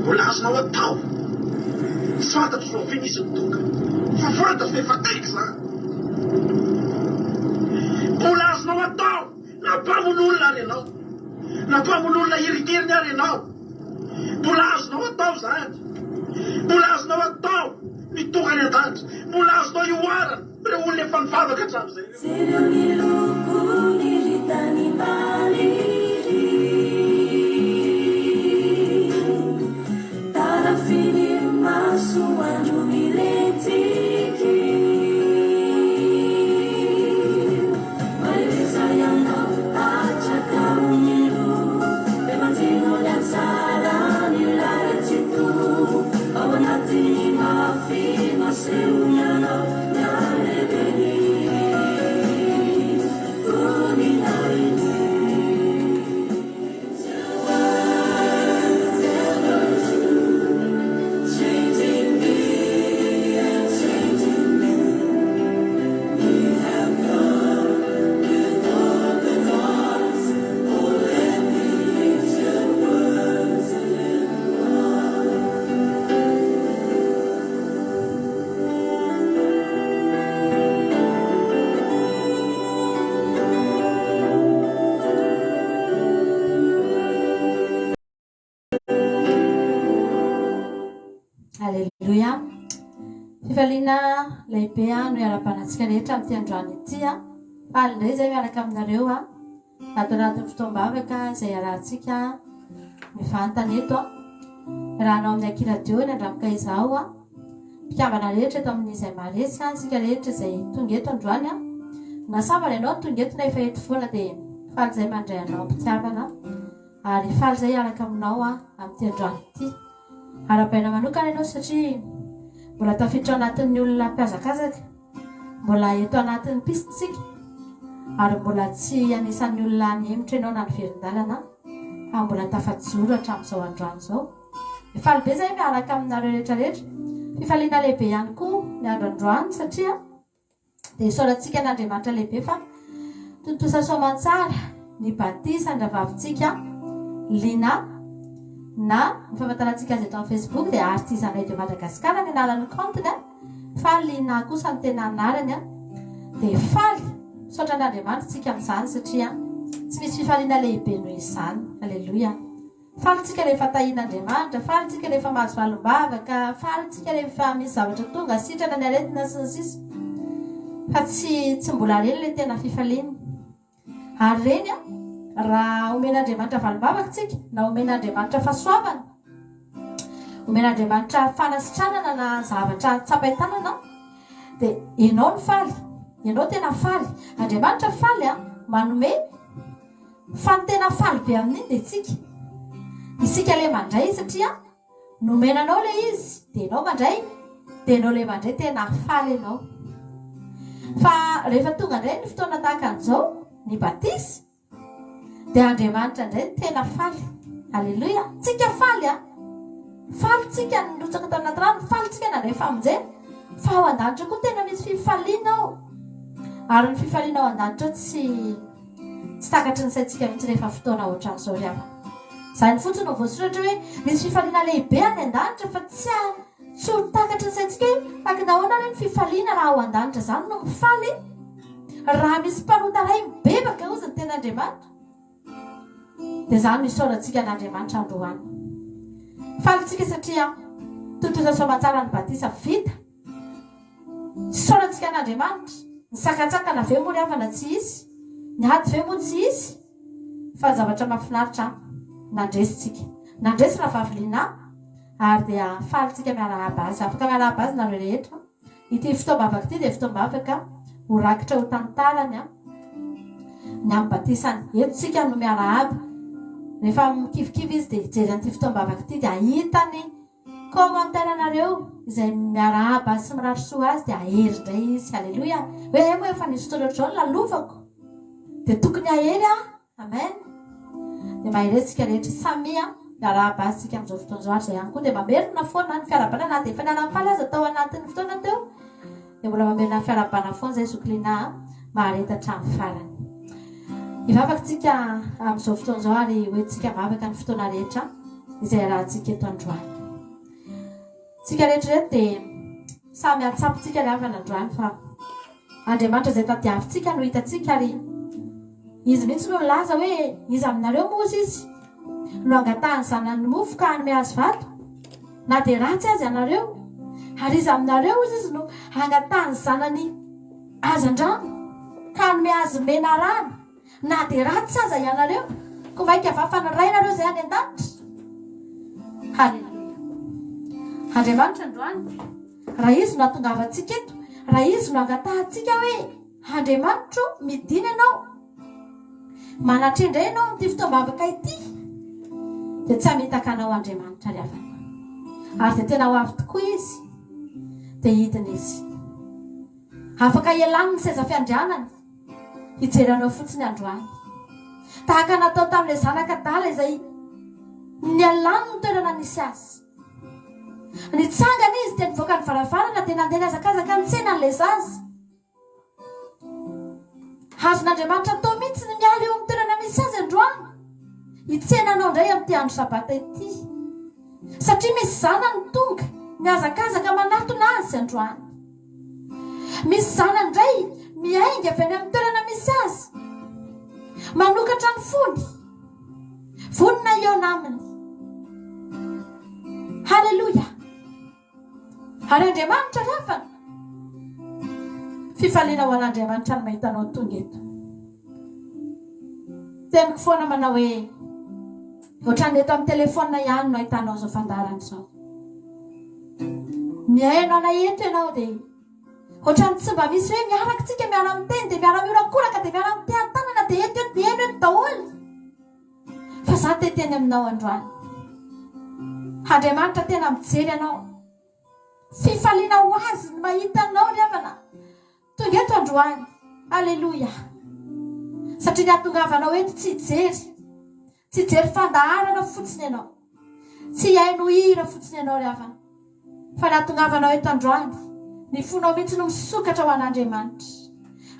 mbola azonao atao fantatro zao ve misy mitonga favorata fefataiky zany mbola azonao atao nampamon'olona ary ianao nampamon'olona iriteriny ary ianao mbola azonao atao zany mbola azonao atao mitonga ny an-danitra mbola azonao ioarana reo olona efa mivavaka hatramin'izay Sireo ny loko ny ritany maniry tarafiny maso andro milentiky mareza ianao atraka miro be manjino ny ansara ny laratsito ao anatiny mafy maseho ianao niarebeny Alleluia. Fifaliana lehibe no iara-panatsika rehetra amin'ity androany ity faly indray izay miaraka aminareo ato anatin'ny fotoam-bavaka izay arahantsika mivantana eto raha anao amin'ny akiradio ny andramika izao mpikambana rehetra eto amin'izay maresy isika rehetra izay tonga eto androany nasavana ianao tonga eto na efa eto foana dia faly izay mandray anao mpitiavana ary faly izay iaraka aminao amin'ity androany ity arapaina manokana ianao satria mbola tafiditra anatin'ny olona mpiazakazaka mbola eto anatin'ny pisitsika ary mbola tsy anisan'ny olona nihemitra ianao na ny verin-dalana fa mbola tafajoro hatramin'izao androany izao faly be izay miaraka aminareo rehetrarehetra fifaliana lehibe ihany koa ny andro androany satria dia isaorantsika n'Andriamanitra lehibe fa tontosa soamantsara ny batisa andravavitsika lina na mifamantarantsika azy eto amin'ny Facebook dia artiste radio Madagasikara ny anaran'ny compteny fa lina kosa ny tena anarany dia faly misaotra n'Andriamanitra tsika amin'izany satria tsy misy fifaliana lehibe noho izany. Alleluia. Faly tsika rehefa tahian'Andriamanitra, faly tsika rehefa mahazo valim-bavaka, faly tsika rehefa misy zavatra tonga sitrana ny aretina sy ny sisa fa tsy mbola reny ilay tena fifaliana ary reny raha omen'Andriamanitra valim-bavaka tsika na omen'Andriamanitra fahasoavana omen'Andriamanitra fanasitranana na zavatra tsapain-tanana dia ianao ny faly ianao tena faly Andriamanitra faly manome fa ny tena faly be amin'iny dia isika ilay mandray satria nomenanao ilay izy dia ianao mandray dia ianao ilay mandray tena faly ianao fa rehefa tonga indray ny fotoana tahaka an'izao ny batisy dia Andriamanitra indray tena faly. Alleluia. Tsika faly faly tsika nilotsaka tao anaty rano faly tsika nandray famonjena fa ao an-danitra koa tena misy fifaliana ao ary ny fifaliana ao an-danitra tsy takatry ny saintsika mihitsy rehefa fotoana ohatran'izao ry ama izany fotsiny no voasoratra hoe misy fifaliana lehibe any an-danitra fa tsy ho takatry ny saintsika hoe akinahoana reny fifaliana raha ao an-danitra izany no mifaly raha misy mpanotaray mibebaka ozy ny tena Andriamanitra dia izany misaorantsika n'Andriamanitra androany falytsika satria tontosa soamantsara ny batisa vita misaorantsika n'Andriamanitra ny sakatsakana ve moa ry havana tsy izy ny ady ve moa tsy izy fa zavatra mahafinaritra nandresy rahavaviliana ary dia falytsika miarahaba azy afaka miarahaba azy nareo rehetra ity fotoam-bavaka ity dia fotoam-bavaka ho rakitra ho tantarany ny amin'ny batisany etotsika no miarahaba rehefa mikivikivy izy dia hijery an'ity fotoam-bavaka ity dia ahitany commentaire-nareo izay miarahaba azy sy mirarisoa azy dia ahery indray izy. Alleluia. Hoe moa efa nisy fotoana ohatr'izao lalovako dia tokony ahery amen dia maheretsika rehetra samia miarahaba azy tsika amin'izao fotoan'izao ary izay ihany koa dia mamerina foana ny fiarabanana dia efa niala-mifaly azy atao anatin'ny fotoana teo dia mbola mamerina ny fiarabana foana izay zoklina maharetatra ny farany hivavaka tsika amin'izao fotoan'izao ary hoentsika mavaka ny fotoana rehetra izay rahantsika eto androany. tsika rehetrarehetra dia samy atsapontsika ny avana androany fa Andriamanitra izay tadiavintsika no hitantsika ary izy mihitsy no milaza hoe izy aminareo mozy izy no angatahany zanany mofo ka hanome azy vato na dia ratsy azy ianareo ary izy aminareo izy no angatahany zanany azan-drano ka hanome azy mena rano na dia ratsy aza ianareo ko maika avafana ray nareo izay any an-danitra. Halleluja. Andriamanitra androany raha izy no atongavantsika eto, raha izy no angatahantsika hoe Andriamanitra midina ianao manatra indray ianao amin'ity fotoam-bavaka ity dia tsy hamitaka anao Andriamanitra ry havana ary dia tena ho avy tokoa izy dia hidina izy afaka ialany ny seza fiandrianany hijeranao fotsiny androany tahaka natao tamin'ilay zanaka dala izay nialany ny toerana nisy azy nitsangana izy dia nivoaka ny varavarana dia nandeha niazakazaka ny tsena n'ilay zaza azon'Andriamanitra tao mihitsy ny miala eo amin'ny toerana misy azy androany hitsenanao indray amin'ity andro sabata ity satria misy zanany tonga miazakazaka manatona azy androany misy zanany indray miainga avy any amin'ny toerana misy azy manokatra ny fony vonina iona aminy. Halleluja. Ary Andriamanitra rafana fifaliana ho an'Andriamanitra ny mahitanao tonga eto teniko foana manao hoe ohatrany eto amin'ny telefona ihany no ahitanao zao fandarana izao miainao na eto ianao dia ohatrany tsy mba misy hoe miaraka tsika miara miteny dia miara miorakoraka dia miara mitehan-tanana dia eto dia eno eto daholo fa za teteny aminao androany Andriamanitra tena mijery anao fifaliana ho azy ny mahita anao ry havana tonga eto androany. Alleluja. Satria ny atongavanao eto tsy hijery fandaharana fotsiny ianao tsy haino hira fotsiny ianao ry havana fa ny atongavanao eto androany ny fonao mihitsy no misokatra ho an'Andriamanitra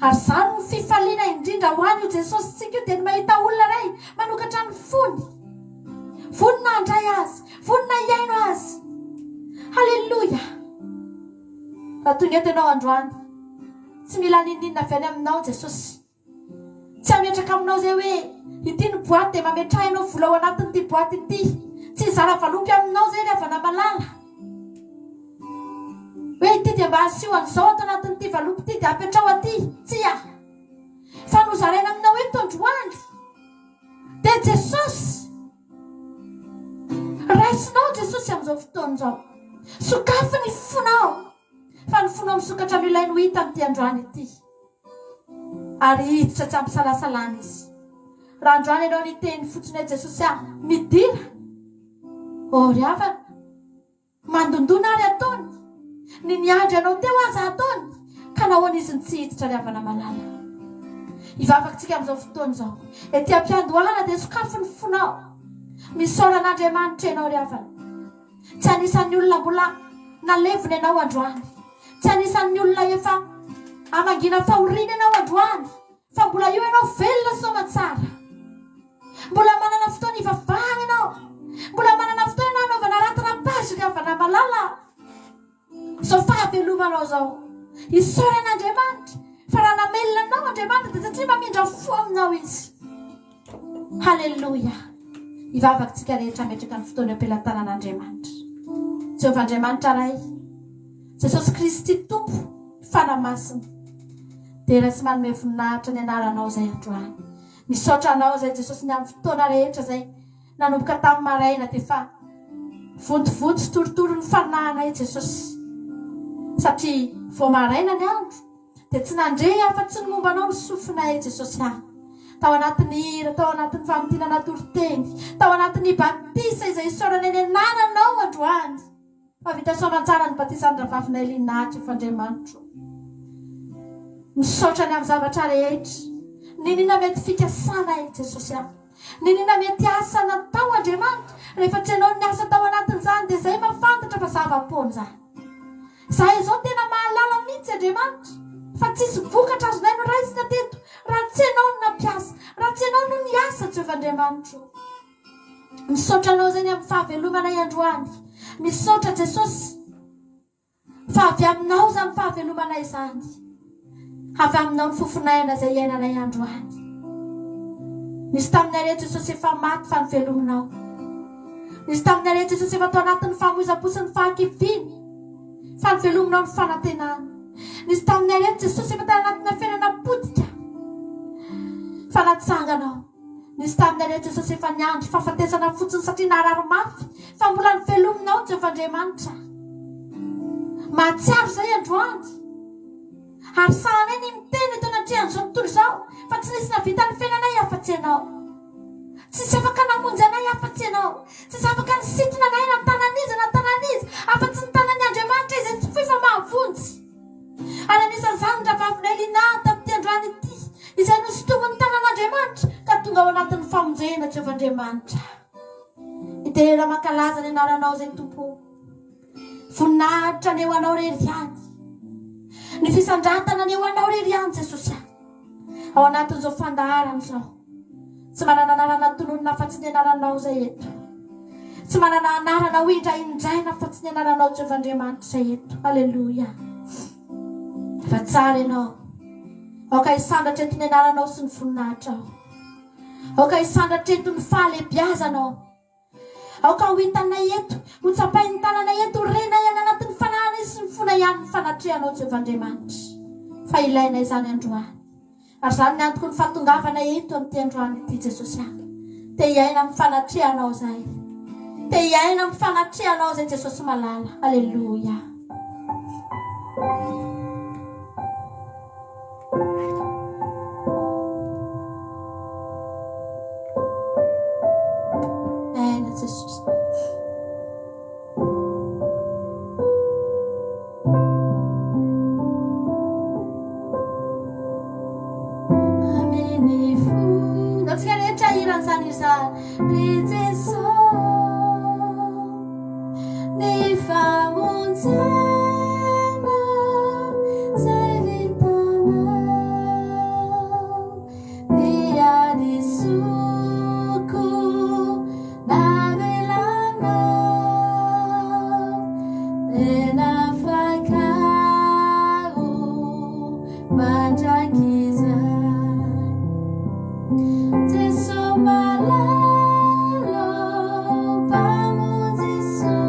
ary izany ny fifaliana indrindra ho an'io Jesosy tsika io dia ny mahita olona iray manokatra ny vonina andray azy vonina hiaino azy. Halleluja. Raha tonga eto ianao androany tsy mila nininina avy any aminao Jesosy tsy hametraka aminao izay hoe ity ny boaty dia mametraha ianao vola ao anatin'ity boaty ity tsy hizara valopy aminao izay ry havana malala hoe ity dia mba hasiho an'izao ato anatin'ity valopy ity dia apetrao aty tsy fa nozaraina aminao eto androany dia Jesosy raisinao Jesosy amin'izao fotoana izao sokafy ny fonao fa ny fonao misokatra amin'ny ilainy ho hita amin'ity androany ity ary hiditra tsy ampisalasalana izy raha androany ianao niteny fotsiny hoe Jesosy midira ry havana mandondona ary ataony ny niandry anao teo aza ataony ka nahoana izy ny tsy hiditra ry havana malala hivavakantsika amin'izao fotoana izao ety am-piandohana dia sokafy ny fonao misaoran'Andriamanitra ianao ry havana tsy anisan'ny olona mbola nalevona ianao androany tsy anisan'ny olona efa amangina fahoriana ianao androany fa mbola io ianao velona somatsara mbola manana fotoana hivavahana ianao mbola manana fotoana ianao anaovana ratina pazy ry havana malala zao fahavelomanao zao isaoran'Andriamanitra fa raha namelona anao Andriamanitra dia satria mamindra fo aminao izy. Halleluja. Hivavakantsika rehetra metraka ny fotoana am-pelantanan'Andriamanitra Jehovah Andriamanitra ray Jesosy Kristy tompo fanamasina dia raha tsy manome voninahitra ny anaranao izay androany misaotra anao izay Jesosy ny amin'ny fotoana rehetra izay nanomboka tamin'ny maraina dia fa vontovonto sy torotoro ny fanahinay Jesosy satria vao maraina ny andro dia tsy nandre afa-tsy ny momba anao ny sofinay Jesosy tao anatin'ny hira tao anatin'ny famontinana toroteny tao anatin'ny batisa izay isaorana eny anananao androany fa vita soamantsara ny batisany ravavinay linahitra efa Andriamanitra misaotra ny amin'ny zavatra rehetra ninina mety fikasanay Jesosy ninina mety asa natao Andriamanitra rehefa tsy ianao ny asa tao anatin'izany dia izay mafantatra fa zava-pony izany zahay izao tena mahalala mihitsy Andriamanitra fa tsisy vokatra azonay no raisina teto raha tsy ianao no nampiasa raha tsy ianao no niasa Jehovah Andriamanitra misaotra anao izay ny amin'ny fahavelomanay androany misaotra Jesosy fa avy aminao zany fahavelomanay izany, avy aminao ny fofonaina izay iainanay androany. Nisy taminay rehetra Jesosy efa maty fa nivelominao. Nisy taminay rehetra Jesosy efa tao anatin'ny fahamoiza-po sy ny fahakiviny fa nivelominao ny fanantenana. Nisy taminay rehetra Jesosy efa tao anatina fiainana potika fa natsanganao. Nisy taminay rehetra Jesosy efa niandry fahafatesana fotsiny satria narary mafy fa mbola nivelominao Jehovandriamanitra. Mahatsiaro izay androany, ary sahanay ny miteny eto anatrehan'izao tontolo izao fa tsy nisy navita ny fiainanay afa-tsy ianao. Tsisy afaka namonjy anay afa-tsy ianao. Tsisy afaka nisintona anay na tanan'izy afa-tsy ny tanan'ny Andriamanitra izy tsy foy fa mahavonjy. Ary anisan'izany ny ravavinay Lina tamin'ity androany ity izay nosotomon'ny tanan'Andriamanitra ka tonga ao anatin'ny famonjena Jehovandriamanitra. Idera mankalaza ny anaranao izay Tompo. Voninahitra ny eo anao rery ihany, ny fisandratana ny eo anao rery ihany Jesosy. Ao anatin'izao fandaharana izao tsy manana anarana tononona afa-tsy ny anaranao izay eto, tsy manana anarana ho indraindraina afa-tsy ny anaranao Jehovandriamanitra izay eto. Aleluia. Fa tsara ianao, aoka hisandatra eto ny anaranao sy ny voninahitra ao, aoka hisandatra eto ny fahalebiazanao, aoka ho hitanay eto, ho tsapahy ny tananay eto, ho renay any anatin'ny fanahana sy ny fona ihany ny fanatrehanao Jehovandriamanitra. Fa ilainay izany androany, ary izany ny antoko ny fahatongavanay eto amin'ity androany ity Jesosy. Te hiaina amin'ny fanatrehanao izay, te hiaina amin'ny fanatrehanao izay Jesosy malala. Aleluia. Jesus. Amenifu, não se quer cair na sanisa, princesa, ni famontana, sevitana, ni adisuku, na Ena fakau manjakiza Teso malalo pamuzisu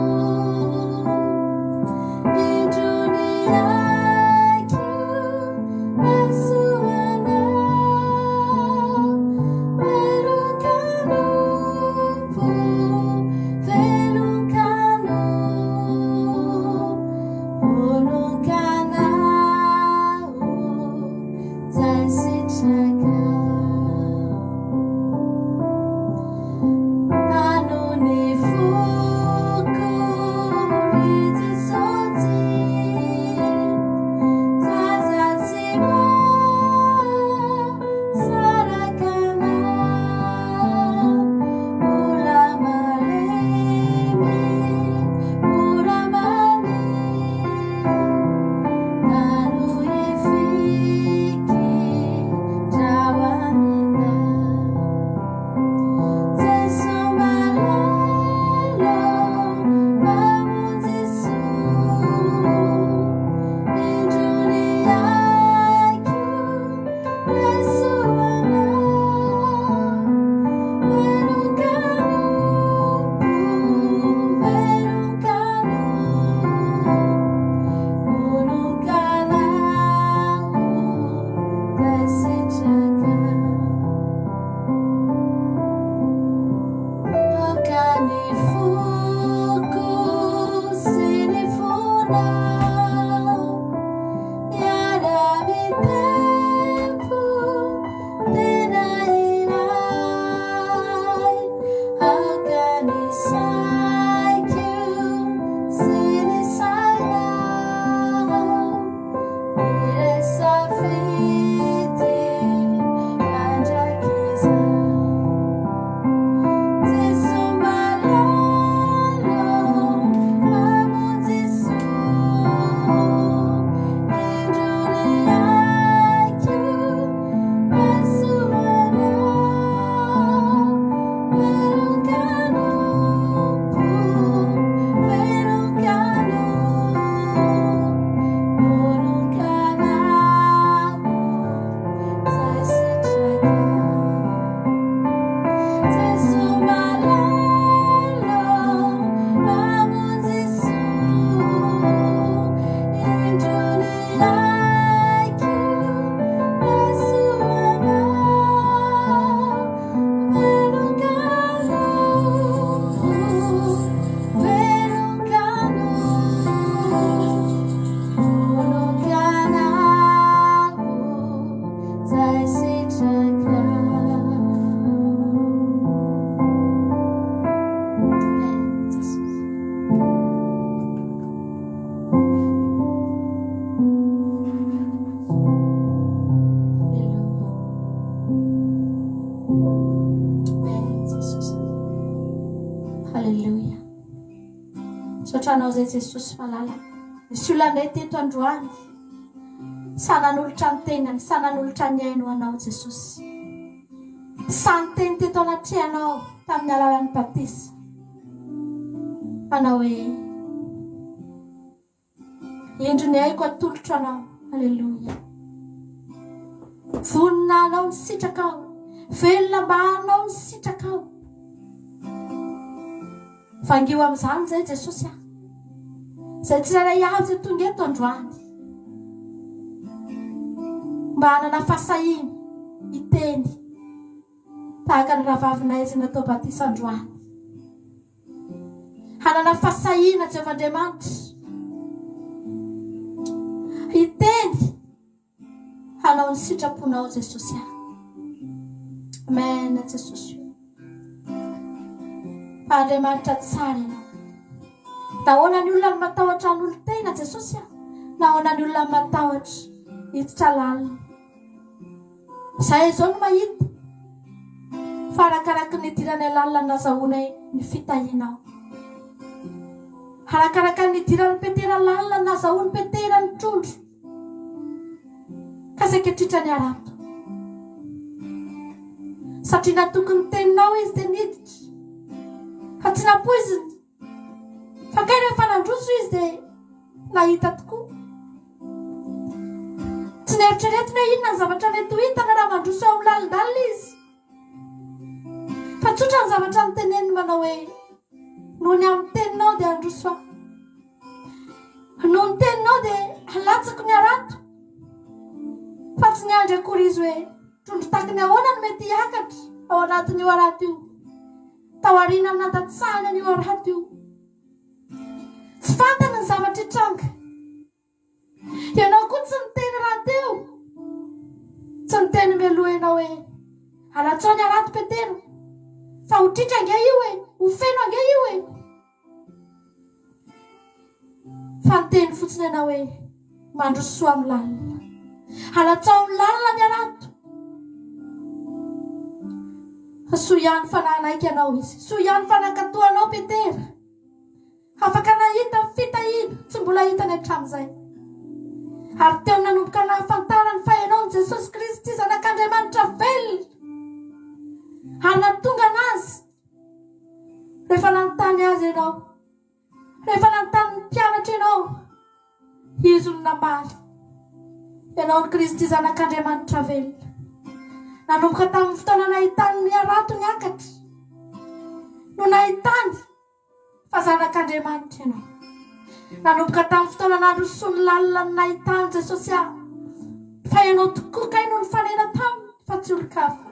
Sotranao zay Jesosy malala. Misy olonanay teto androany. Sanan'olotra ny tenany, sanan'olotra ny aino anao Jesosy. Sany teny teto anatrehanao tamin'ny alalan'ny batisa. Anao hoe indro ny aiko atolotra anao. Alleluia. Vonina anao ny sitrakao. Velona mba anao ny sitrakao. Vangio amin'izany zay Jesosy zay tsirairay avy zay tonga eto androany. Mba hanana fahasahina hiteny tahaka ny ravavinay izay natao batisa androany. Hanana fahasahina Jehovandriamanitra hiteny hanao ny sitraponao Jesosy. Amen Jesosy. Andriamanitra tsara ianao. Nahoana ny olona matahotra ny olon-tena Jesosy. Nahoana ny olona matahotra hiditra lalina. Zahay izao no mahita fa arakaraka ny idirany lalina nazahoanay ny fitahinao. Arakaraka ny idirany petera lalina nazahoany petera ny trondro. Ka saketritra ny arato. Satria natokony teninao izy dia niditra. Fa tsy napoiziny. Fa kay rehefa nandroso izy dia nahita tokoa. Tsy neritreretina inona ny zavatra mety ho hitana raha mandroso eo amin'ny lalindalina izy. Fa tsotra ny zavatra niteneniny manao hoe noho ny amin'ny teninao dia androso aho. Noho ny teninao dia halatsako ny arato. Fa tsy niandry akory izy hoe trondro tahaka ny ahoana no mety hiakatra ao anatin'io arato io. Tao aoriana ny natatsahana an'io arato io. Tsy fantany ny zavatra hitranga. Ianao koa tsy niteny raha teo. Tsy niteny mialoha ianao hoe alatsao ny arato petera. Fa ho tritra ange io e. Ho feno ange io e. Fa niteny fotsiny ianao hoe mandrosoa amin'ny lalina. Alatsao amin'ny lalina ny arato. Soa ihany fa nanaiky anao izy. Soa ihany fa nakatoanao petera. Afaka nahita fitahina tsy mbola hitany hatramin'izay. Ary teo nanomboka nahafantarany fa ianao Jesosy Kristy zanak'Andriamanitra velona. Ary nahatonga anazy. Rehefa nanontany azy ianao. Rehefa nanontany ny mpianatra ianao. Izy no namaly. Ianao ny Kristy zanak'Andriamanitra velona. Nanomboka tamin'ny fotoana nahitany ny arato ny akatra. No nahitany fa zanak'Andriamanitra ianao. Nanomboka tamin'ny fotoana nandroso ny lalina ny nahitany Jesosy fa ianao tokoa kay no nifanena taminy fa tsy olo-kafa.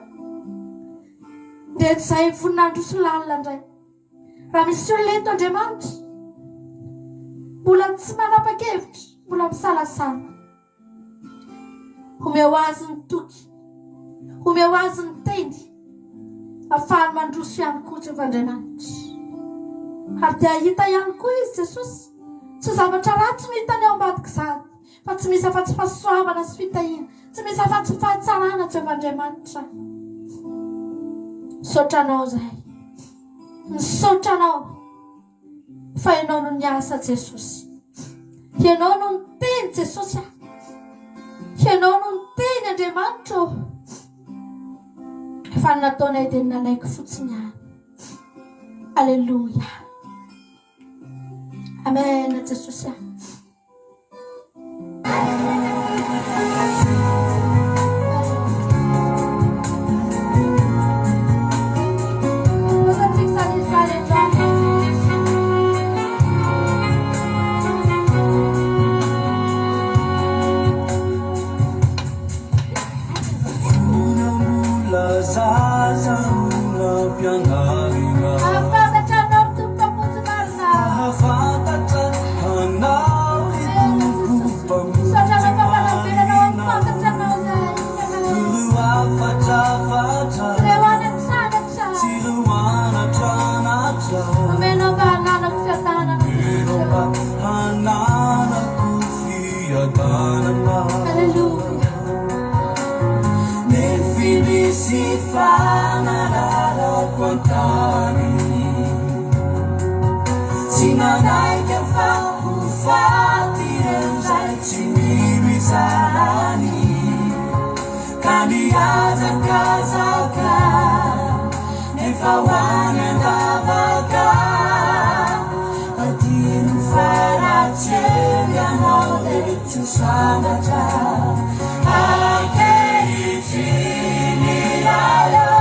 Dia izay vonina nandroso lalina indray. Raha misy olona eto Andriamanitra mbola tsy manapa-kevitra, mbola misalasala. Omeo azy ny toky. Omeo azy ny teny. Ahafahany mandroso ihany koa Jehovandriamanitra. Ary dia hita ihany koa izy Jesosy. Tsy zavatra ratsy no hitany ao ambadika izany. Fa tsy misy afa-tsy fahasoavana sy fitahiana. Tsy misy afa-tsy fahatsarana Jehovandriamanitra. Misotranao zahay. Misotranao. Fa ianao no niasa Jesosy. Ianao no niteny Jesosy. Ianao no niteny Andriamanitra. Fa nataonay dia nanaiko fotsiny ihany. Alleluia. Amen Jesosy. Now Naika faufati rezai chimiri salani Kaniazaka Nefawane davaka Adinu faracega Nole chusanaja Akei chini ayo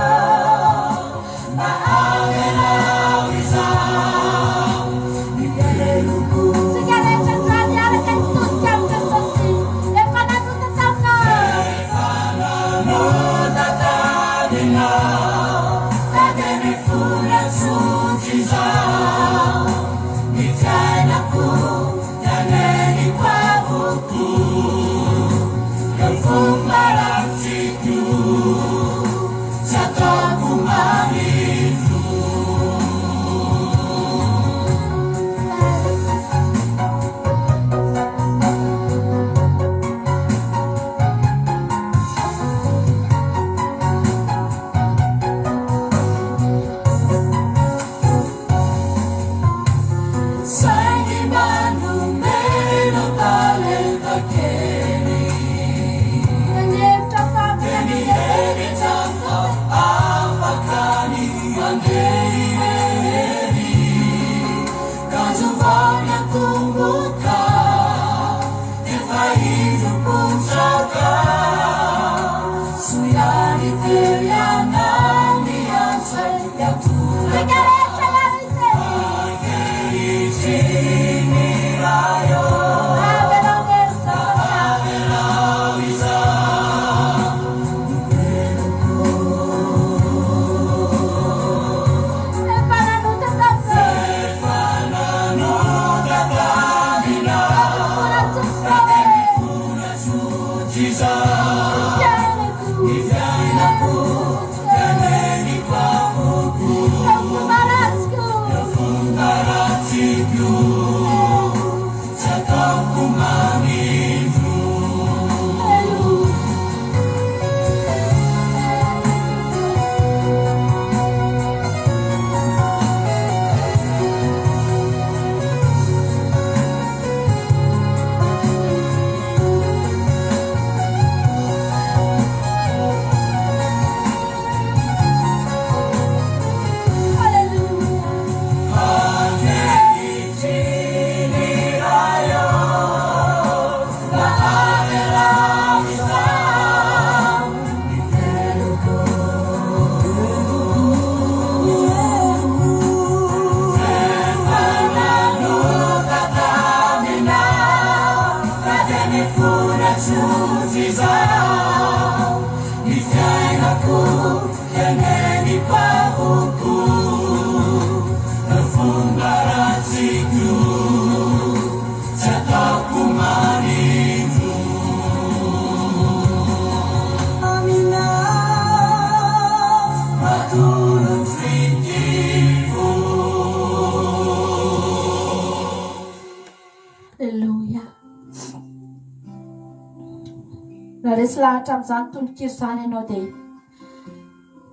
Resy lahatra amin'izany tondronkiro izany ianao dia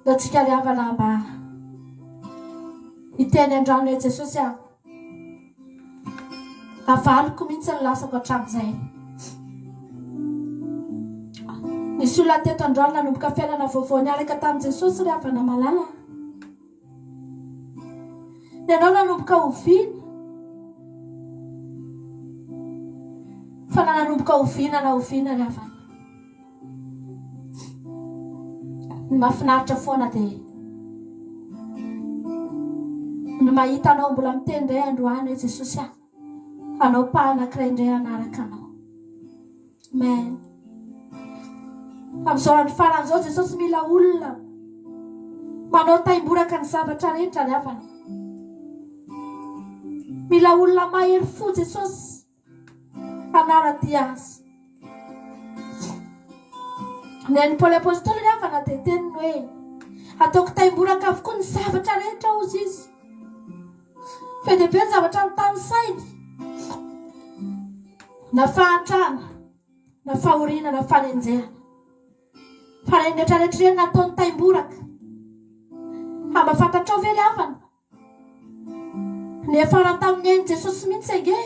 ndao tsika riavana mba hiteny an-drano hoe Jesosy aho avaliko mihitsy ny lasako hatramin'izay. Nisy olona teto an-drano nanomboka fiainana vaovao niaraka tamin'i Jesosy riavana malala. Ianao nanomboka oviana fa nanomboka oviana na oviana riavana. Mahafinaritra foana dia ny mahita anao mbola miteny indray androany hoe Jesosy aho anao mpahanankiray indray anaraka anao. Amen. Amin'izao andro faran'izao Jesosy mila olona manao taimboraka ny zavatra rehetra riavana. Mila olona mahery fo Jesosy anara-dia azy. Neny Paoly apôstôly riavana dia teniny hoe ataoko taimboraka avokoa ny zavatra rehetra ozy izy. Fe dia be ny zavatra ny tany sainy na fahantrana na fahoriana na fanenjehana. Fa reny rehetrarehetra ireny nataony taimboraka. Hamba fantatrao ve riavana Nefara tamin'ny ainy Jesosy mihitsy ege.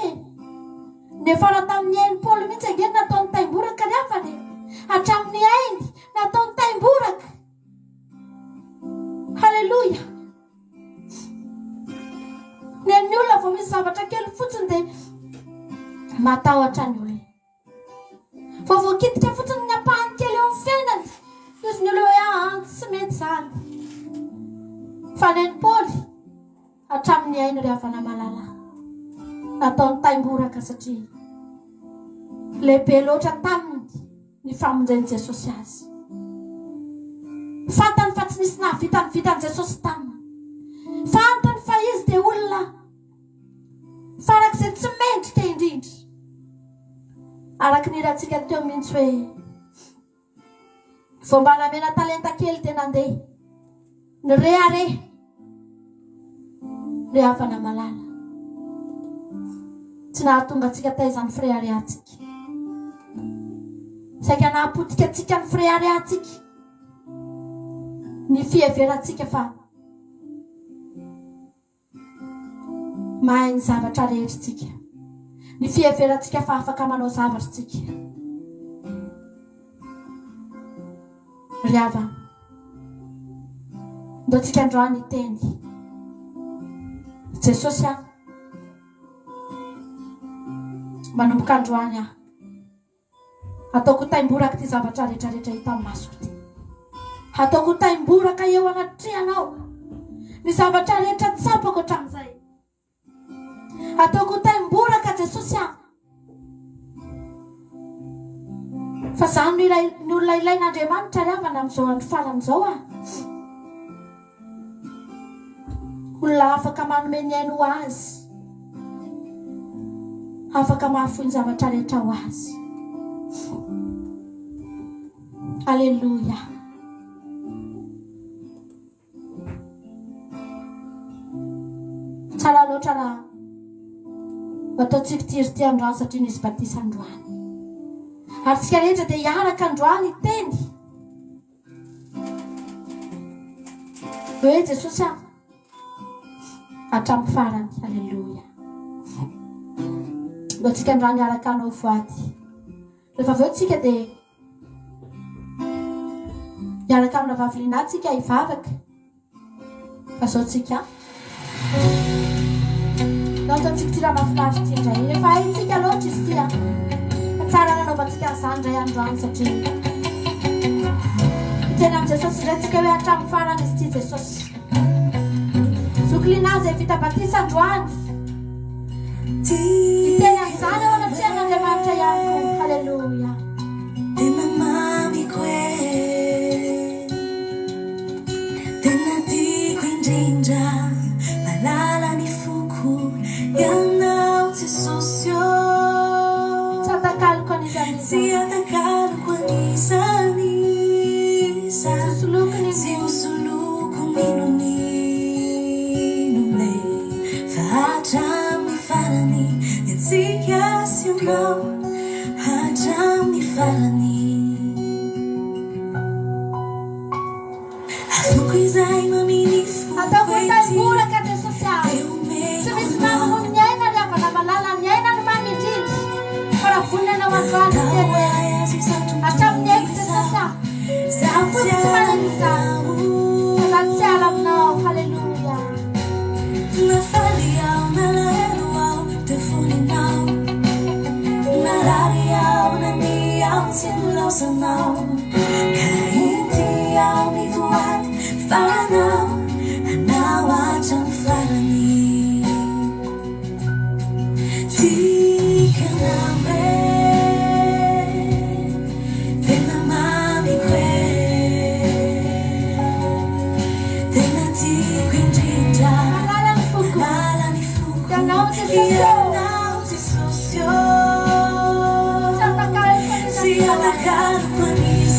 Nefara tamin'ny ainy Paoly mihitsy ege nataony taimboraka ny avany. Hatramin'ny ainy nataony taimboraka. Halleluja. Ny olona vao misy zavatra kely fotsiny dia matahotra ny olona. Vao voakiditra fotsiny ny ampahany kely eo amin'ny fiainany. Izy ny olona hoe tsy mety zany. Fa ny Paoly hatramin'ny ainy rehefa namalala. Nataony taimboraka satria lehibe loatra taminy ny famonjeny Jesosy azy. Fantany fa tsy nisy nahavitany Jesosy taminy. Fantany fa izy dia olona farak'izay tsy mendrika indrindra. Araka ny rahantsika teo mihitsy hoe vao mba namena talenta kely dia nandeha ny rehare rehefa namalala. Tsy nahatonga antsika taizany freharehantsika. Saika nahapotika antsika ny freharehantsika. Ny fiheverantsika fa mahay ny zavatra rehetritsika. Ny fiheverantsika fa afaka manao zavatritsika. Ry havana, mba tsika androany teny Jesosy aho manomboka androany aho ataoko taimboraka ty zavatra rehetrarehetra hita amin'ny masoko ty. Ataoko taimboraka eo anatrehanao ny zavatra rehetra tsapako hatramin'izay. Ataoko taimboraka Jesosy aho. Fa zany ny olona ilain'Andriamanitra ry havana amin'izao andro faran'izao a. Olona afaka manome ny ainy ho azy. Afaka mahafoy ny zavatra rehetra ho azy. Alleluia. Tsara loatra raha ataontsika tiry ty androany satria nisy batisa androany. Ary tsika rehetra dia hiaraka androany teny hoe Jesosy aho hatramin'ny farany. Alleluia. Mba tsika androany hiaraka anao voady. Rehefa avy eo tsika dia hiaraka amina vaviliana tsika hivavaka. Fa zao tsika naotaontsika ty raha mahafinaritra ty indray. Rehefa haintsika loatra izy ty tsara nanaovantsika an'izany indray androany satria tena amin'i Jesosy indray tsika hoe hatramin'ny farany izy ty Jesosy. Zokolina izay vita batisa androany iteny amin'izany ao anatrehan'Andriamanitra ihany koa. Halleluja. Tena mamiko tena tiako indrindra malala ny foko ianao Jesosy io. Tsy atakaloko an'izany Tsy atakaloko an'izany tsy hosoloko minonino fa hatramin'ny farany antsika sy ianao hatramin'ny farany. Afoko izay maminy ataoko taimboraka Jesosy aho. Tsy misy mamono ny aina ry havana malala ny aina ny mamindrindra. Fa raha vonina anao androany teny hoe hatramin'ny aiko Jesosy aho. Afotsy tsy manan'izany. Fa tsy ala aminao. Halleluja. Nafaly ao nalahelo ao telefoninao nalary ao nany ao tsy nolaosanao ka inty ao mivoady faranao anao hatramin'ny farany. Tikanao tena mamiko tena tiako indrindra Malala ny foko. malala ny foko Ianao Jesosy io. ianao Jesosy io. Tsy atakaloko Tsy an'izany. atakaloko an'izany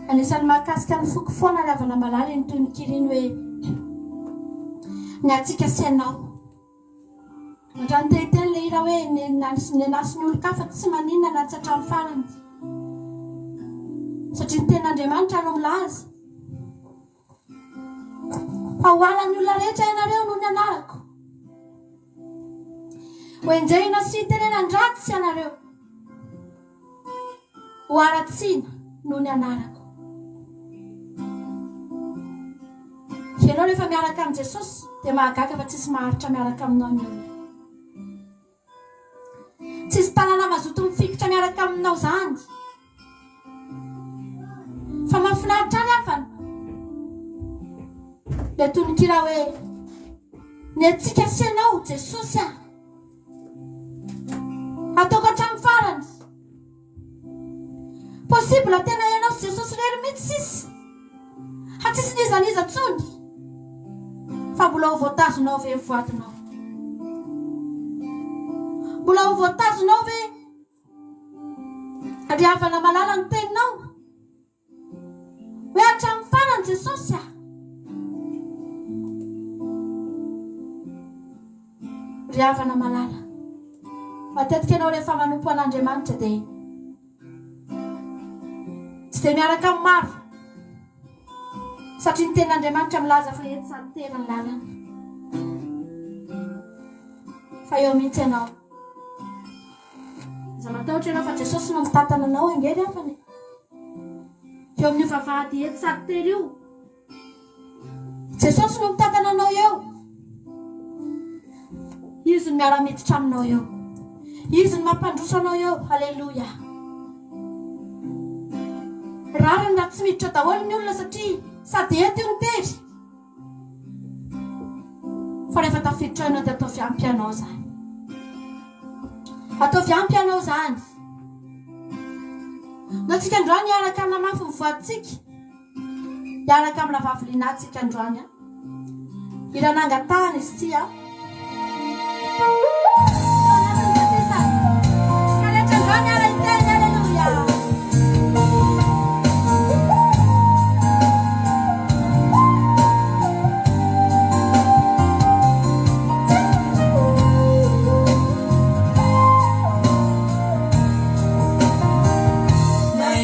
Anisan'ny mahakasika ny foko foana lavana malala ny toy ny kiriny hoe ny atsika sianao. Ohatrany tehiteny le ira hoe ny nasiny olo-kafa tsy maninona na tsy hatrany farany. Satria ny ten'Andriamanitra no milaza. Fa hoalan'ny olona rehetra ianareo no ny anarako. Hoenjehina sy tenenan-dratsy ianareo. Hoaratsiana no ny anarako. Ianao rehefa miaraka amin'ny Jesosy dia mahagaga fa tsisy maharitra miaraka aminao ny olona. Tsisy tanana mazoto mifikitra miaraka aminao zany. Fa mahafinaritra any afana. Le tononkira hoe ny atsika sianao Jesosy a. Ataoko hatramin'ny farany. Possible tena ianao sy Jesosy rery mihitsy sisy. Ha tsisy nizaniza tsony. Fa mbola ho voatazonao ve voatinao? Mbola ho voatazonao ve? Ariavana malala ny teninao. Hoe hatramin'ny farany Jesosy a. Riavana malala. Matetika ianao rehefa manompo an'Andriamanitra dia tsy dia miaraka amin'ny maro. Satria ny ten'Andriamanitra milaza fa eto sady tena ny lalana. Fa eo mihitsy ianao. Iza matahotra ianao fa Jesosy no mitantana anao engely afany. Eo amin'ny vavahady eto sady tena io. Jesosy no mitantana anao eo. Izy no miara-miditra aminao eo. Izy no mampandroso anao eo. Halleluja. Rariny raha tsy miditra daholo ny olona satria sady eto io ny tery. Fa rehefa tafiditra ianao dia ataovy ampy ianao zany. Ataovy ampy ianao zany. Natsika androany iaraka amin'ny mafy mivoatsika. Iaraka amina vaviliana tsika androany. Iranangatahana izy tia. My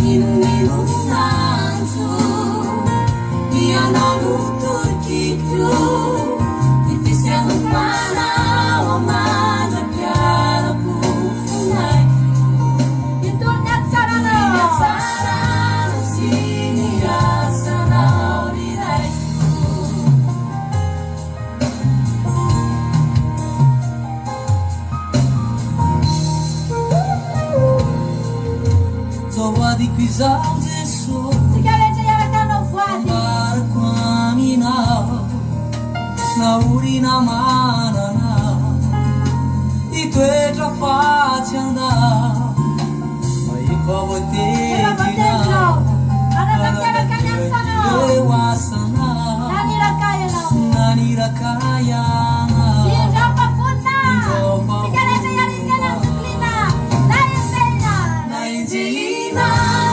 Inunanzo Iananu turkiku Itisianu panau Amana piara pufunai Intunyak sarano Sini asana Uriraiku Zawadi kwizao Jesu Sikalete yarakana ufuati Barakwamina Naurina manana Ituetra facianda Maifa Eva votetina Botello Anatang yarakanya sana Dewasana Nani rakaya na Nanira kaya Hindi pa punta Sikalete yarakana suklina Layan sena Nainjilina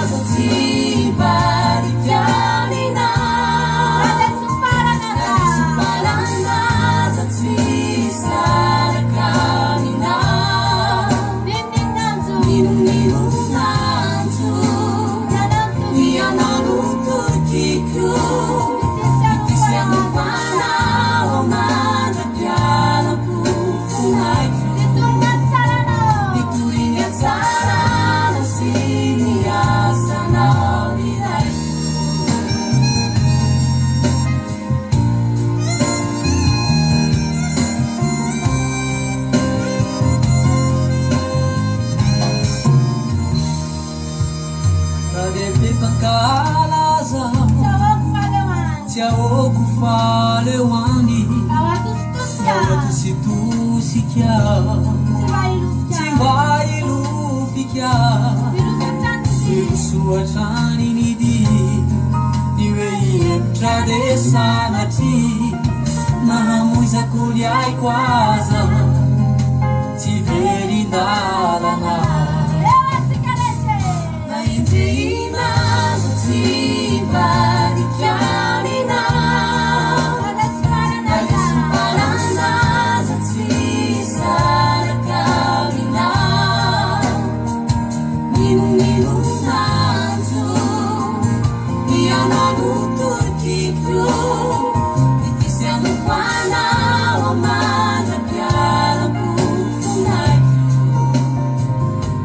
Zatibarikyanina Nadan sumpara nata Sumpalana Zatisarakanina Dinding nanzu Ninunanzu Yanantu Iyananu turkiku Itisianu panau Amana piara pufunai Ditungan sarano Ituringat sarana Sini asana Uriraiku Nadebe pakalaza Jawab pagawan Tiaoku falewani Kawatus tusya Awatu situsikya Siwailusya Timbailufikya Birusutansi Suachani nidi Niwe trade sanati Mahamuiza kuliai kwaza Tiveri ndalana Ewa sikalete Nainjina Zatibarikyanina Nadan sumpara nata Sumpalana Zatisarakanina Ninunanzu Iananu turkiku Itisianu panau Amana piara pufunai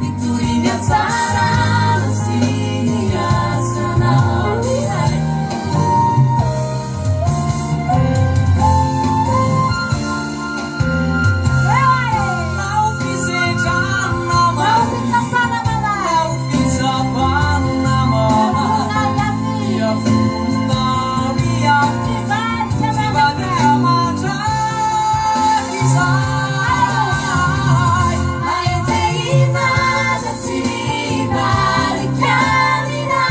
Ituringat sarana Sini asana Uriraiku Ewa Não fiz janama Sasana mama Não fiz abanama Nayafi Ia funda Ia Sibat Sibadi Sababaka amata Kisai Nainjilina Zatibarikyanina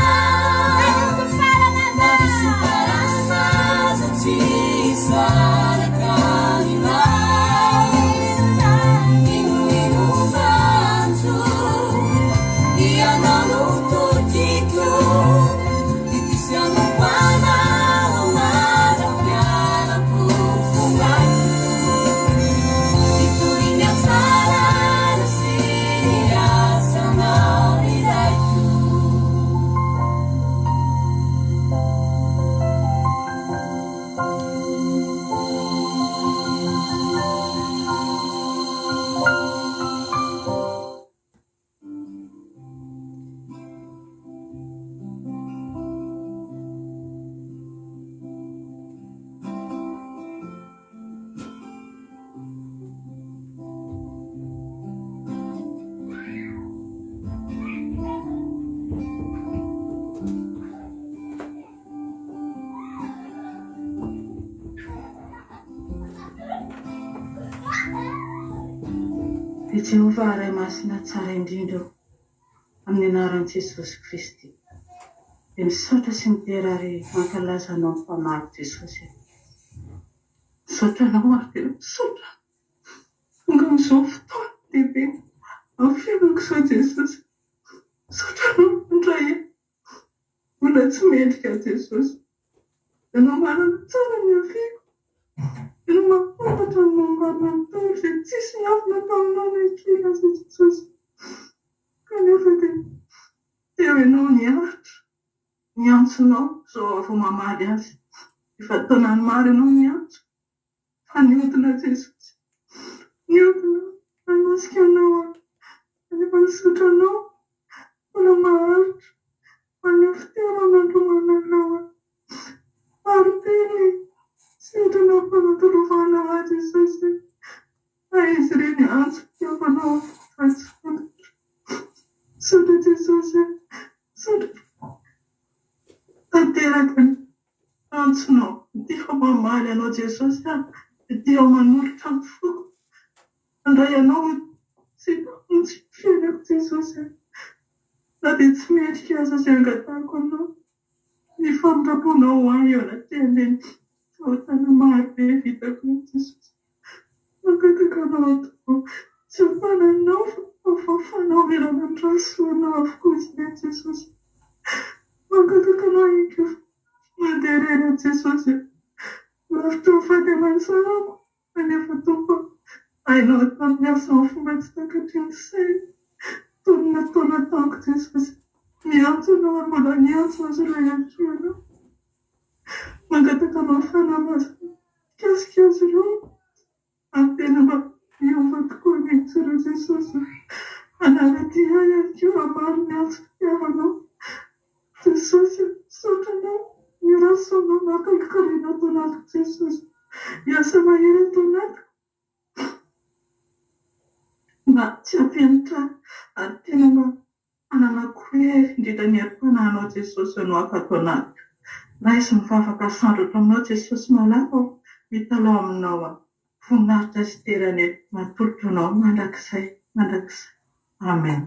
Nadan sumpara nata Suparana Zatisarakanina Inunanzu Iananu turkiku Itisianu panau Amana piara pufunai Ituringat sarana Sini asana Uriraiku Dia Jehovah Ray Masina tsara indrindra amin'ny anaran'i Jesosy Kristy. Dia misaotra sy mitera ary mankalaza anao ny mpamaro Jesosy. Misaotra anao ary dia misaotra. Tonga amin'izao fotoana lehibe amin'ny fiainako izao Jesosy. Misaotra anao indray mbola tsy mendrika Jesosy. Ianao manana tsara ny haviako. Ianao mampafantatra ny mambarina ny toro izay tsisy ny avy natao aminao na kely aza Jesosy. Kanefa dia Teo ianao nianatra, niantsonao, zao vao mamaly azy. Efa taonany maro ianao niantso, fa niodina Jesosy. Niodina, nanosika anao rehefa nisotra anao, mbola maharitra, fa ny fitoerana andromana anao. Maro be ny sidina fanatolovana ahy Jesosy. Na izy ireny antso fitiavanao fahatsifotatra. Sotra Jesosy, sotra. Tanteraka ny antsonao, tia mamaly anao Jesosy, tia manolotra ny foko. Andray anao sy tsy fiainako Jesosy. Na dia tsy mendrika aza izay angatahako anao. Ny famindraponao ahy eo anatin'ireny fahotana maro be vitako Jesosy. Mangataka anao atao, tsy ampananao fa fanaovelana ny rasoanao avokoa izay Jesosy. Mangataka anao iko manderera Jesosy. Lavitra ny fahadiaman-tsarako, anefa tompo hainao tamin'ny asa ny fomba tsy takatry ny saina. Toy ny nataona tamiko Jesosy. Miantso anao ary mbola miantso azy iray ankeanao. Mangataka anao fanamazana mikasika azy ireo. Ary tena mba miova tokoa ny hitsura Jesosy. Anaraty ahy ihany koa maro ny antso fitiavanao. Jesosy, sotranao, mirasanao nampakariana atao anatiko Jesosy. Miasa mahery atao anatiko. Mba tsy hampianatra ary tena mba ananako hoe indrindra ny ari-panahinao Jesosy anao afato anatiko. Raisy mivavaka sandrotra aminao Jesosy malako mitalao aminao aho. Voninahitra sy terany matolotra anao mandrakizay. Amen.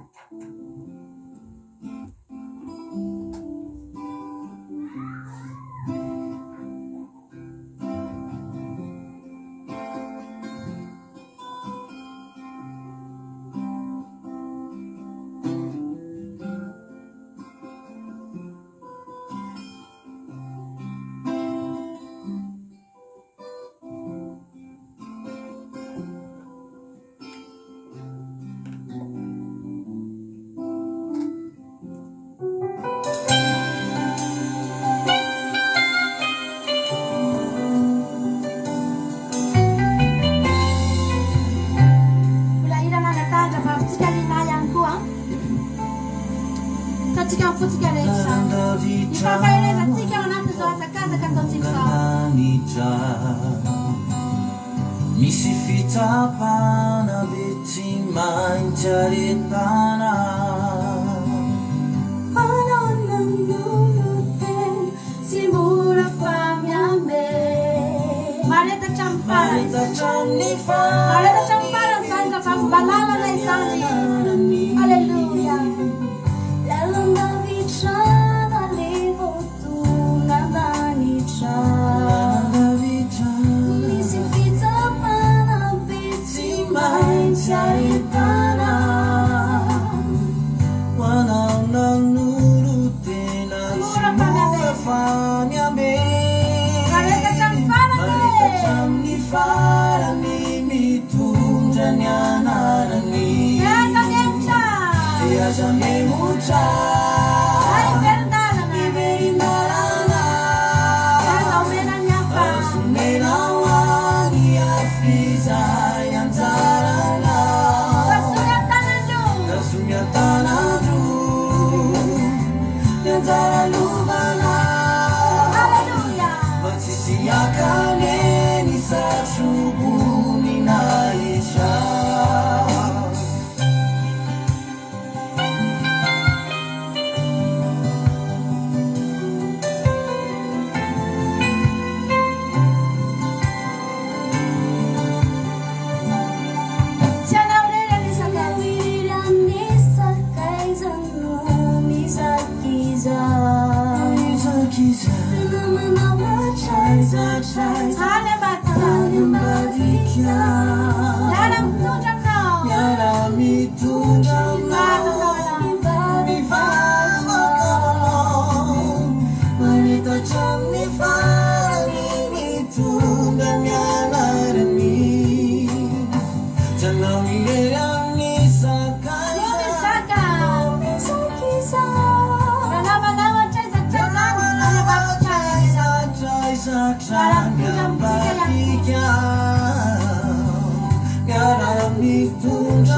Misy fitapana betsy mancaritana Anananulutin simula famiame Mareta champara Santa Pambalala na isani Hallelujah Lalanda vichana levo tu nananicha Charitana Wanang nang nurutin at simula fanyame Mareta chamnifara mimitundra nyanarani Yasa memucha Iberindarana Asumena wangi afiza yanzarana Tanadu Yanzara lubana Matsisiyakane ni sachubu ninaisha Miambadika Miara-mitondra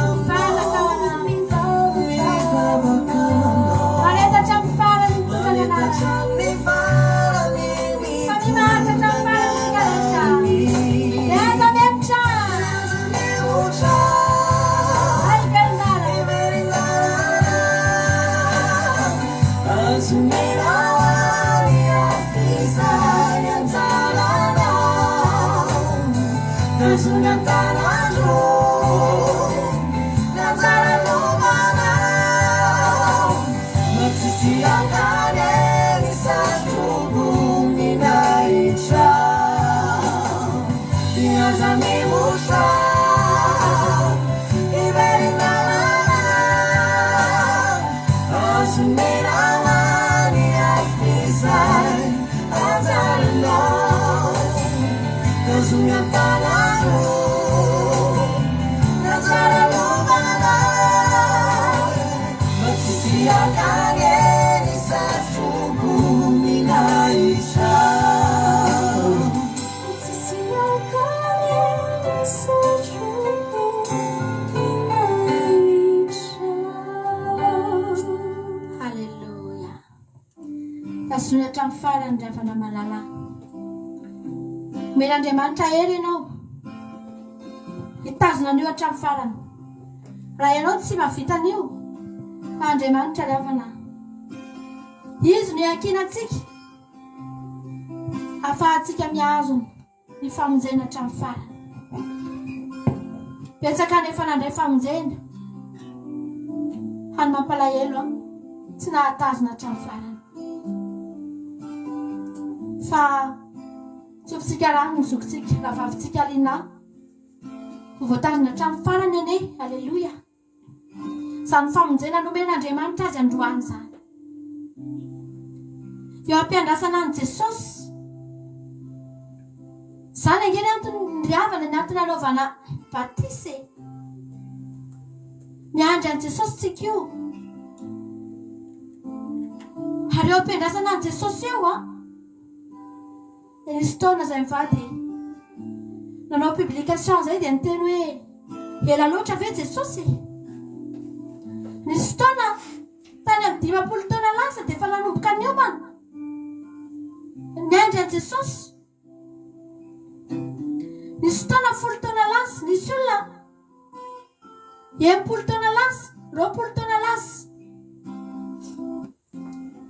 Tasunatra amin'ny farany ry havana malala. Omen'Andriamanitra hery ianao. Hitazona an'io hatramin'ny farany. Raha ianao tsy mahavita an'io, fa Andriamanitra ry havana. Izy no iankinantsika. Ahafahantsika mihazo ny famonjena hatramin'ny farany. Betsaka nefa nandray famonjena. Hany mampalahelo tsy nahatazona hatramin'ny farany. Fa tsofintsika rano ny zokintsika raha vavintsika alina voatazona hatramin'ny farany ane. Alleluia. Izany famonjena nomen'Andriamanitra azy androany izany. Eo ampiandrasana an' Jesosy. Izany angeny antony ry havana ny antony anaovana batise. Miandry an' Jesosy tsika io. Ary eo ampiandrasana an' Jesosy eo nisy taona izay mivady nanao publication izay dia niteny hoe ela loatra ve Jesosy. Nisy taona tany amin'ny 50 taona lasa dia efa nanomboka ny homana miandry an' Jesosy. Nisy taona 10 taona lasa, nisy olona 10 taona lasa, 20 taona lasa.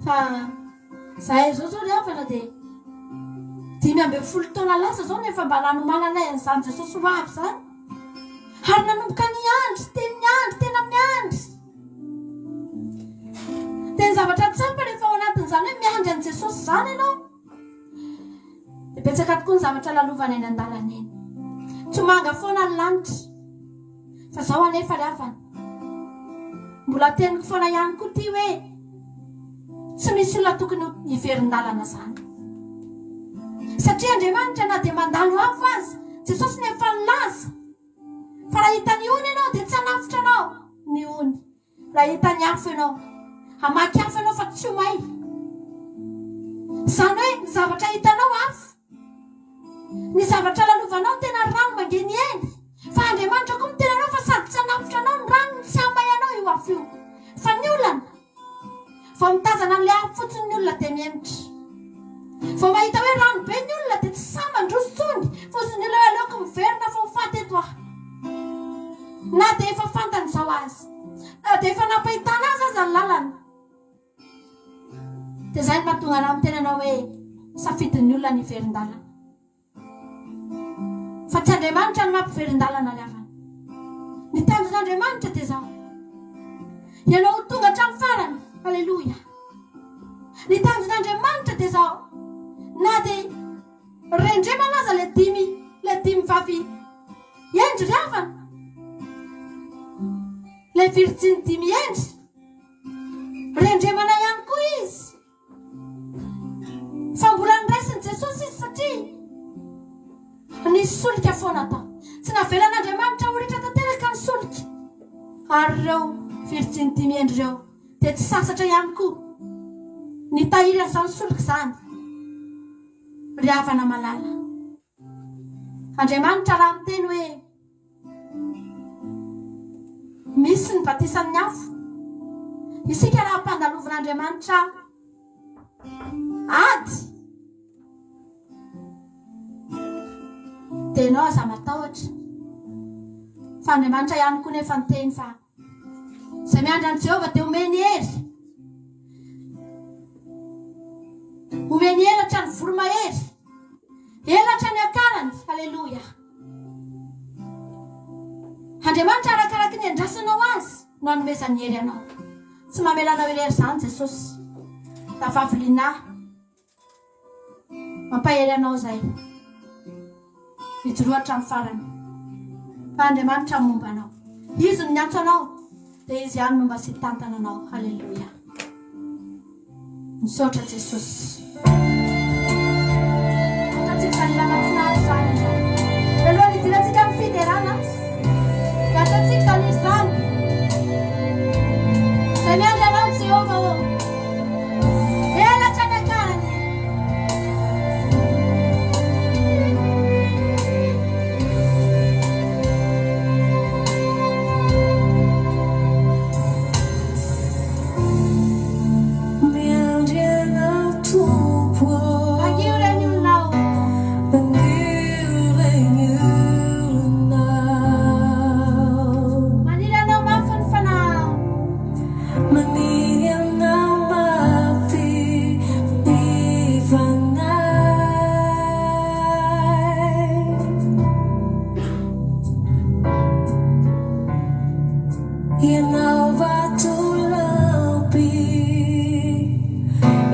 Fa zahay zao ry havana dia 10 taona lasa zao nefa mba nanomanana an'izany Jesosy ho avy izany. Ary nanomboka niandry, tena miandry. Dia ny zavatra tsapa rehefa ao anatin'izany hoe miandry an' Jesosy izany ianao. Dia betsaka tokoa ny zavatra lalovana eny an-dalana eny. Tsy manga foana ny lanitra. Fa izao anefa ry havana. Mbola teniko foana ihany koa ty hoe tsy misy olona tokony hiverin-dalana izany. Satria Andriamanitra na dia mandalo afo azy, Jesosy nefa nilaza. Fa raha hitany ony ianao dia tsy hanafitra anao ny ony. Raha hitany afo ianao, hamaky afo ianao fa tsy ho may. Izany hoe ny zavatra hitanao afo, ny zavatra lalovanao tena rano mangeny eny. Fa Andriamanitra koa miteny anao fa sady tsy hanafitra anao ny rano tsy hamay anao io afo io. Fa ny olana vao mitazana an'ilay afo fotsiny ny olona dia mihemitra. Vao mahita hoe rano be ny olona dia tsy samandroso tsony. Fosiny ilay aleoko miverina fa ho faty eto aho. Na dia efa fantany izao azy, na dia efa nampahitana azy aza ny lalana. Dia izay no mahatonga anao miteny anao hoe safidin'ny olona ny hiverin-dalana. Fa tsy Andriamanitra no mampiverin-dalana ry havana. Ny tanjon'Andriamanitra dia izao. Ianao ho tonga hatramin'ny farany. Alleluia. Ny tanjon'Andriamanitra dia izao. Na dia rendremana aza le dimy vavy endry ry havana. Le virjiny 10 endry. Rendremana ihany koa izy. Fa mbola niraisin'i Jesosy izy satria nisy solika foana tao. Tsy navelan'Andriamanitra ho ritra tanteraka ny solika. Ary ireo virjiny 10 endry ireo dia tsy sasatra ihany koa nitahiry an'izany solika izany. ry havana malala. Andriamanitra raha miteny hoe misy ny batisan'ny afo. Isika raha mpandalovon'Andriamanitra ady dia ianao aza matahotra. Fa Andriamanitra ihany koa nefa niteny fa izay miandry an'i Jehovah dia omeny hery. Omeny elatra ny voromahery, elatra ny akarany. Halleluja. Andriamanitra arakaraky ny andrasanao azy no hanomezany hery anao. Tsy mamelanao hery izany Jesosy. Tafaviliana mampahery anao zay hijoroatra amin'ny farany. Fa Andriamanitra momba anao, izy no miantso anao dia izy ihany no mba sy tantana anao. Halleluja. Misaotra Jesosy. Fanilana finaritra zany. Alohan'ny hidirantsika amin'ny fiderana, hiatratsika zany izany. Izay miandry anao Jehovah elatra ny akarany. Miandry anao Tompo, Agio reny olonao. Maniry anao mafy ny fanahy. Maniry anao mafy ny fanahy. Ianao vatolampy,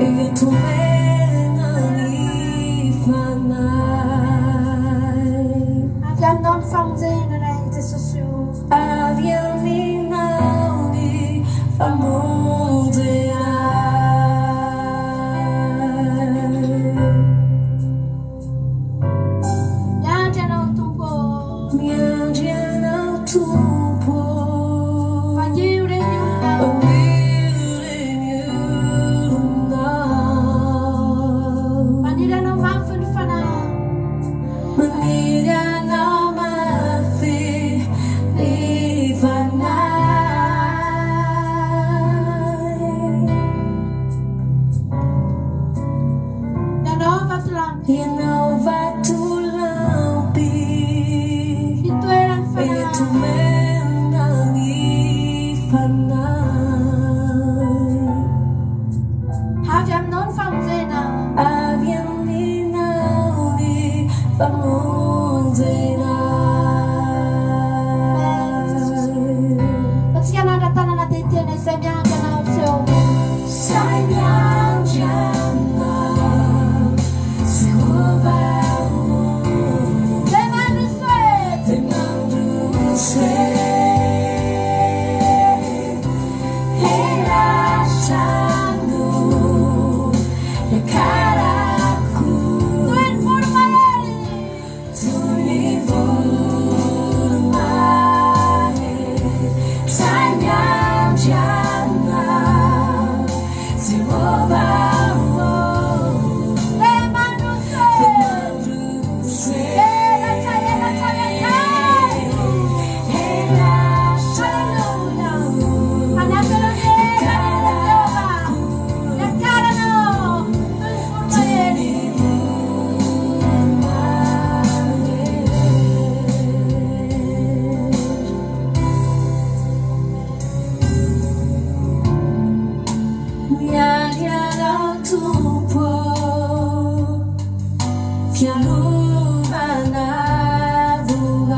entomena ny fanahy. Avy aminao ny famonjena ray Jesosy io. Avy aminao ny famonjena. Miandry anao Tompo. Miandry anao Tompo, Agio reny olonao. amireny olonao. Maniry anao mafy ny fanahy. Maniry anao mafy ny fanahy. Ianao vatolampy. Ianao vatolampy, Fitoerany fanahy. entomena ny fanahy. Avy aminao ny famonjena. Avy aminao ny famonjena. Atsika nandratanana tetena izay miandry anao Jehovah. Sai miandry anao Jehovah. Zay mandro soe. Demandro se relaxando le caracu Toy ny voromahery. tuni volmare. Sai miandry anao Jehovah. Zay mandro soe. Demandro se Elatra miakary. relaxando Anatelo ny elatra Jehovah. Miakary anao. Toy ny voromahery. Miandry anao Tompo, fialovana voay.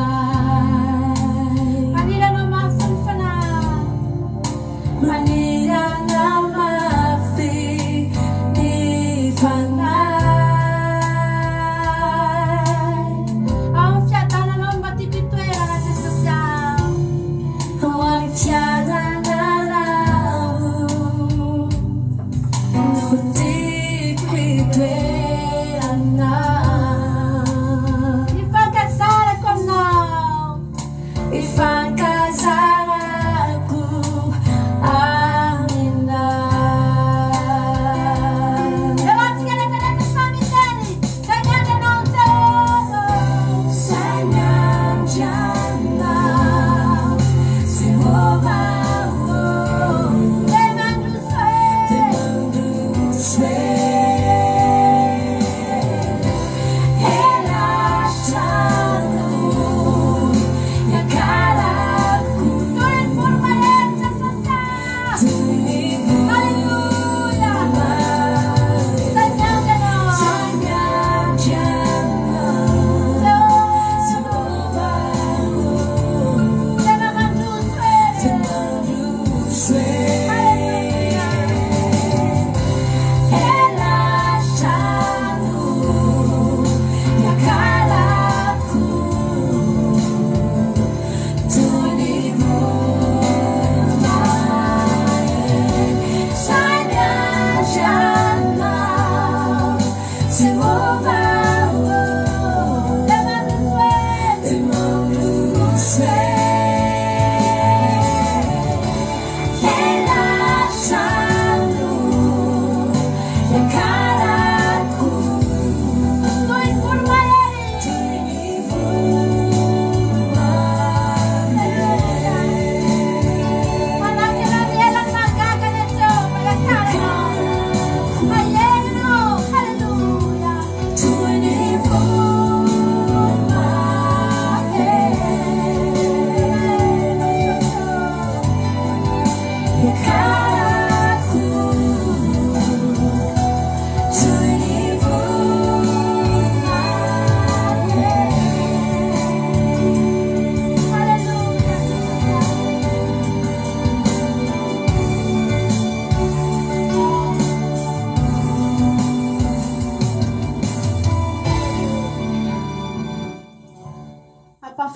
Maniry anao mafy ny fanahy. Maniry anao mafy ny fanahy. Ao ny fiadananao mba tiako hitoerana Jesosy aho. Ho amin'ny fiadananao ho tiako hitoerana. Ifankazarako aminao. Ifankazarako aminao. Ewa tsika rehetrarehetra samy miteny. Zay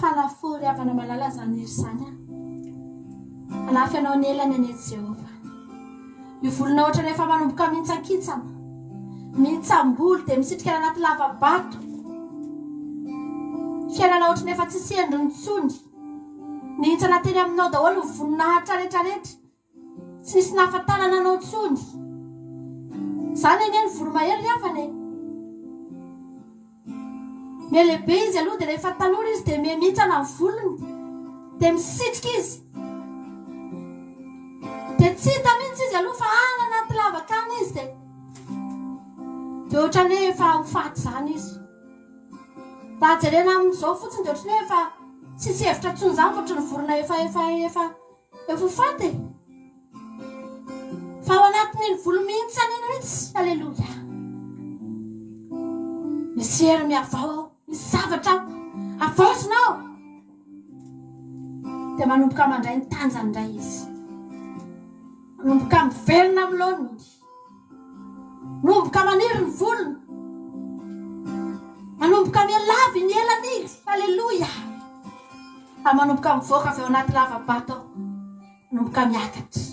Fanafody avana malala zany ery zany alafy anao ny elany ane Jehova io volona ohatra rehefa manomboka mihitsakitsana mihitsamboly dia misitrika anaty lavabato fiainana ohatra nefa tsisy endriny tsony nihitsana teny aminao daholo voninahitra rehetrarehetra tsy nisy nahafantarana anao tsony zany eny ny voromahery afane melehibe izy aloha dia rehefa tanora izy dia mihitsana ny volony dia misitrika izy dia tsy hita mihitsy izy aloha fa any anaty lavakany izy dia ohatra ny efa ho faty zany izy raha jerena amin'izao fotsiny dia ohatra ny efa tsisy hevitra tsony zany ohatra ny vorona efa ho faty fa ao anatin'iny volo mihitsana iny mihitsy alleluia misy hery miavao misy zavatra avaosinao dia manomboka mandray ny tanjany indray izy manomboka miverina amin'ny laoniny manomboka maniry ny volony manomboka mialavy ny elany izy alleluia manomboka mivoaka avy ao anaty lavabato manomboka miakatra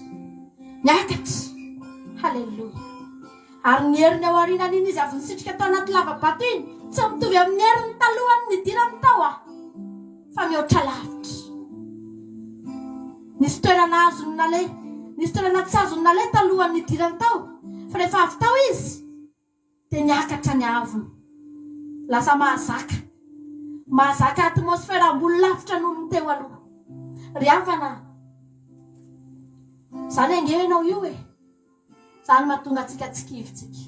halleluia ary ny heriny ao arinany iny izy avy nisitrika tao anaty lavabato iny tsy mitovy amin'ny heriny talohany nidirany tao fa mihoatra lavitra nisy toerana azony nale nisy toerana tsy azony nale talohany nidirany tao fa rehefa avy tao izy dia niakatra ny avony lasa mahazaka atmosfera ambony lavitra noho ny teo aloha ry havana zany angenao io zany mahatonga antsika tsikivitsika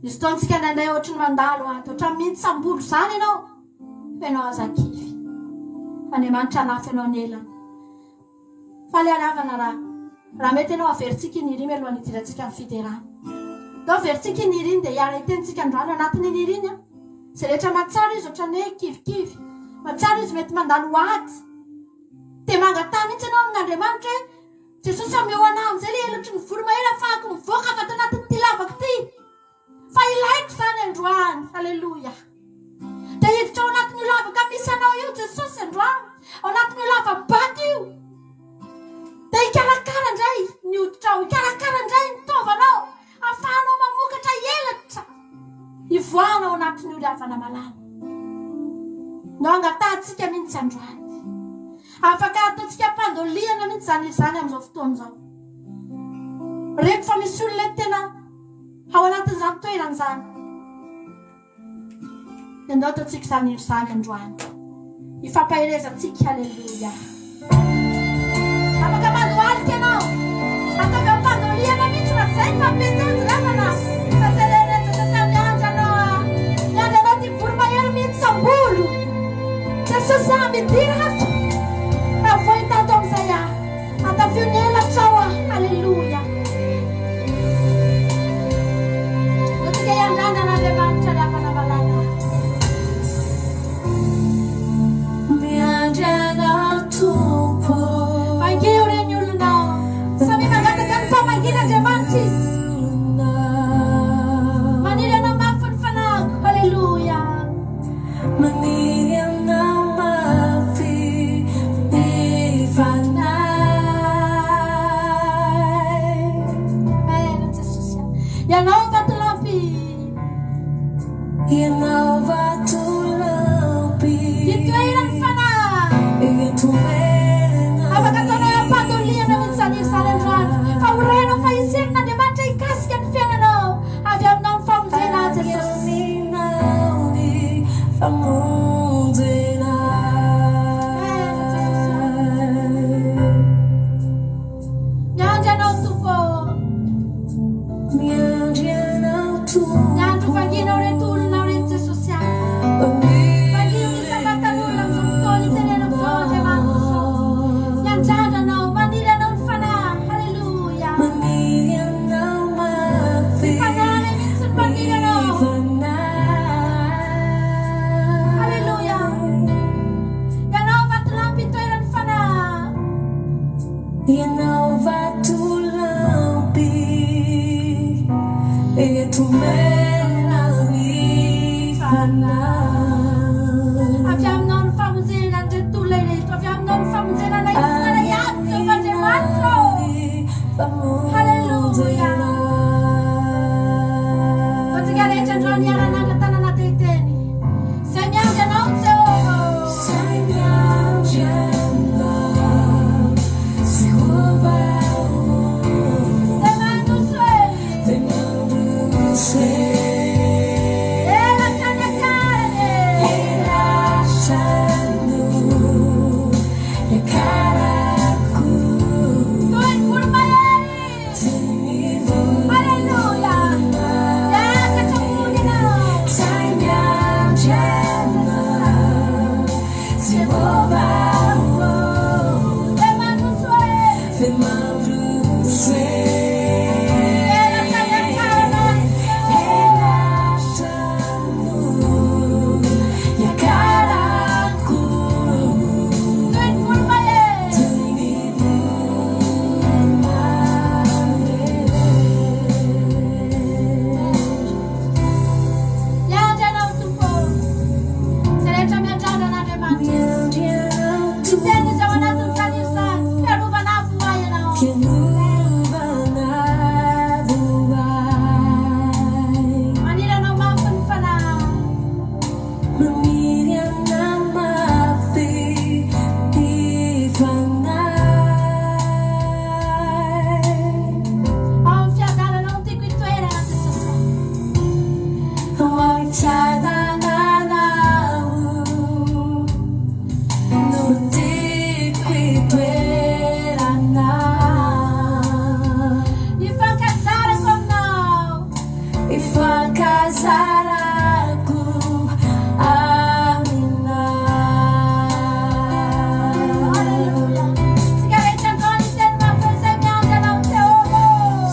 izy taontsika nandray ohatra ny mandalo ato ohatra mihitsy sambolo zany ianao fenao azakivy Andriamanitra anafy anao ny elany fa le aravana raha mety ianao averitsika iny iry alohan'ny hidirantsika amin'ny fiderana dao averitsika iny iry iny dia hiara itentsika androany anatiny iny iry iny izay rehetra matsara izy ohatra ny hoe kivikivy matsara izy mety mandalo ady dia mangatany mihitsy ianao amin'Andriamanitra hoe Jesosy ameo anahy amin'izay le elatry ny voromahery afahako mivoaka avy ato anatin'ity lavako ity fa ilaiko zany androany halleluia dia hiditra ao anatin'io lavaka misy anao io Jesosy androany ao anatin'io lavabato io dia hikarakara indray ny hoditra ao hikarakara indray ny taovanao ahafahanao mamokatra elatra hivoahana ao anatin'io lavana malala no angatantsika mihitsy androany afaka ataontsika mpandoliana mihitsy zany amin'izao fotoana izao reko fa misy olona tena ao anatin'izany toerana zany dia ndao ataontsika zany indry zany androany hifampaherezantsika halleluia afaka mandohalika ianao ataovy ao mpandoliana mihitsy raha zay fampitonjy ravana fa tereretsa miandranao miandranao ty voromahery mihitsy sambolo Jesosy midiratra avoitato amin'izay atavio ny elatra ao halleluia notika iandranan'Andriamanitra ravana malala miandrana tompo mangeo reny olonao samy mangataka ny famangin'Andriamanitra izy Ianao vatolampy. Ianao vatolampy. Itoerany fanahy. Itoerana. Afaka ataonao ampandoliana mihitsy izany androany. Fa horenao fa isenin'Andriamanitra hikasika ny fiainanao. Avy aminao ny famonjena Jesosy. Famonjena. Miandry anao Tompo. Miandry anao Tompo. Miandry vanginao reto olonao reto Jesosy any. Vangio ny sabatan'olona amin'izao fotoana itenenao zao Andriamanitra. Miandrandra anao, maniry anao ny fanahy. Halleluja. Maniry anao mafy. Fanahy mihitsy ny maniry anao. Halleluja. Ianao vatolampy itoerany fanahy. Ianao vatolampy. Itoerany fanahy. Avy aminao ny famonjena an'ireto olona ireto. Avy aminao ny famonjena na isana iaby Jehovah Andriamanitra. Halleluja. Antsika rehetra androany hiara-nanga tanana teteny. Izay miandry anao Jehovah. Say miandry anao Jehovah. Dia mandroso e. Dia mandroso e. Ela kanakarany e. Relaxando e caracu. Toy ny voromahery. Halleluja. Miakatra ambony ianao. Say miandry anao Jehovah. Dia mandroso e. Dia mandroso e. Ela kanakarany. Relaxando e caracu. Toy ny voromahery. Miandry anao Tompo. Izay rehetra miandrandra an'Andriamanitra. Miteny izao anatin'ny faniro izany. Fiarovana voay ianao. Maniry anao mafy ny fanahy. Ao amin'ny fiadananao tiako itoerana Jesosy. Ifankazarako aminao. Ifankazarako aminao. Halleluja. Tsika rehetra androany iteny mafy izay miandry anao Jehovah.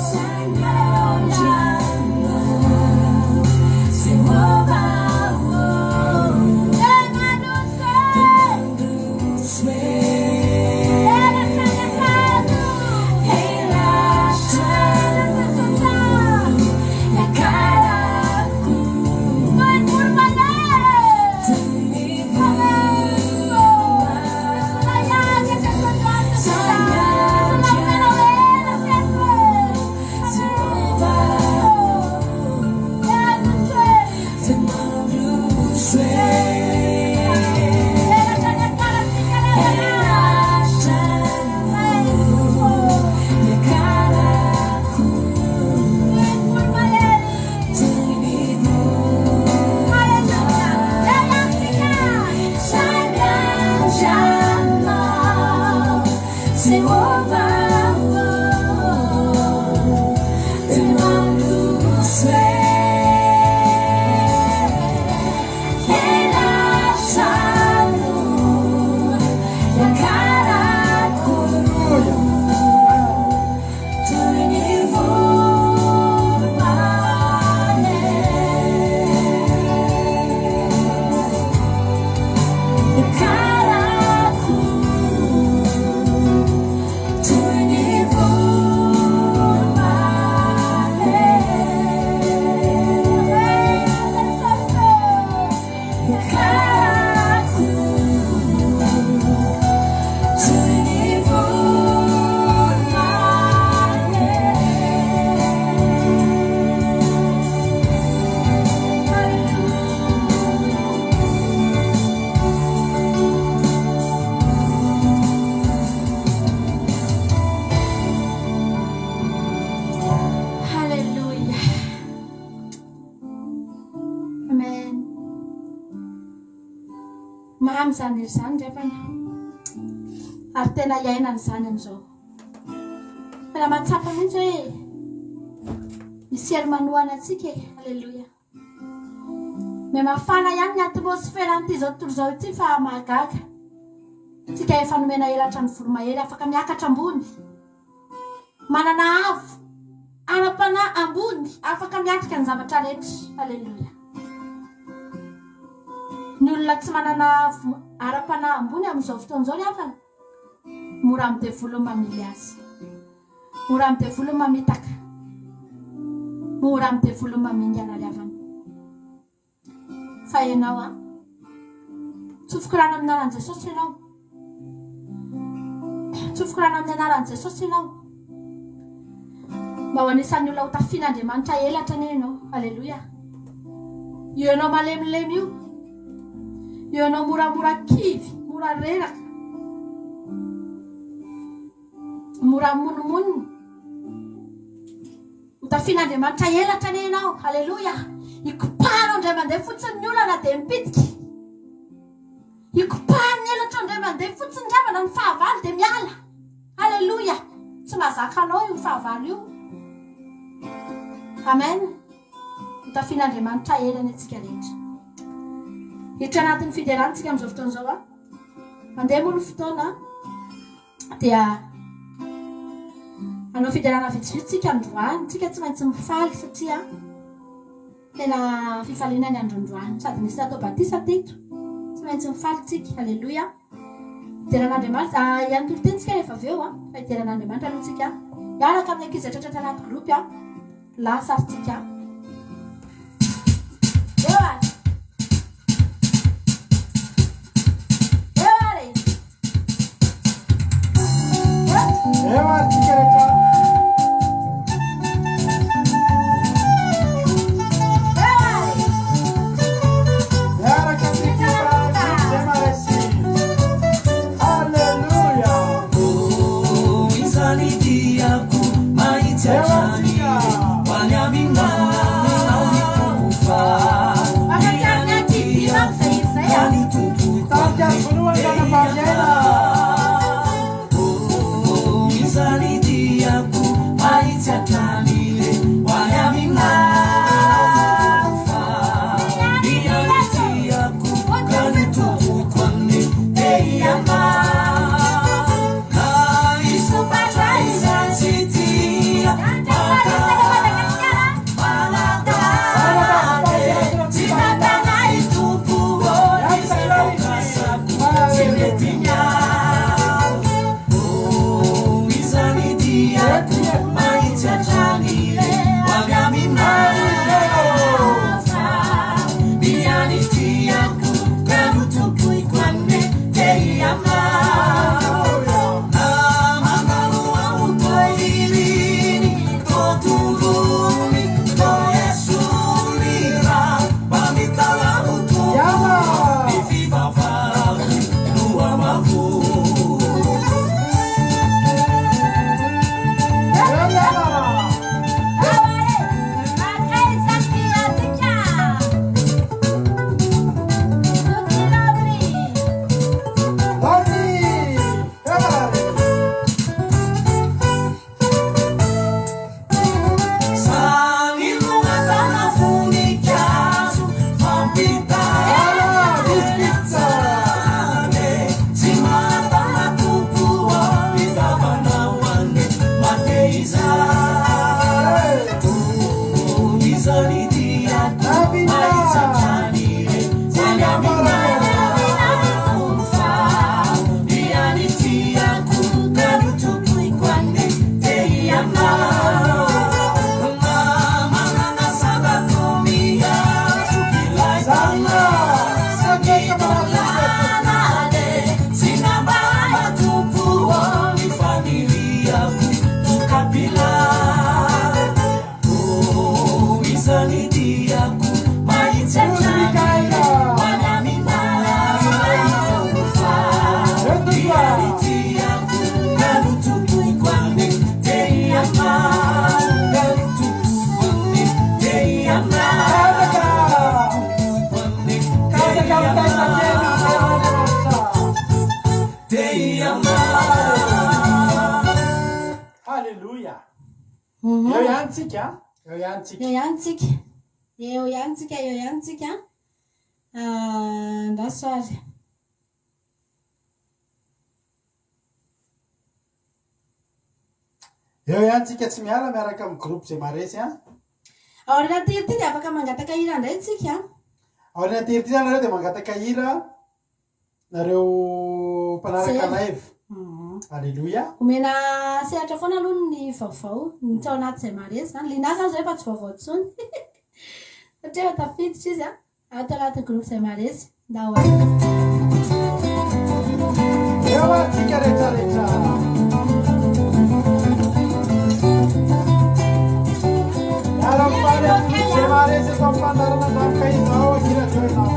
Say miandry anao Jehovah. Dia mandroso e. Mandroso e. Ela kanakarany. Relaxando e caracu. amin'izany zany drefana ary tena iainany zany amin'izao tena matsapa mihitsy hoe misy hery manohana antsika alleluia me mafana ihany ny atmosfera an'ity zao tontolo zao ity fa mahagaga tsika efa nomena elatra ny voromahery afaka miakatra ambony manana avo ara-pana ambony afaka miatrika ny zavatra rehetra alleluia ny olona tsy manana avo ara-pana ambony amin'izao fotoan'izao ny afana mora amin'ny devolo mamily azy mora amin'ny devolo mamitaka mora amin'ny devolo mamingana riavana fa ianao a tsofoko rano amin'ny anaran'i Jesosy ianao tsofoko rano amin'ny anaran'i Jesosy ianao mba ho anisan'ny olona ho tafian'Andriamanitra elatra ny ianao alleluia io ianao malemilemy io ianao moramora kivy mora reraka mora monomoniny ho tafian'Andriamanitra elatra ny ianao alleluia ikopahanao indray mandeha fotsiny ny olana dia mipitika ikopahany elatra indray mandeha fotsiny ravana ny fahavalo dia miala alleluia tsy mahazaka anao io fahavalo io amen ho tafian'Andriamanitra elany antsika rehetra hitra anatin'ny fiderantsika amin'izao fotoan'izao a mandeha moa ny fotoana dia anao fiderana vitsivitsika androany tsika tsy maintsy mifaly satria tena fifalinany androndroany sady misy atao batisa teto tsy maintsy mifaly tsika alleluia hideran'Andriamanitra iantolo-tentsika rehefa avy eo a fa hideran'Andriamanitra aloha tsika miaraka amin'ny ankizy atratratra anaty gropy a lasa ary tsika eo ary Kata kata ihany tsika. Eo ihany tsika. eo ihany tsika. Eo ihany tsika. Ndasoary. Eo ihany tsika tsy miala miaraka amin'ny groupe zay maresy a. Ao anaty hira ty dia afaka mangataka hira indray tsika. Ao anaty hira ty zany nareo dia mangataka hira nareo mpanaraka live. Alleluia. Omena sehatra foana aloha ny vaovao tsy ao anaty zay maresy zany. Linasa zay fa tsy vaovao tsony. Satria tafiditra izy ato anaty groupe zay maresy. Ndao eo tsika rehetrarehetra. Zay maresy eto amin'ny fandarana andamoka izao akira joinao.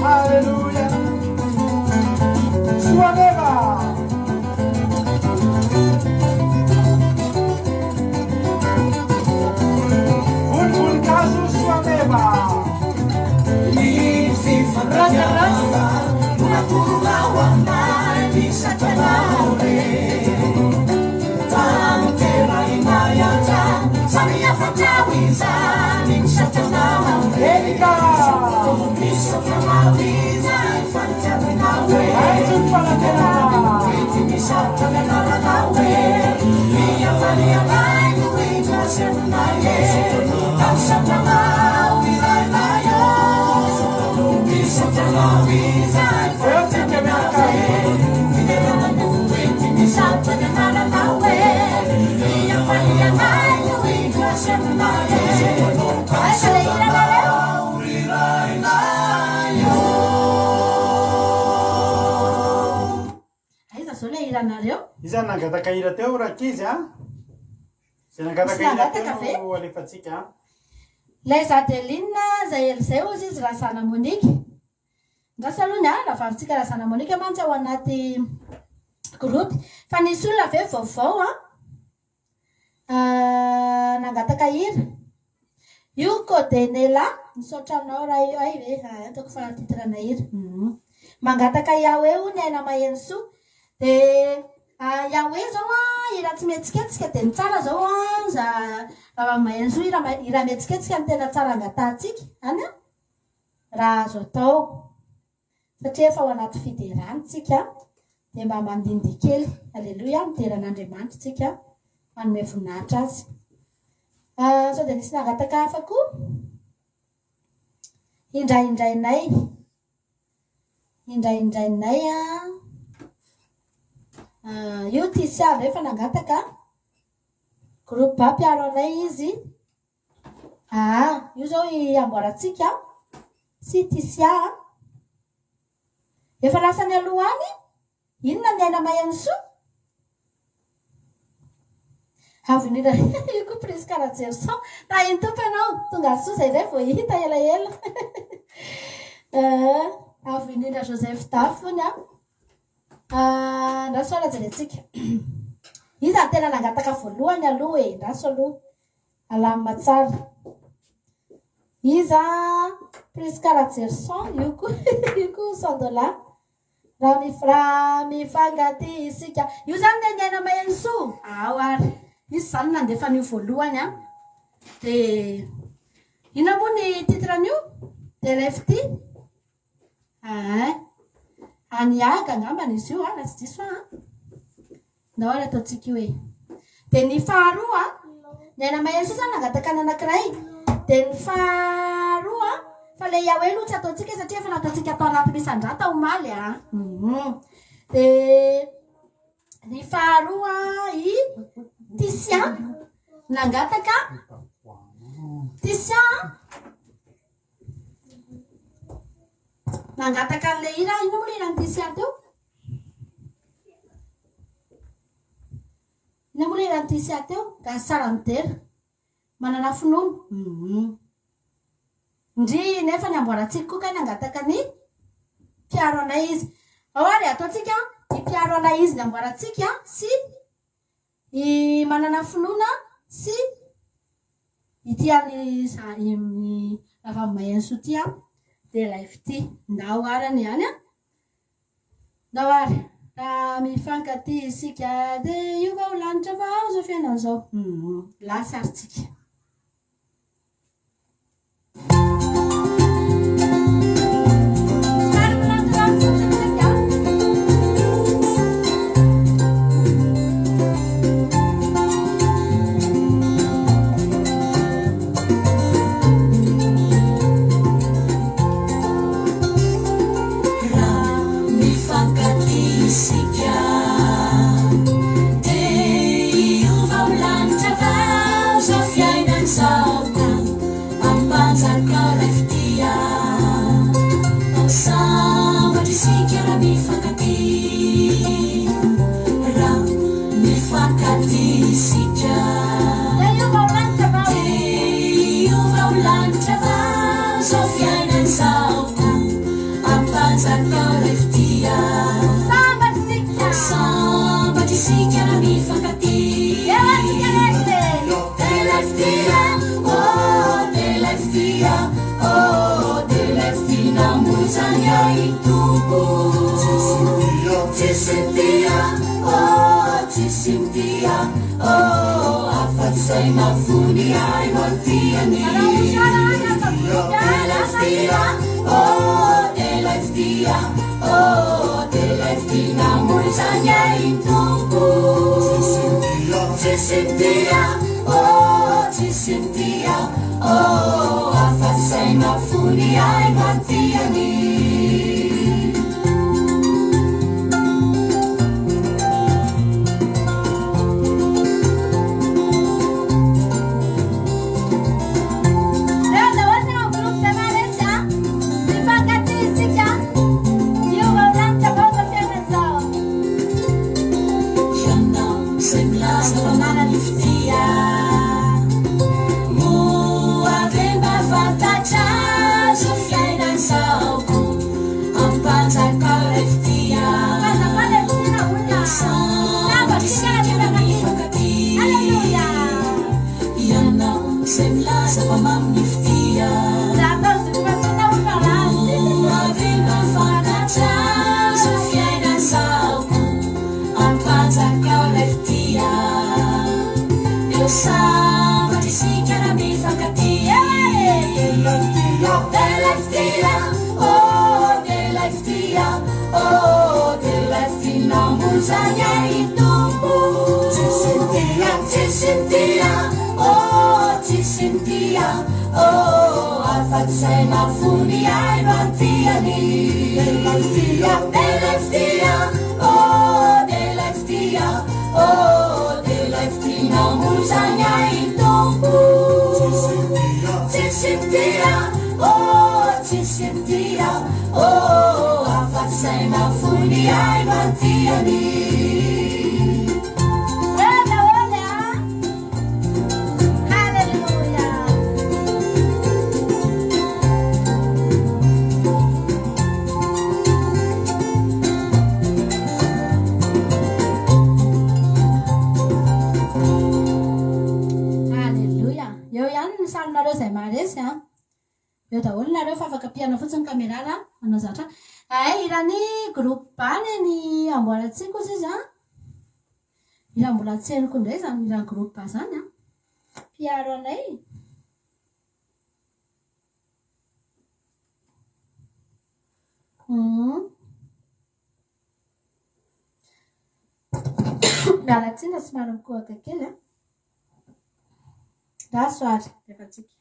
Alleluia. Suoneva. Vul caso suoneva. Izany nangataka hira teo rakizy a. Zay nangataka hira teo alefatsika. Lay Adeline zay elizay ozy izy Razana Monique. Ndrasa aloha ny lavaritsika Razana Monique mantsy ao anaty groupe. Fa nisy olona ve vaovao nangataka hira. Io Codenela nisotranao raha io ay ve ataoko fa titrana hira. Mangataka Yahweh ony aina mahenso. De Yahweh zao ira tsy metsiketsika de ny tsara zao za mahenso ira metsiketsika ny tena tsara angatatsika any raha azo atao satria efa ao anaty fiderantsika de mba mandindy kely. Alleluia. Mideran'Andriamanitra tsika manome voninahitra azy. Sao de nisy nangataka hafa koa indraindrainay io Tisia rehefa nangataka groupe ba mpiaro anay izy. Io zao amboaratsika sy Tisia efa lasany alohany inona ny aina mayanso avinira io koa prise karajerson tahiny tompo ianao tonga soa zay zay vao hita elaela avinira Joseph Dafony ndraso alajanetsika iza tena nangataka voalohany aloha e ndraso aloha alamina tsara iza prise karajerson io koa $100 raha mifangaty isika io zany ny aina mayanso ao ary izy zany nandefa an'io voalohany de ina moa ny titran'io de lefty aniaga angambana izy io raha tsy diso na hoe ataotsika io e de ny faharoa ny aina mayanso zany nangataka ny anankiray de ny faharoa fa le iaho hoe no tsy ataotsika satria efa nataotsika atao anaty misandrata omaly de ny faharoa Tisia nangataka Tisia nangataka le ira ino moa le irany Tisia teo ino moa le irany Tisia teo ka sara midera manana finono ndry nefa ny amboaratsika koa ka nangataka ny piaro anay izy ao ary ataotsika ny piaro anay izy ny amboaratsika sy i manana finoana sy itiany avy mayanso ty de life ty ndao arany ihany ndao ary raha mifankaty isika de io va ho lanitra vao zao fiainana zao lasa arytsika Oh, eo daholo nareo fa afaka piano fotsiny kamerana manao zatra ay irany groupe bany ny amboarantsika kosa izy ira mbola tseniko indray zany irany groupe ba zany piano anay mialatsina sy manana mikohaka kely rasoary rehefa tsika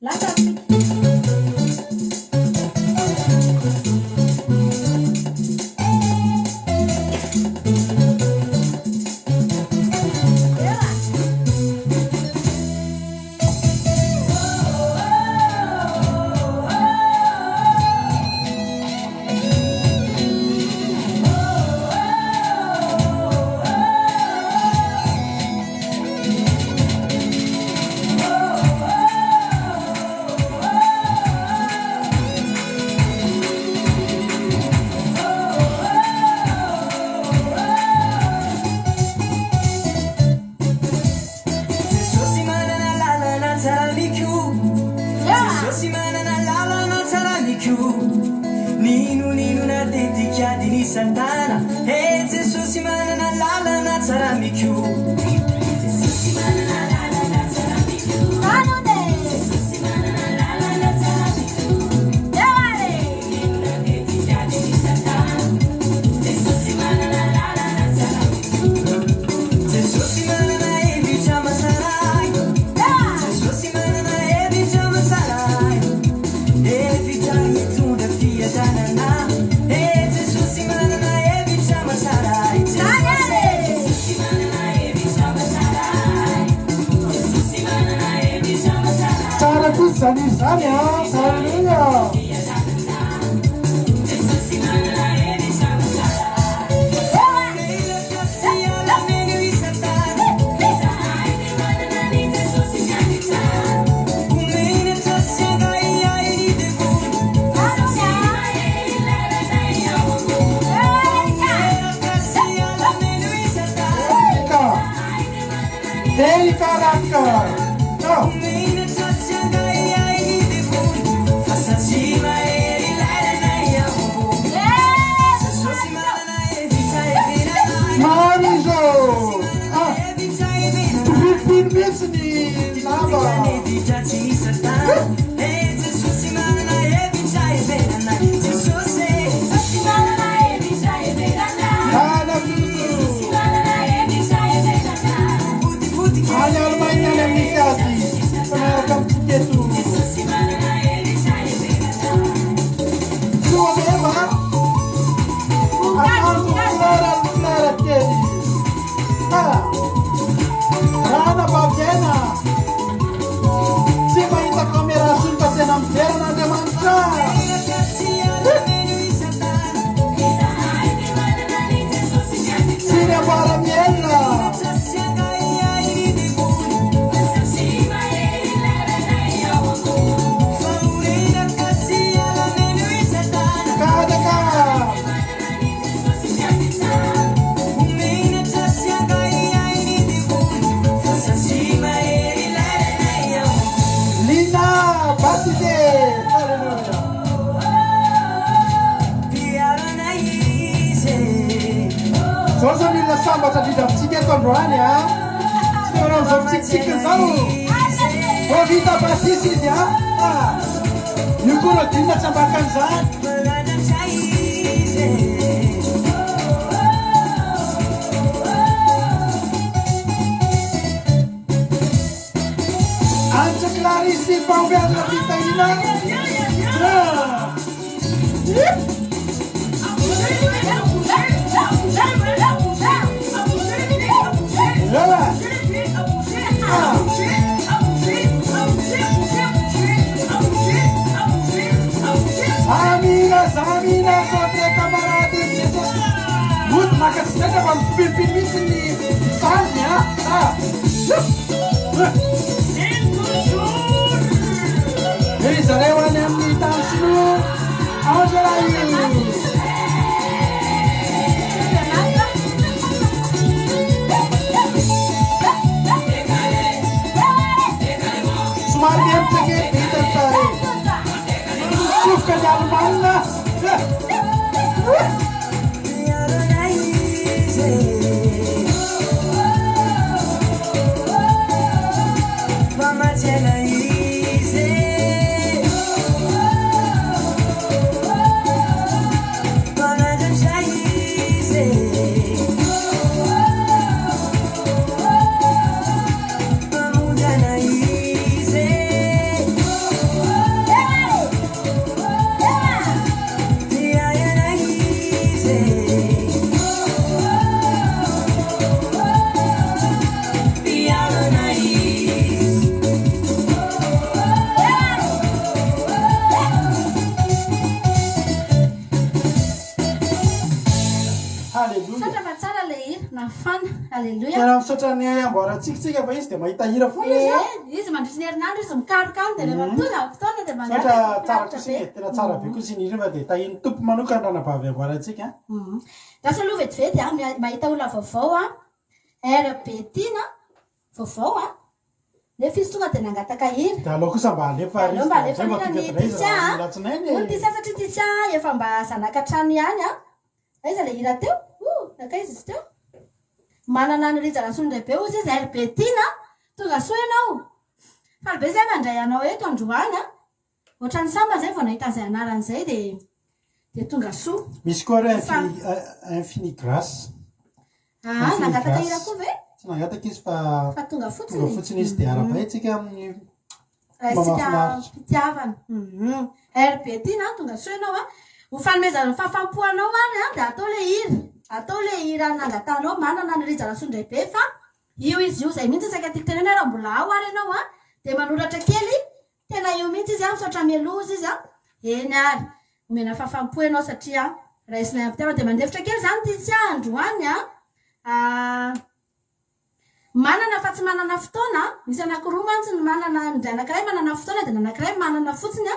lasa Santana, hey, Jesus, manana lalana tsaramiku. Jesus, manana lalana tsaramiku. Anone. Jesus, manana lalana tsaramiku. Dai. Nina deti jadi di Santana. Jesus, manana lalana tsaramiku. Jesus, manana evi chama sarai. Jesus, manana evi chama sarai. Evi chama tunda fia danana. Sani, hallelujah. Dei caraca. No. Marizo! Ah! Firmeza de lava! Olha a manhã na minha casa! Para campear tudo! Sua mesma! Rana Baviana se vai da câmera assim para ser na perna de manchar se levara miela Zozo nila samba tadi dah sikit kontrolnya ya. Sekarang zozo sikit tahu. Oh kita basisi ya. Yukulo kita sambakan saat. Anja Clarisi Pauliana kita ini. Yeah. rehetra fa mipilipily mihitsy ny sany ry zareo any amin'ny tany sino aozaray somary miemitsake hitantare sofoka ny alomanina tena misaotra ny amboarantsikatsika fa izy dia mahita hira foana izy mandritry ny herinandro izy mikarokano dia rehefa tonga fotoana dia saotra tsara kosy tena tsara be koa sy ny hira fa dia tahiny tompo manokana ranavavy amboarantsika lasa aloha vetivety mahita olona vaovao RBTina vaovao nefa izy tonga dia nangataka hira dia aloha kosa mba alefa tisia satria tisia efa mba zanakatrano ihany aiza le hira teo nakaizy izy teo manana ny rija rasony lehibe ozy izy RBTina tonga soa ianao falibe zay mandray anao eto androany ohatrany samba zay vao nahita zay anaran'izay dia tonga soa misy koa re infini grace nangataka hira koa ve tsy nangataka izy fa tonga fotsiny izy dia arapaitsika amin'ny raisika mpitiavana RBTina tonga soa ianao ho fanomezana fafampoanao any dia atao le hira nangatanao manana ny rija rasondray-be fa io izy io zay mihitsy saika tiako tenena raha mbola ao ary ianao dia manoratra kely tena io mihitsy izy misaotra melozy izy eny ary omena fafampo ianao satria raisina mpitiavana dia mandefitra kely zany tisy androany manana fa tsy manana fotoana misy anakiroa mantsy ny manana ndray anakiray manana fotoana dia anakiray manana fotsiny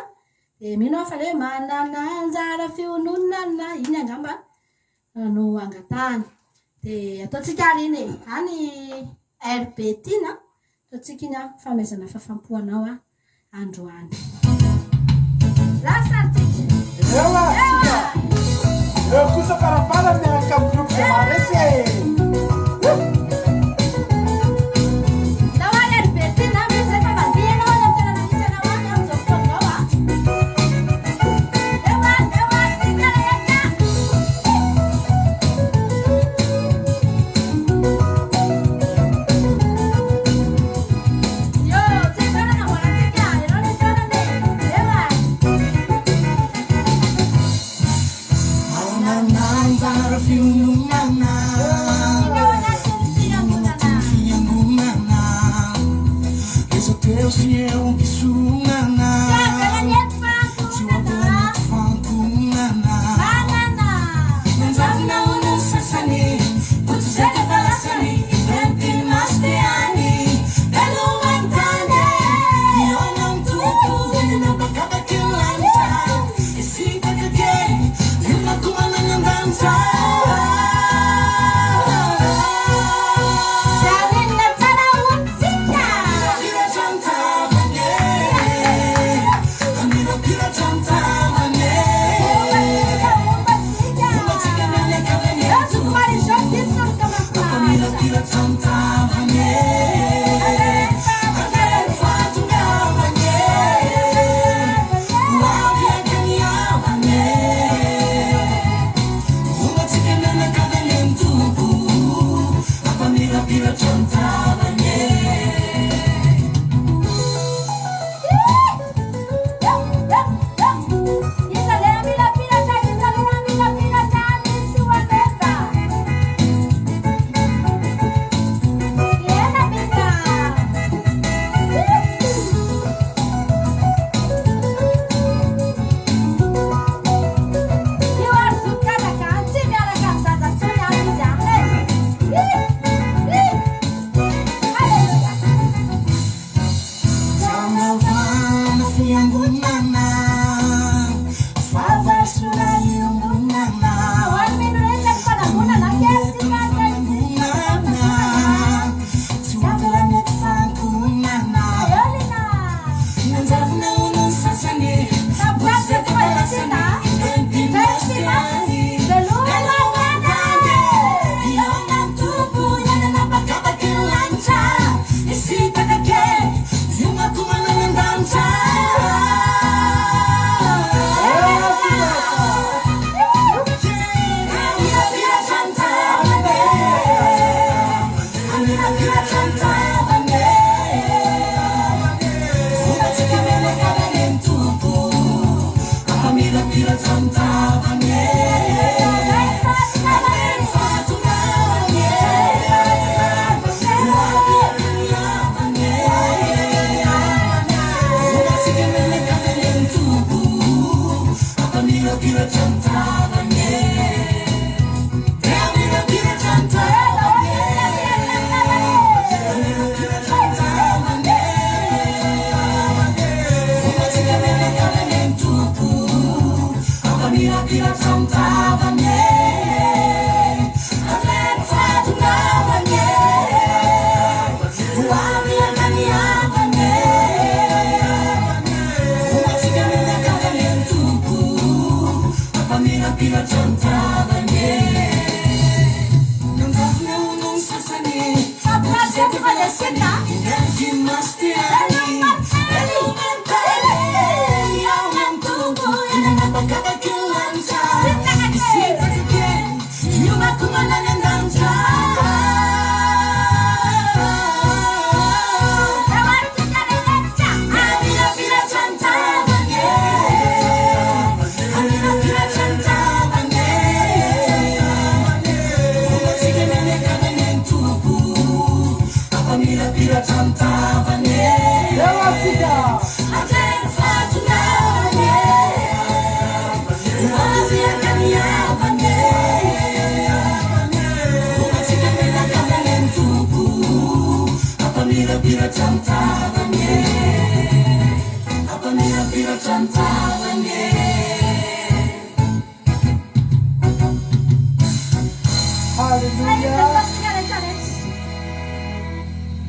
dia mino fa le manana anjara fiononana iny angamba no angatahany dia ataontsika ary iny any RBTina ataontsika iny famezana fafampoanao androany lasartsika eo kosa farapala miaraka amin'ny groupe de maresy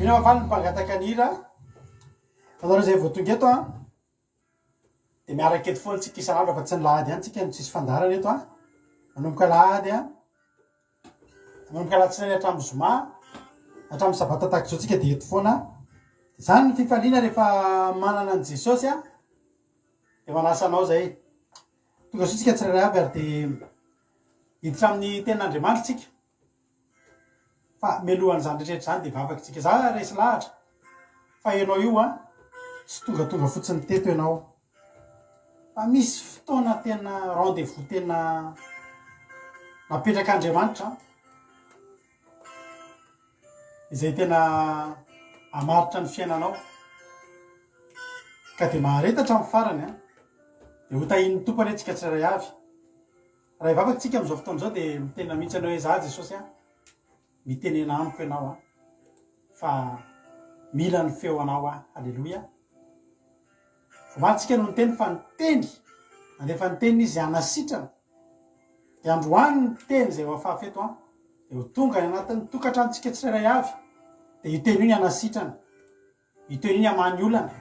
Ina mafany mpangataka-nira anareo zay voatonga eto a de miaraka eto foana tsika isan'andro fa tsy ny lahady ihany tsika no tsisy fandarana eto a manomboka lahady a manomboka alatsinainy hatramin'ny zoma hatramin'ny sabata tahaka zao tsika de eto foana de zany ny fifaliana rehefa manana an' Jesosy a de manasa anao zay tonga so tsika tsirairay aby ary de hiditra amin'ny tenin'Andriamanitra tsika fa melohan'izany rehetrarehetra zany de vavaky tsika za resy lahatra fa ianao io a tsy tongatonga fotsiny teto ianao fa misy fotoana tena rendez-vous tena napetrak'Andriamanitra izay tena amaritra ny fiainanao ka de maharetatra amin'ny farany a de ho tahin'ny tompony antsika tsirairay avy raha ivavaky tsika am'izao fotoana zao de mitena mihitsy anao hoe za Jesosy a mitenena amiko ianao a fa mila ny feo anao a alleloia vomatsika no niteny fa niteny andefa niteny izy anasitrana de androany ny teny zay ho afafeto a de ho tonga anatin'ny tokantranontsika tsirairay avy de io teny io ny anasitrana io teny io ny amany olana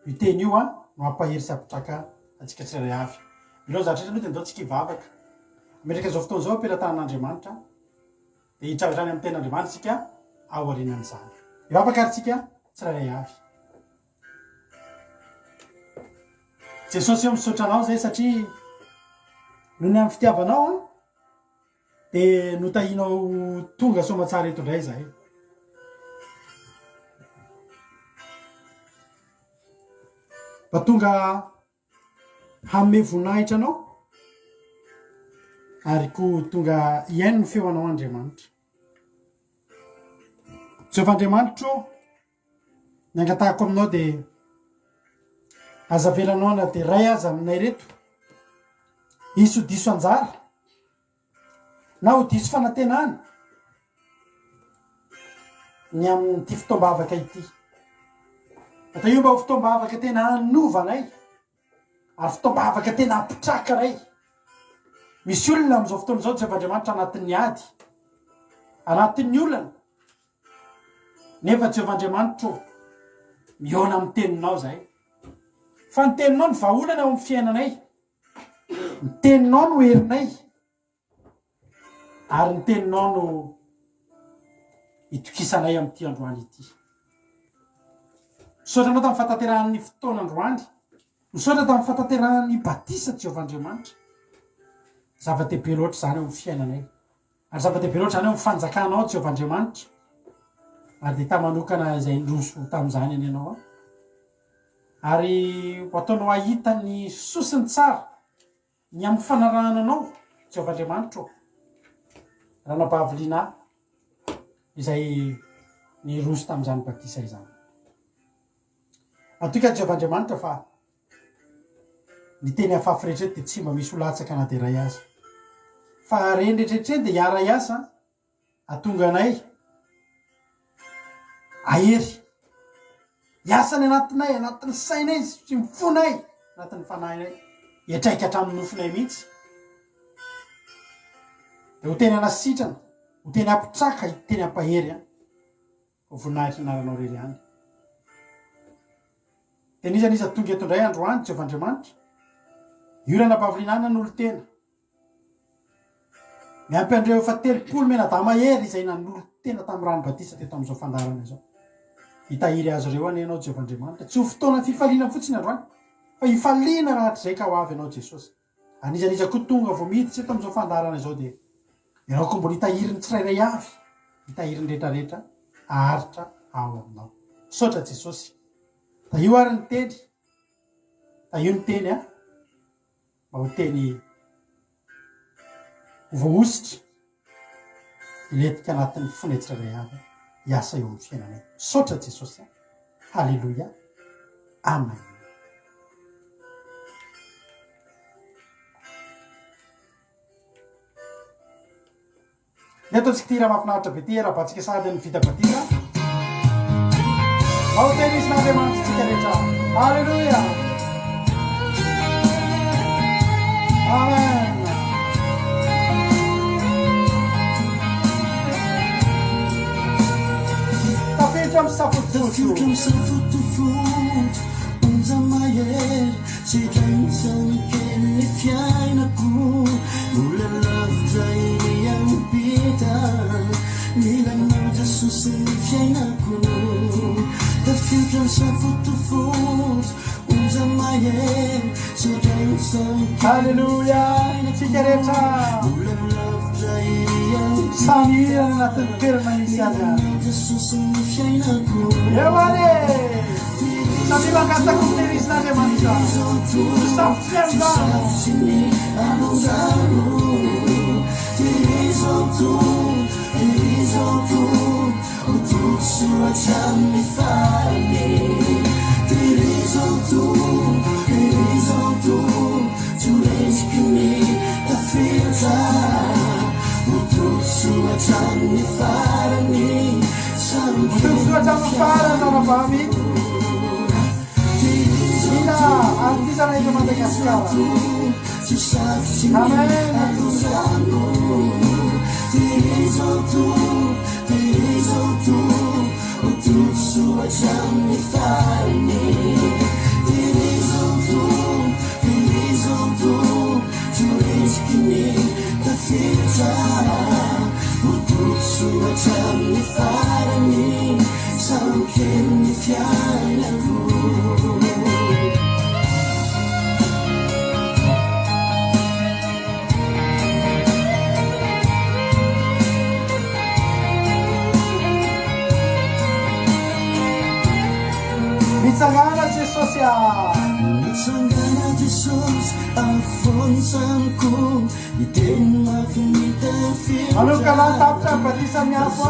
io teny io a no ampahery sy apitraka atsika tsirairay avy milao zatratra aloha de ndao tsika hivavaka metraka zao fotoana zao ampelantanan'Andriamanitra de hitravitrany amin'ny ten'Andriamanitra tsika ao arinan'izany hivavaka ary tsika tsirairay avy Jesosy eo misaotra anao zay satria noho ny amin'ny fitiavanao a de notahinao tonga somatsara eto indray zahay mba tonga hanome voninahitra anao ary ko tonga iaino ny feo anao Andriamanitra Jehovah Andriamanitro ny angatahako aminao de azavelanao na de ray aza aminay reto isy ho diso anjara na ho diso fanantenana ny amin'ity fitombavaka ity ata io mba ho fitombavaka tena hanovanay ary fitombavaka tena hampitraka ray misy olona am'izao fotoana zao Jehovah Andriamanitra anatin'ny ady anatin'ny olana nefa Jehovah Andriamanitra miona amin'ny teninao zahay fa ny teninao ny vahaolana eo amin'ny fiainanay, ny teninao no herinay ary ny teninao no itokisanay amin'ity androany ity. Misaotranao tamin'ny fatateran'ny fotoan'androany, misaotra tamin'ny fatateran'ny batisa Jehovahandriamanitra. Zava-dehibe loatra zany eo amin'ny fiainanay, ary zava-dehibe loatra zany eo amin'ny fanjakanao Jehovahandriamanitra, ary dia tamanokana izay ndroso tamin'izany any ianao. Ary ho ataonao ahita ny sosiny tsara ny amin'ny fanarahananao Jehovahandriamanitra raha nabaviliana izay ny roso tamin'izany batisa izany. Antoika Jehovahandriamanitra fa ny teny hafahafa rehetra dia tsy mba misy olatsaka na dia iray aza, fa reny rehetrarehetra dia hiara iasa atonga anay ahery iasany anatinay, anatin'ny sainay sy mifonay, anatin'ny fanahinay, hiatraika hatramin'ny nofinay mihitsy. Dia ho teny anasitrana, ho teny ampitraka, ho teny ampahery ho voninahitra naranao rery ihany. Dia nizaniza tonga eto indray androany Jehovahandriamanitra, io raha nabaviliana n'olo tena. Miampy andreo efa 300 menadama hery izay nan'olo tena tamin'ny rano batisa teto amin'izao fandarana izao. Hitahiry azy ireo any ianao Jehovahandriamanitra. Tsy ho fotoana fifaliana fotsiny androany, fa hifaliana raha hatrizay ka ho avy ianao Jesosy. Anizaniza koa tonga vao miditsy eto amin'izao fandarana izao dia ianao koa mbola hitahiry ny tsirairay avy, hitahiry ny rehetrarehetra aharitra ao aminao. Saotra Jesosy. Da io ary ny teny, da io ny teny mba ho teny ho voahositra iletika anatin'ny fonay tsirairay avy hiasa eo amin'ny fiainanay. Saotra Jesosy. Halleluja. Amen. Ny ataontsika ty raha mahafinaritra be ty raha batsika sady ny vita batisa. Ao tenisn'Andriamanitra tsika rehetra. Halleluja. Amen. Tafiditra amin'ny safotofoto onja mahery sy raintsany kely fiainako mbola lavitra iny ampita milanao Jesosy ny fiainako. Tafiditra amin'ny safotofoto onja mahery sy raintsany halleluja tsika rehetra mbola lavitra iny ampita samy hirana anatin'ny toerana misy azy eo ale samy mangatako ny terisn'Andriamanitra safotsy farany ina artisana eto Madagasikara. Mitsangana Jesosy mitsangana Jesosy afonsanko iteny mafinita manokana tapitra batisa miafo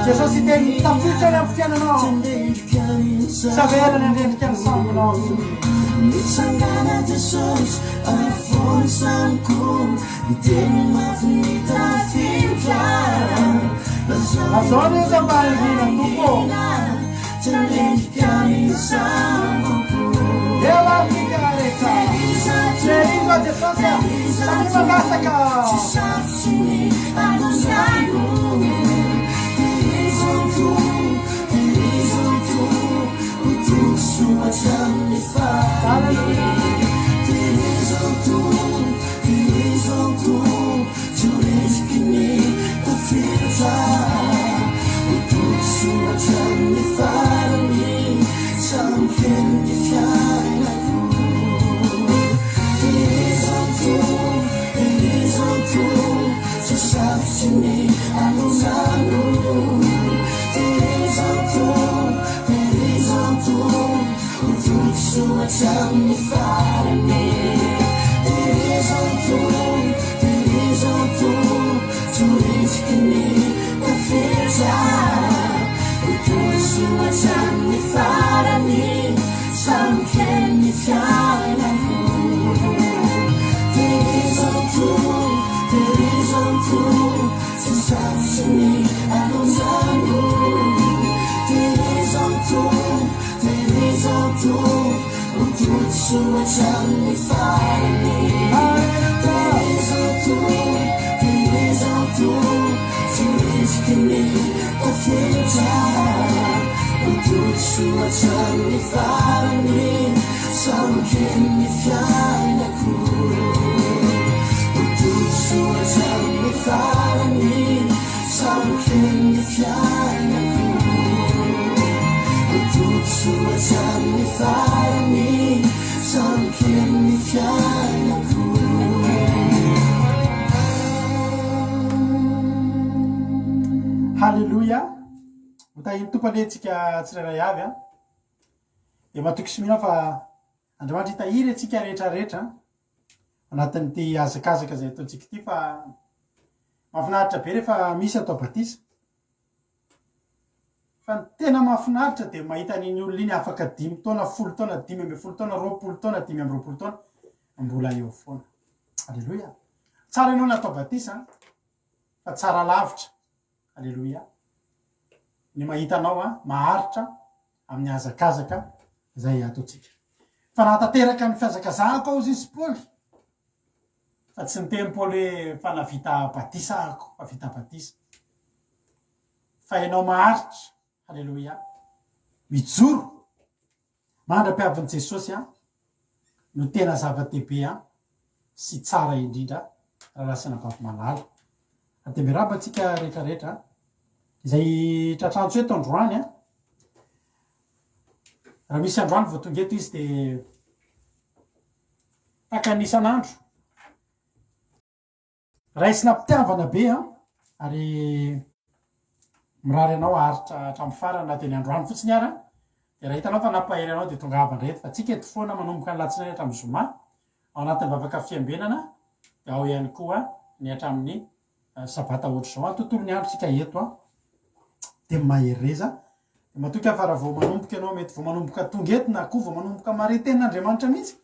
Jesosy teny tafitra ny amin'ny fiainanao saverana endrendrika ny sambonao. Mitsangana Jesosy afonsanko iteny mafinita fitra azao izy ambanivina tompo ela fica reca Seriva Jesosy samy magataka hatramin'ny farany terizanto tsorisiky ny tafiritra otoso hatramin'ny farany samken'ny fiainako terizanto tsy sarotsy ny anonano terizanto otoso hatramin'ny farany terizanto tsorisiky ny tafiritra otoso hatramin'ny farany samken'ny fiainako terizanto tsy sarotsy ny anonano terizanto otoso hatramin'ny farany terizanto tsorisiky ny tafiritra otoso hatramin'ny farany samken'ny fiainako otoso hatramin'ny farany samken'ny fiainako otoso hatramin'ny farany samken'ny fiainako halleloia motahiny tompany antsika tsirairay avy a de matoky sy mihina fa andriamanitra hitahiry atsika rehetrarehetra anatin'ity azakazaka zay ataontsika ity fa mahafinaritra be rehefa misy atao batisa fa ny tena mahafinaritra de mahita an'iny olona iny afaka 5 taona 10 taona 5 taona 20 taona 5 taona mbola eo foana halleloia tsara ianao ny atao batisa fa tsara lavitra halleloia ny mahita anao a maharitra amin'ny azakazaka zay ataotsika fa natateraka ny fiazakazahako ao izy Paoly fa tsy niteny Paoly hoe fa navita batisa ako fa vita batisa fa ianao maharitra halleloia mijoro mandra-piavin'i Jesosy a no tena zava-dehibe a sy tsara indrindra raha lasana vavy malala atemberaba atsika rehetrarehetra izay tratrantso eto androany a raha misy androany vao tonga eto izy de takanisan'andro raisina mpitiavana be a ary mirary anao aharitra hatramin'ny farany na teny androany fotsiny ara de raha hitanao fa nampahery anao de tonga avandreto fa tsika eto foana manomboka ny latsinainy hatramin'ny zoma ao anatin'ny vavaka fiambenana de ao ihany koa ny hatramin'ny sabata ohatry zao a tontolo ny andro tsika eto a de mahereza de matoky afa raha vao manomboka ianao mety vao manomboka tonga eto na koa vao manomboka mare tenin'Andriamanitra mihitsy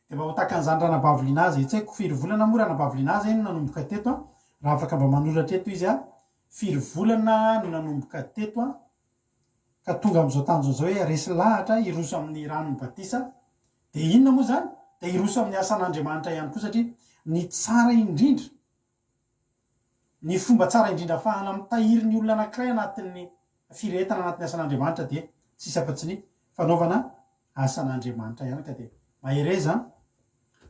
de mba ho takan'izany ranabavylinazy tsy haiko 4 volana moa ranabavylinazy iny nanomboka teto a raha afaka mba manoratra eto izy a 4 volana no nanomboka teto a ka tonga am'izao tanjona zao hoe resy lahatra iroso amin'ny ranony batisa de inona moa zany de iroso amin'ny asan'Andriamanitra ihany koa satria ny tsara indrindra ny fomba tsara indrindra ahafahana mitahiry ny olona anankiray anatin'ny firetana anatin'ny asan'Andriamanitra de tsisy afa-tsy ny fanaovana asan'Andriamanitra ihany ka de mahereza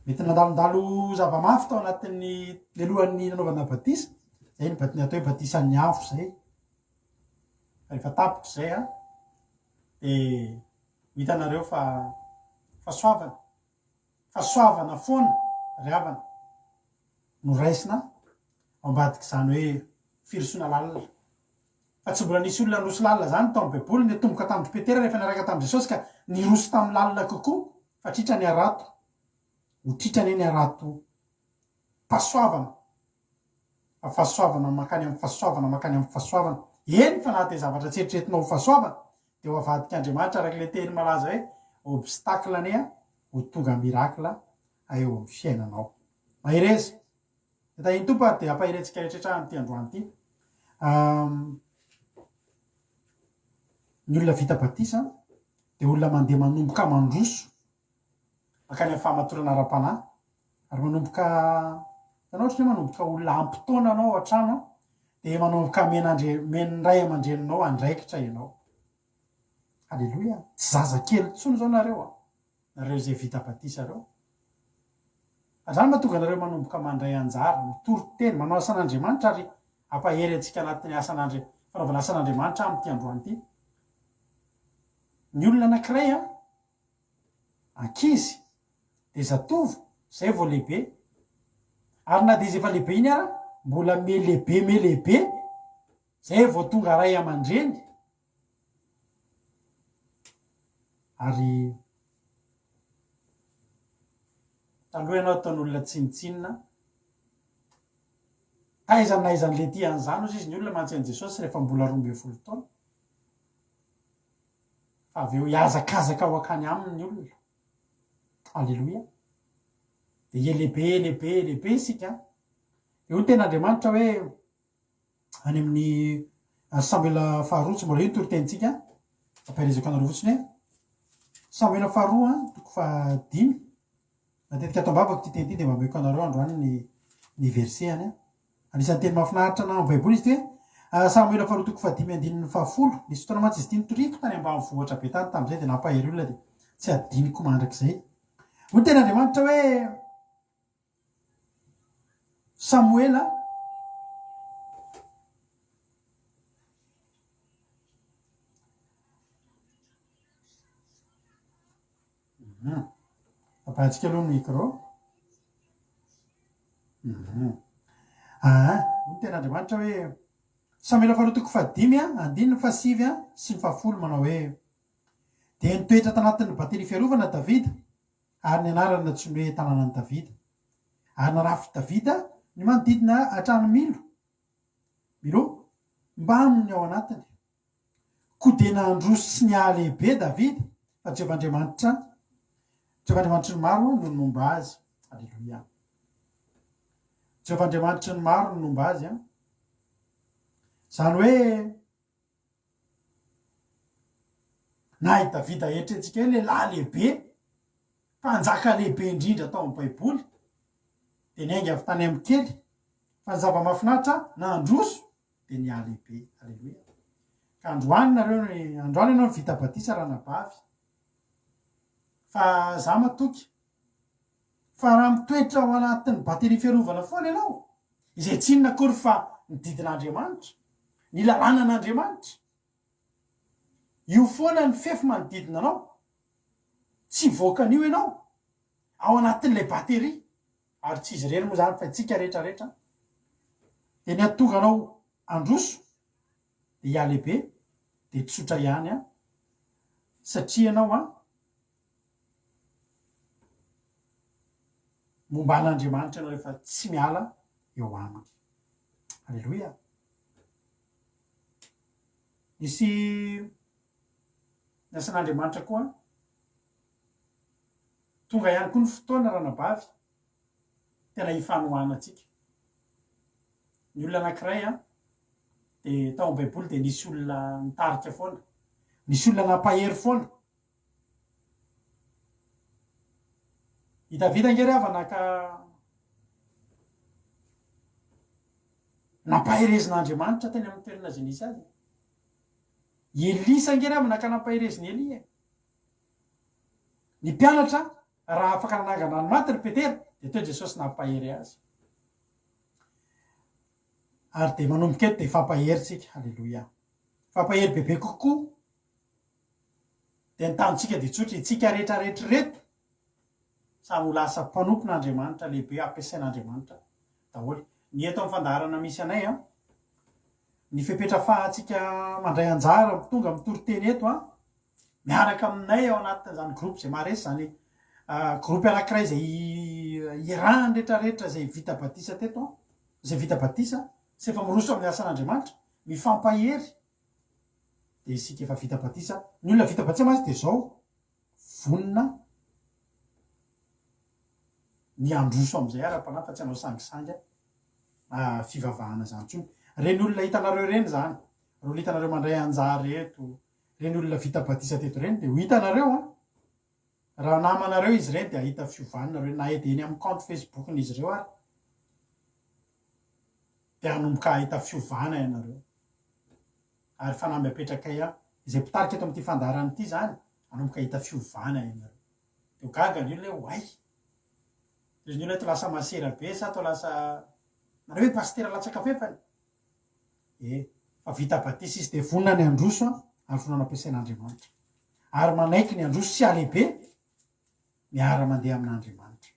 mety nandalondalo zava-mafy tao anatin'ny lelohan'ny nanaovana batisa zay ny atao hoe batisan'ny afo zay rehefa tapitra zay a de hitanareo fa fahasoavana foana ryavana no raisina ambadiky zany hoe firosoana lalina fa tsy mbola nisy olona roso lalina zany tao amin'ny baiboly ny tomboka tamin'ny Petera rehefa niaraka tamin'i Jesosy ka niroso tamin'ny lalina kokoa fa tritra ny arato ho tritrany ny arato fahasoavana makany amin'ny fahasoavana eny fa na de zavatra tseritreretinao ho fahasoavana de ho avadika Andriamanitra araka le teny malaza hoe obstacle ane a ho tonga miracle eo amin'ny fiainanao mahereza de tahiny tompo de ampahirentsika rehetraretra amin'ity androany ity ny olona vita batisa de olona mandeha manomboka mandroso makany amin'ny fahamatorana ara-panahy ary manomboka tanao ohatry hoe manomboka olona ampitaona anao an-trano de manomboka menray aman-dreninao andraikitra ianao Alleloia. Tsy zaza kely tsony zao nareo nareo zay vita batisa reo. Azany mahatonga anareo manomboka mandray anjara, mitory teny, manao asan'Andriamanitra ary ampahery antsika anatin'ny fanaovana asan'Andriamanitra amin'ity androany ity. Ny olona anankiray ankizy de zatovo zay vao lehibe. Ary na de izy efa lehibe iny ara, mbola melehibe zay vao tonga ray aman-dreny. Ary taloha ianao ataon'olona tsinitsinina, aizan'aizan'le ty an'izany ozy izy ny olona mantsy an' Jesosy rehefa mbola 12 taona. Fa avy eo hiazakazaka ao akany aminy ny olona. Alleloia. De lehibe isika. Eo ny ten'Andriamanitra hoe any amin'ny Samuela faharoa, tsy mbola io toritentsika, ampahirizako anareo fotsiny hoe Samuela faharoa toko 5. Matetika ato ambavako ty teny ty de mba ameko anareo androany ny verseny. Anisan'ny teny mahafinaritra na Baiboly izy ty hoe Samuela faharoa toko 5:10. Nisy fotoana mantsy izy ty nitoriko tany ambanivohitra be tany tam'izay de nampahery olona de tsy adiniko mandrakizay. Hoy ten'Andriamanitra hoe Samuela ampahantsika aloha ny micro. Hoy ten'Andriamanitra hoe Samuela faharoa toko 5:5 sy 10 manao hoe de nitoetra tanatin'ny bately fiarovana Davida ary ny anarany natsiny hoe tanànan'i Davida. Ary narafy Davida ny manodidina hatrany milo mba aminy ao anatiny. Ko de nandroso sy nialehibe Davida fa Jehovandriamanitra ny maro no nomba azy. Alleloia. Jehovandriamanitra ny maro no nomba azy. Zany hoe nahy Davida eritreretintsika hoe lehilahy lehibe, mpanjaka lehibe indrindra tao amin'ny Baiboly, de niainga avy tany amin'ny kely, fa ny zava-mahafinaritra nandroso de nialehibe. Alleloia. Ka androany ianao no vita batisa raha nabavy. Fa za matoky fa raha mitoetra ao anatin'ny bately fiarovana foana ianao, izay tsinona akory fa ny didin'Andriamanitra, ny lalàna an'Andriamanitra, io foana ny fefy manodidina anao, tsy voakan'io ianao ao anatin'ilay batery. Ary tsy izy ireny moa zany fa itsika rehetrarehetra de ny atonga anao androso de hialehibe de tsotra ihany satria ianao momba an'Andriamanitra ianao rehefa tsy miala eo aminy. Alleloia. Nisy ny asan'Andriamanitra koa tonga ihany koa ny fotoana ranabavy tena hifanohana atsika. Ny olona anankiray de tao amin'ny Baiboly de nisy olona nitarika foana, nisy olona nampahery foana. I Davida angery avy nampaherezin'Andriamanitra teny amin'ny toerana zay nisy azy. Elisa angery avy nampahereziny Elia. Ny mpianatra raha afaka nanangana ny maty ry Petera de teo Jesosy nampahery azy. Ary de manomboka eto de fampahery tsika. Alleloia. Fampahery bebe kokoa de ny tanitsika de tsotra itsika rehetrarehetra reto samy ho lasa mpanompon'Andriamanitra lehibe ampiasain'Andriamanitra daholo. Ny eto amin'ny fandaharana misy anay ny fepetra fahatsika mandray anjara tonga mitory teny eto miaraka aminay ao anatin'izany groupe zay maharesy zany groupe anankiray zay irahany rehetrarehetra zay vita batisa teto zay vita batisa sy efa miroso amin'ny asan'Andriamanitra mifampahery de isika efa vita batisa. Ny olona vita batisa mazy de zao vonina ny androso am'izay ara-panahy fa tsy anao sangisangy fivavahana zany tsony. Reny olona hitanareo reny zany, reny olona hitanareo mandray anjara reto, reny olona vita batisa teto reny de ho hitanareo raha namanareo izy reny de ahita fiovanareo na edy eny amin'ny compte Facebook n'izy ireo ary de hanomboka ahita fiovana ianareo ary fanamby apetraka izay mpitarika eto amin'ity fandarana ity zany anomboka hita fiovana ianareo. Teo gaga ny olona hoe oay izy ny olona to lasa masera be sa to lasa nareo hoe pastera latsaka pepany fa vita batisa izy de vonona ny androso ary vonona ampiasain'Andriamanitra ary manaiky ny androso sy alehibe miara mandeha amin'Andriamanitra.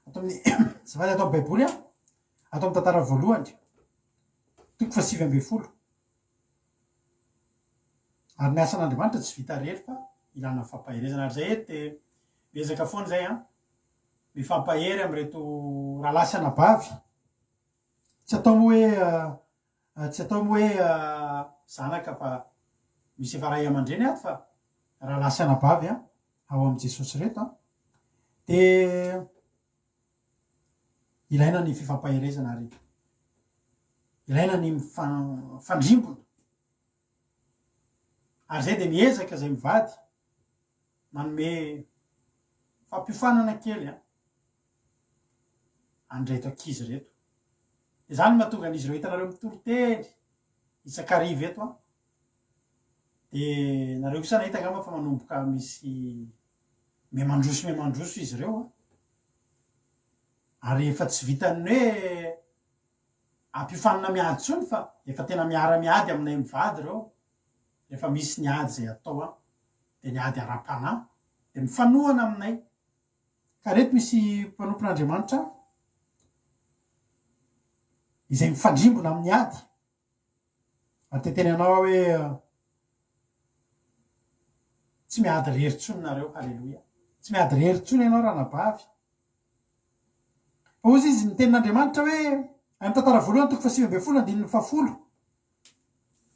Atao amin'ny zavady atao amin'ny baiboly atao amin'ny tantara voalohany 7:20 ary ny asan'Andriamanitra tsy vita rery fa ilana fampaherezana ary zay de miezaka foana zay mifampahery am'reto rahalasana bavy tsy atao hoe zanaka fa misy efa ray aman-dreny ato fa rahalasana bavy ao am' Jesosy reto de ilaina ny fifampaherezana ary ilaina ny fandrimbona ary zay de miezaka zay mivady manome fampiofanana kely andreto ankizy reto. De zany mahatonga an'izy ireo hitanareo mitorotely isakariva eto de nareo kosa nahita angamba fa manomboka misy memandroso izy ireo ary efa tsy vitany hoe ampiofanana miady tsony fa efa tena miara-miady aminay mivady reo rehefa misy niady zay atao de niady ara-panahy de mifanohana aminay ka reto misy mpanompon'Andriamanitra izay mifandrimbona amin'ny ady ary teteny anao hoe tsy miady rery tsony nareo. Halleloia, tsy miady rery tsony ianao raha nabavy fa ozy izy ny tenin'Andriamanitra hoe amin'ny tantara voalohany 7:10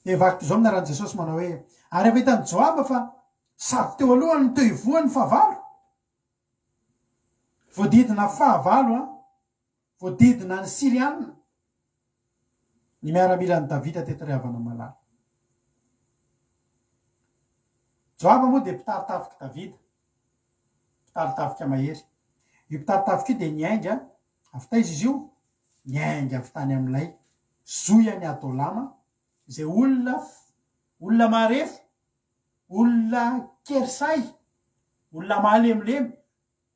de vaky zao minaran'i Jesosy manao hoe ary avy hitany Joaba fa sady teo alohany teo ivoany fahavalo voadidina fahavalo voadidina ny Sirianina ny miaramila ny Davida teto ry-havana malala. Joaba moa de mpitaritafika Davida, mpitaritafika mahery. Io mpitaritafika io de niainga avy taiza izy io niainga avy tany amin'ilay zoyany Adolama izay olona marefo, olona kerisay, olona mahalemilemy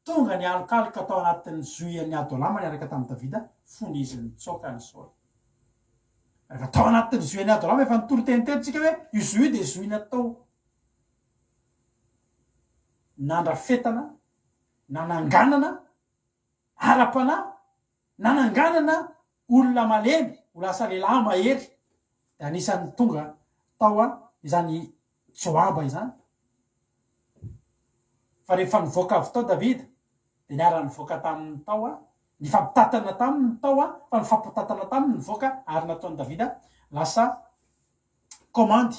tonga ny alokaloka tao anatin'ny zoyany Adolama niaraka tamin'ny Davida fony izy nitsoka ny Saoly. Rehefa tao anatin'ny zoyany Adolama efa nitoro tenitentsika hoe io zoy de zoy natao nandrafetana, nananganana ara-panahy, nananganana olona malemy ho lasa lehilahy mahery de anisan'ny tonga tao izany Joaba izany. Fa rehefa nivoaka avy tao Davida de niara nivoaka tamin'ny tao nifampitatana taminy tao fa nifampitatana taminy nivoaka ary nataon'ny Davida lasa komandy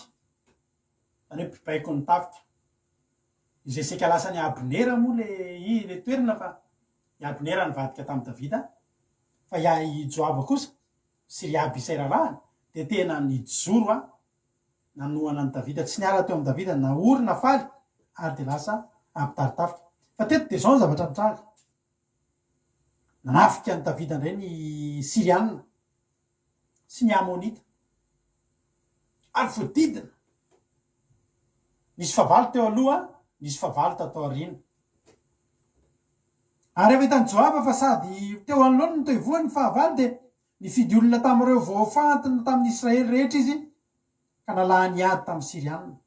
zany hoe mpibaiko ny tafika izay seka lasa ny Abnera moa le toerana fa i Abnera nivadika tamin'ny Davida fa i Joaba kosa sy ry aby isay ralahany de tena nijoro nanohana ny Davida tsy niala teo amin'ny Davida naorina faly ary de lasa ampitaritafika. Fa teto de zao ny zavatra mitranga nanafika ny Davida indray ny Sirianina sy ny Amonita ary voadidina nisy favalo teo aloha nisy favalo tatao aoriana ary avy hitany Joaba fa sady teo anoloana ny teo ivoany ny fahavalo de nifidy olona tamin'ireo voafantina tamin'ny Israely rehetra izy ka nalahy niady tamin'ny Sirianina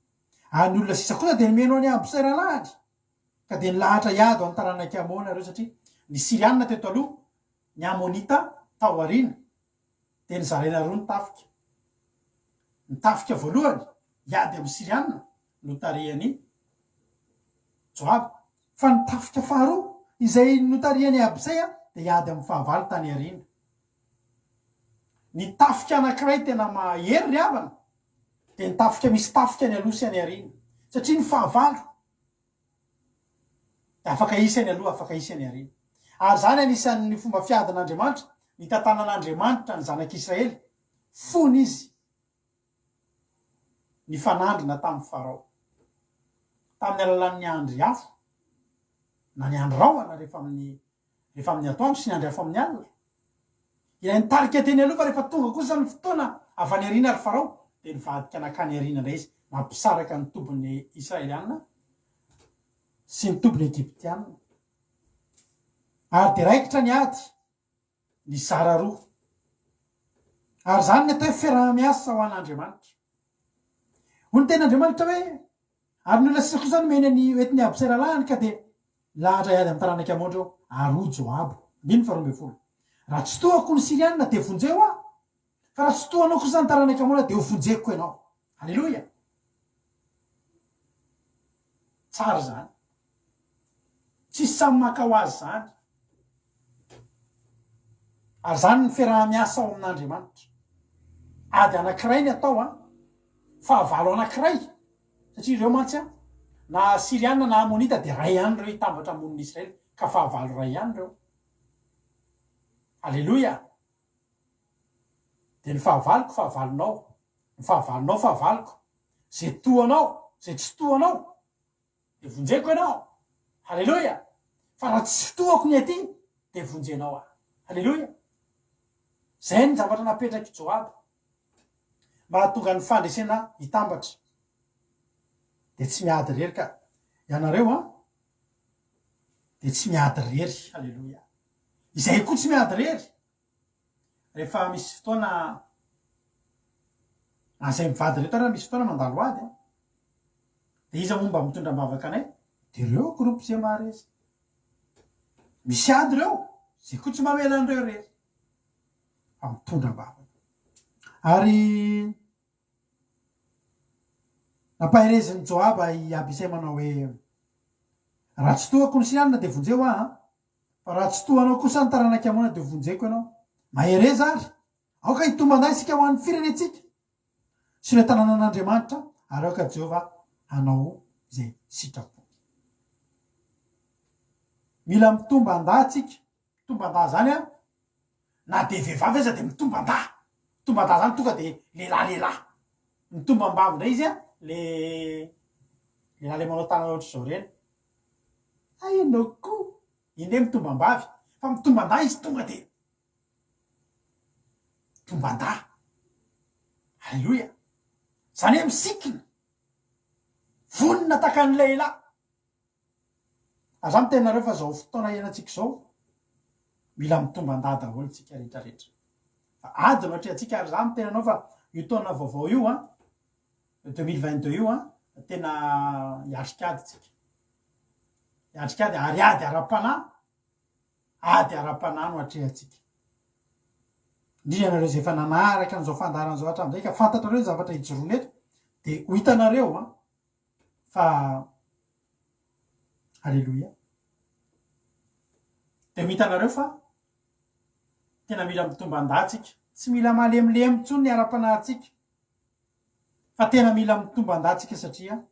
ary ny olona sisa kosa de nimeno any Abisay ralahany ka de nilahatra iady amin'ny taranak'i Amona reo satria ny Sirianina teto aloha ny Amonita tao aoriana de nizaraina roa ny tafika voalohany iady amin'ny Sirianina notariany Joaba fa ny tafika faharoa izay notariany Abisay de iady amin'ny fahavalo tany aoriana. Ny tafika anankiray tena mahery ry havana de ny tafika misy tafika ny aloha sy any aoriana satria ny fahavalo de afaka isany aloha afaka isany aoriana ary zany anisan'ny fomba fiadin'Andriamanitra ny tantanan'Andriamanitra ny zanak'Israely fony izy ny fanandrina tamin'ny Farao tamin'ny alalan'ny andry afo na ny andro raoana rehefa amin'ny atoandro sy ny andry afo amin'ny alina ilay nitarika teny aloha fa rehefa tonga kosa ny fotoana avy any aoriana ary Farao de nivadika nakany aoriana indray izy mampisaraka ny tombony Israeliana sy ny tombony Egyptiana. Ary de raikitra ny ady ny zara roa. Ary zany ny atao hoe fiaraha-miasa ho an'Andriamanitra. Hoy ny ten'Andriamanitra hoe ary ny olona sisa kosa ny meny ny oetiny aby seralahany ka de lahatra iady amin'ny taranaka amondreo ary Joabo. 12. Raha tsy tohako ny Siriana de vonjeo aho. Fa raha tsy tohanao kosa ny taranaka amondreo de ho vonjeko ianao. Halleloja. Tsara zany. Tsisy samy maka ho azy zany. Ary zany ny fiaraha-miasa ao amin'Andriamanitra. Ady anankiray ny atao fahavalo anankiray. Satria ireo mantsy na Siriana na Amonita de ray ihany reo hitambatra amonin'ny Israely ka fahavalo ray ihany reo. Halleloja. De ny fahavaloko fahavalonao, ny fahavalonao fahavaloko. Zay toanao, zay tsy toanao de vonjeko ianao. Halleloja. Fa raha tsy toako ny aty de vonjenao aho. Halleloja. Zay ny zavatra napetraky Joabo. Mahatonga ny fandresena hitambatra. De tsy miady rery ka. Ianareo de tsy miady rery. Halleloja. Izay koa tsy miady rery. Rehefa misy fotoana azay mivady reto raha misy fotoana mandalo ady de iza momba mitondra mbavaka anay de reo groupe zay maharesy. Misy ady reo zay koa tsy mamela an'ireo rery. Fa mitondra mbavaka. Ary nampahereziny Joaba i Abisay manao hoe raha tsy tohako ny Siriana de vonjeo aho. Fa raha tsy tohanao kosa ny taranaka amona de vonjeko ianao. Mahereza ary. Aoka hitombanday sika ho an'ny firenetsika. Sy ny tanàna an'Andriamanitra ary aoka Jehova hanao zay sitrapo. Mila mitomban-da tsika. Mitomban-da zany na de vehivavy aza de mitomban-da. Mitomban-da zany tonga de lehilahy. Mitomban-bavy ndray izy le lahy manao tanana ohatry zao reny. Ianao koa. Inde mitomban-bavy. Fa mitomban-da izy tonga de mitomban-da. Halleloja. Zany hoe misikina. Vonina taka ny lehilahy. Aza ny tenareo fa zao fotoana iainantsika zao mila mitomban-da daholo tsika rehetrarehetra. Fa ady no hatria tsika ary za mitena anao fa io taona vaovao io 2022 io tena hiatrikady tsika. Hiatrikady ary ady ara-panahy. Ady ara-panahy no hatrehantsika. Indrindra anareo zay efa nanaraka an'izao fandaharan'izao hatramin'izay ka fantatrareo ny zavatra hijoroana eto de ho hitanareo fa halleloja. De mitanareo fa tena mila mitomban-da tsika. Tsy mila malemilemy intsony ny ara-panahintsika. Fa tena mila mitomban-da tsika satria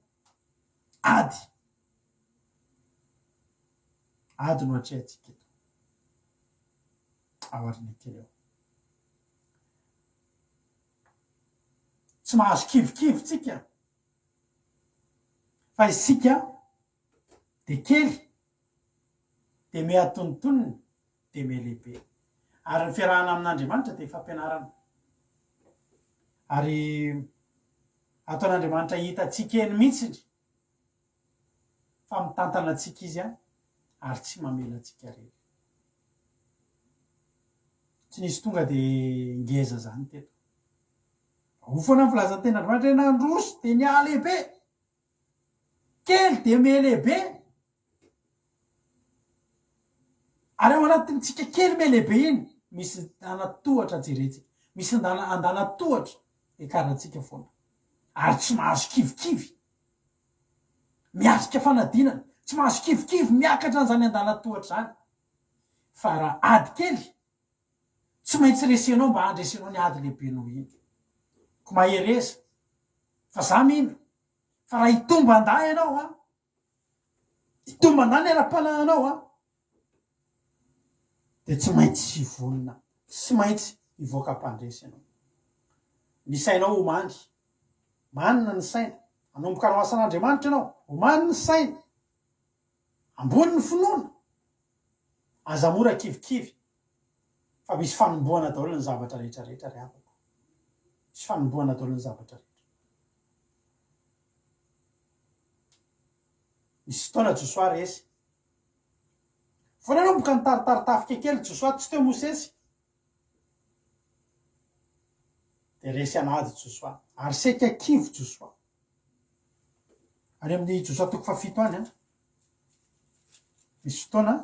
ady. Ady no hatrehantsika eto. Aoriana kely eo. Tsy mahazo kivikivy tsika. Fa isika de kely de mehatonontonony de melehibe. Ary ny fiarahana amin'Andriamanitra de fampianarana. Ary ataon'Andriamanitra hitatsika eny mihitsiny fa mitantana atsika izy ary tsy mamela atsika rery. Tsy nisy tonga de ngeza zany teto. Ho foana ny filazan'ny ten'Andriamanitra nandroso de niaha lehibe. Kely de melehibe. Ary ao anatintsika kely melehibe iny misy anatohatra jeretsika. Misy andanatohatra ekaratsika foana. Ary tsy mahazo kivikivy. Miatrika fanadinana. Tsy mahazo kivikivy miakatra an'izany andanatohatra zany. Fa raha ady kely tsy maintsy resenao mba handresenao ny ady lehibe noho iny. Ko mahereza. Fa za mino. Fa raha hitomban-da ianao hitomban-da ny ara-panahinao de tsy maintsy vonina. Tsy maintsy hivoaka mpandresy ianao. Ny sainao ho mandry. Manina ny saina. Hanomboka hanao asan'Andriamanitra ianao. Ho manina ny saina. Ambony ny finoana. Aza mora kivikivy. Fa misy fanombohana daholo ny zavatra rehetrarehetra ry havako. Misy fanombohana daholo ny zavatra rehetra. misy fotoana Josoa resy. Fa nanomboka ny taritaritafika kely Josoa tsy teo Mosesy. De resy anady Josoa. Ary seka kivo Josoa. Any amin'ny Josoa 7 any a. Misy fotoana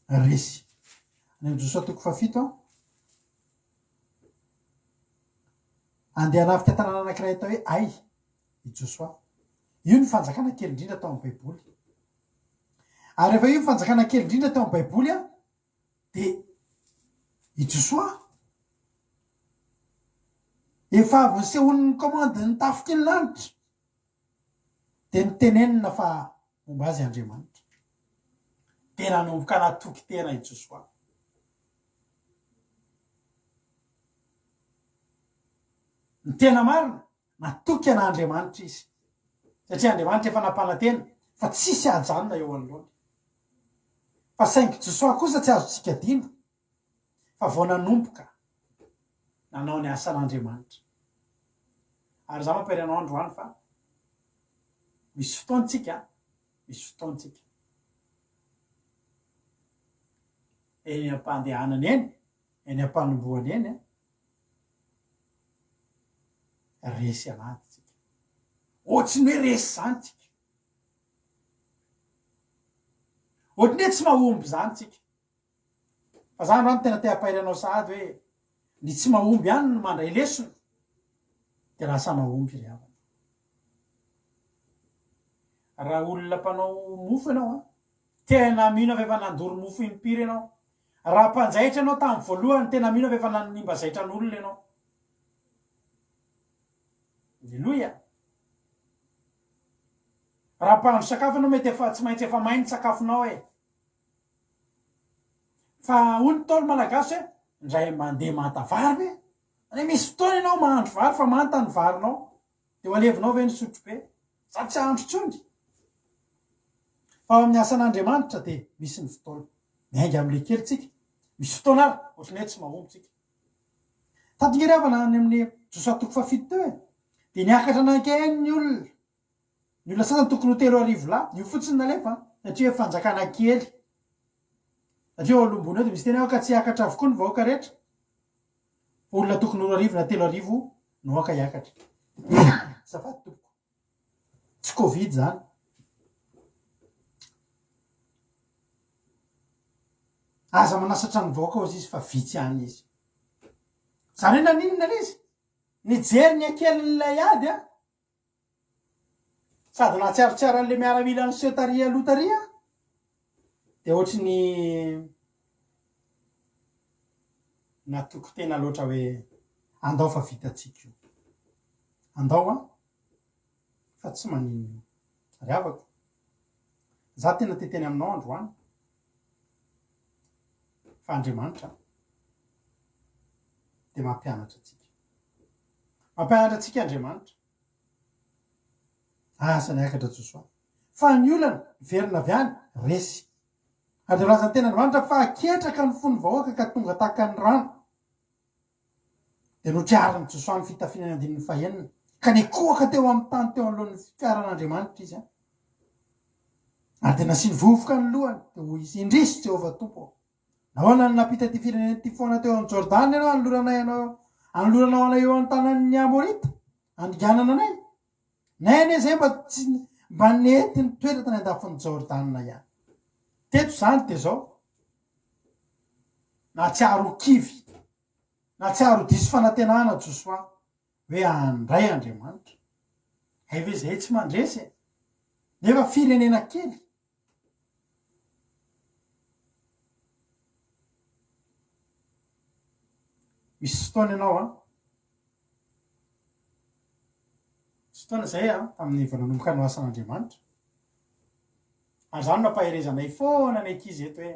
resy. Any amin'ny Josoa 7 andeha hanafika tanàna anankiray atao hoe Ai i Josoa. Io ny fanjakana kely indrindra tao amin'ny Baiboly. Ary rehefa io ny fanjakana kely indrindra tao amin'ny Baiboly a, de i Josoa efa avy nisehon'ny komandin'ny tafiky ny lanitra de nitenenina fa momba azy Andriamanitra. Tena nanomboka natoky tena i Josoa. Ny tena marina natoky an'Andriamanitra izy. Satria Andriamanitra efa nampanantena fa tsisy ajanona eo anoloany. Fa saingy Josoa kosa tsy azontsika adino fa vao nanomboka nanao ny asan'Andriamanitra. Ary za mampiranao androany fa misy fotoantsika, misy fotoantsika. Eny am-pandehanana eny, eny am-panombohana eny, resy anatytsika. Ohatsy ny hoe resy zany tsika. Ohatriny hoe tsy mahomby zany tsika. Fa zany rano tena te hampairanao sahady hoe ny tsy mahomby ihany no mandray lesona de lasa mahomby ry havana. Raha olona mpanao mofo ianao a, tena mino avy efa nandoro mofo impiry ianao. Raha mpanjaitra ianao tamin'ny voalohany tena mino avy efa nanimba zaitra n'olona ianao. Alleluia. Raha mpahandro sakafo ianao mety efa tsy maintsy efa mainy sakafonao e. Fa hoy ny Ntaolo malagasy hoe ndray mandeha manta vary ve? Any misy fotoana ianao mahandro vary fa manta ny varinao. De ho alevinao ve ny sotro be? Za tsy ahandro tsony. Fa ao amin'ny asan'Andriamanitra de misy ny fotoana. Miainga amin'ile kely tsika. Misy fotoana ary ohatriny hoe tsy mahomby tsika. Tadingery havana any amin'ny Josoa 7 teo e. De niakatra anankeny ny olona. Ny olona sasany tokony ho 3,000 lahy. Io fotsiny nalefa satria hoe fanjakana kely. Satria olombona eo de misy tena hoe ka tsy hiakatra avokoa ny vahoaka rehetra. Olona tokony ho 2,000 na 3,000 no aka hiakatra. Zafady tompoko. Tsy Covid zany. Aza manasatra ny vahoaka hozy izy fa vitsy ihany izy. Zany hoe naninona izy? Nijery ny akelin'ilay ady a. Sady natsiarotsiaro an'le miaramila ny setaria lotaria. De ohatry ny natoky tena loatra hoe andao fa vitatsika io. Andao a fa tsy maninona. Ry havako. Za tena teteny aminao androany. Fa Andriamanitra de mampianatra atsika. Mampianatra atsika Andriamanitra. Asa niakatra Josoa. Fa ny olana verina avy any resy. Ary lazany tena Andriamanitra fa aketraka ny fony vahoaka ka tonga tahaka ny rano. De notriariny Josoa ny fitafiana ny 19. Ka nikoaka teo amin'ny tany teo anoloan'ny fikaran'Andriamanitra izy a. Ary de nasiany vovoka ny lohany de hoy izy indrisy Jehovah Tompo. Nahoana ny napita ty firenena ty foana teo amin'ny Jordan ianao anoloranao anay eo an-tanan'ny Amorita andiganana anay. Nay zay mba nety ny toerana tany andafon'ny Jordan ihany. Teto zany de zao. Natsiaro kivy. Natsiaro diso fanantenana Josoa hoe andray Andriamanitra. Eve zay tsy mandresy. Nefa firenena kely. Misy fotoana ianao a. Fotoana zay a tamin'ny vananomboka ny asan'Andriamanitra. Ary zany mampaherezanay foana ny ankizy eto hoe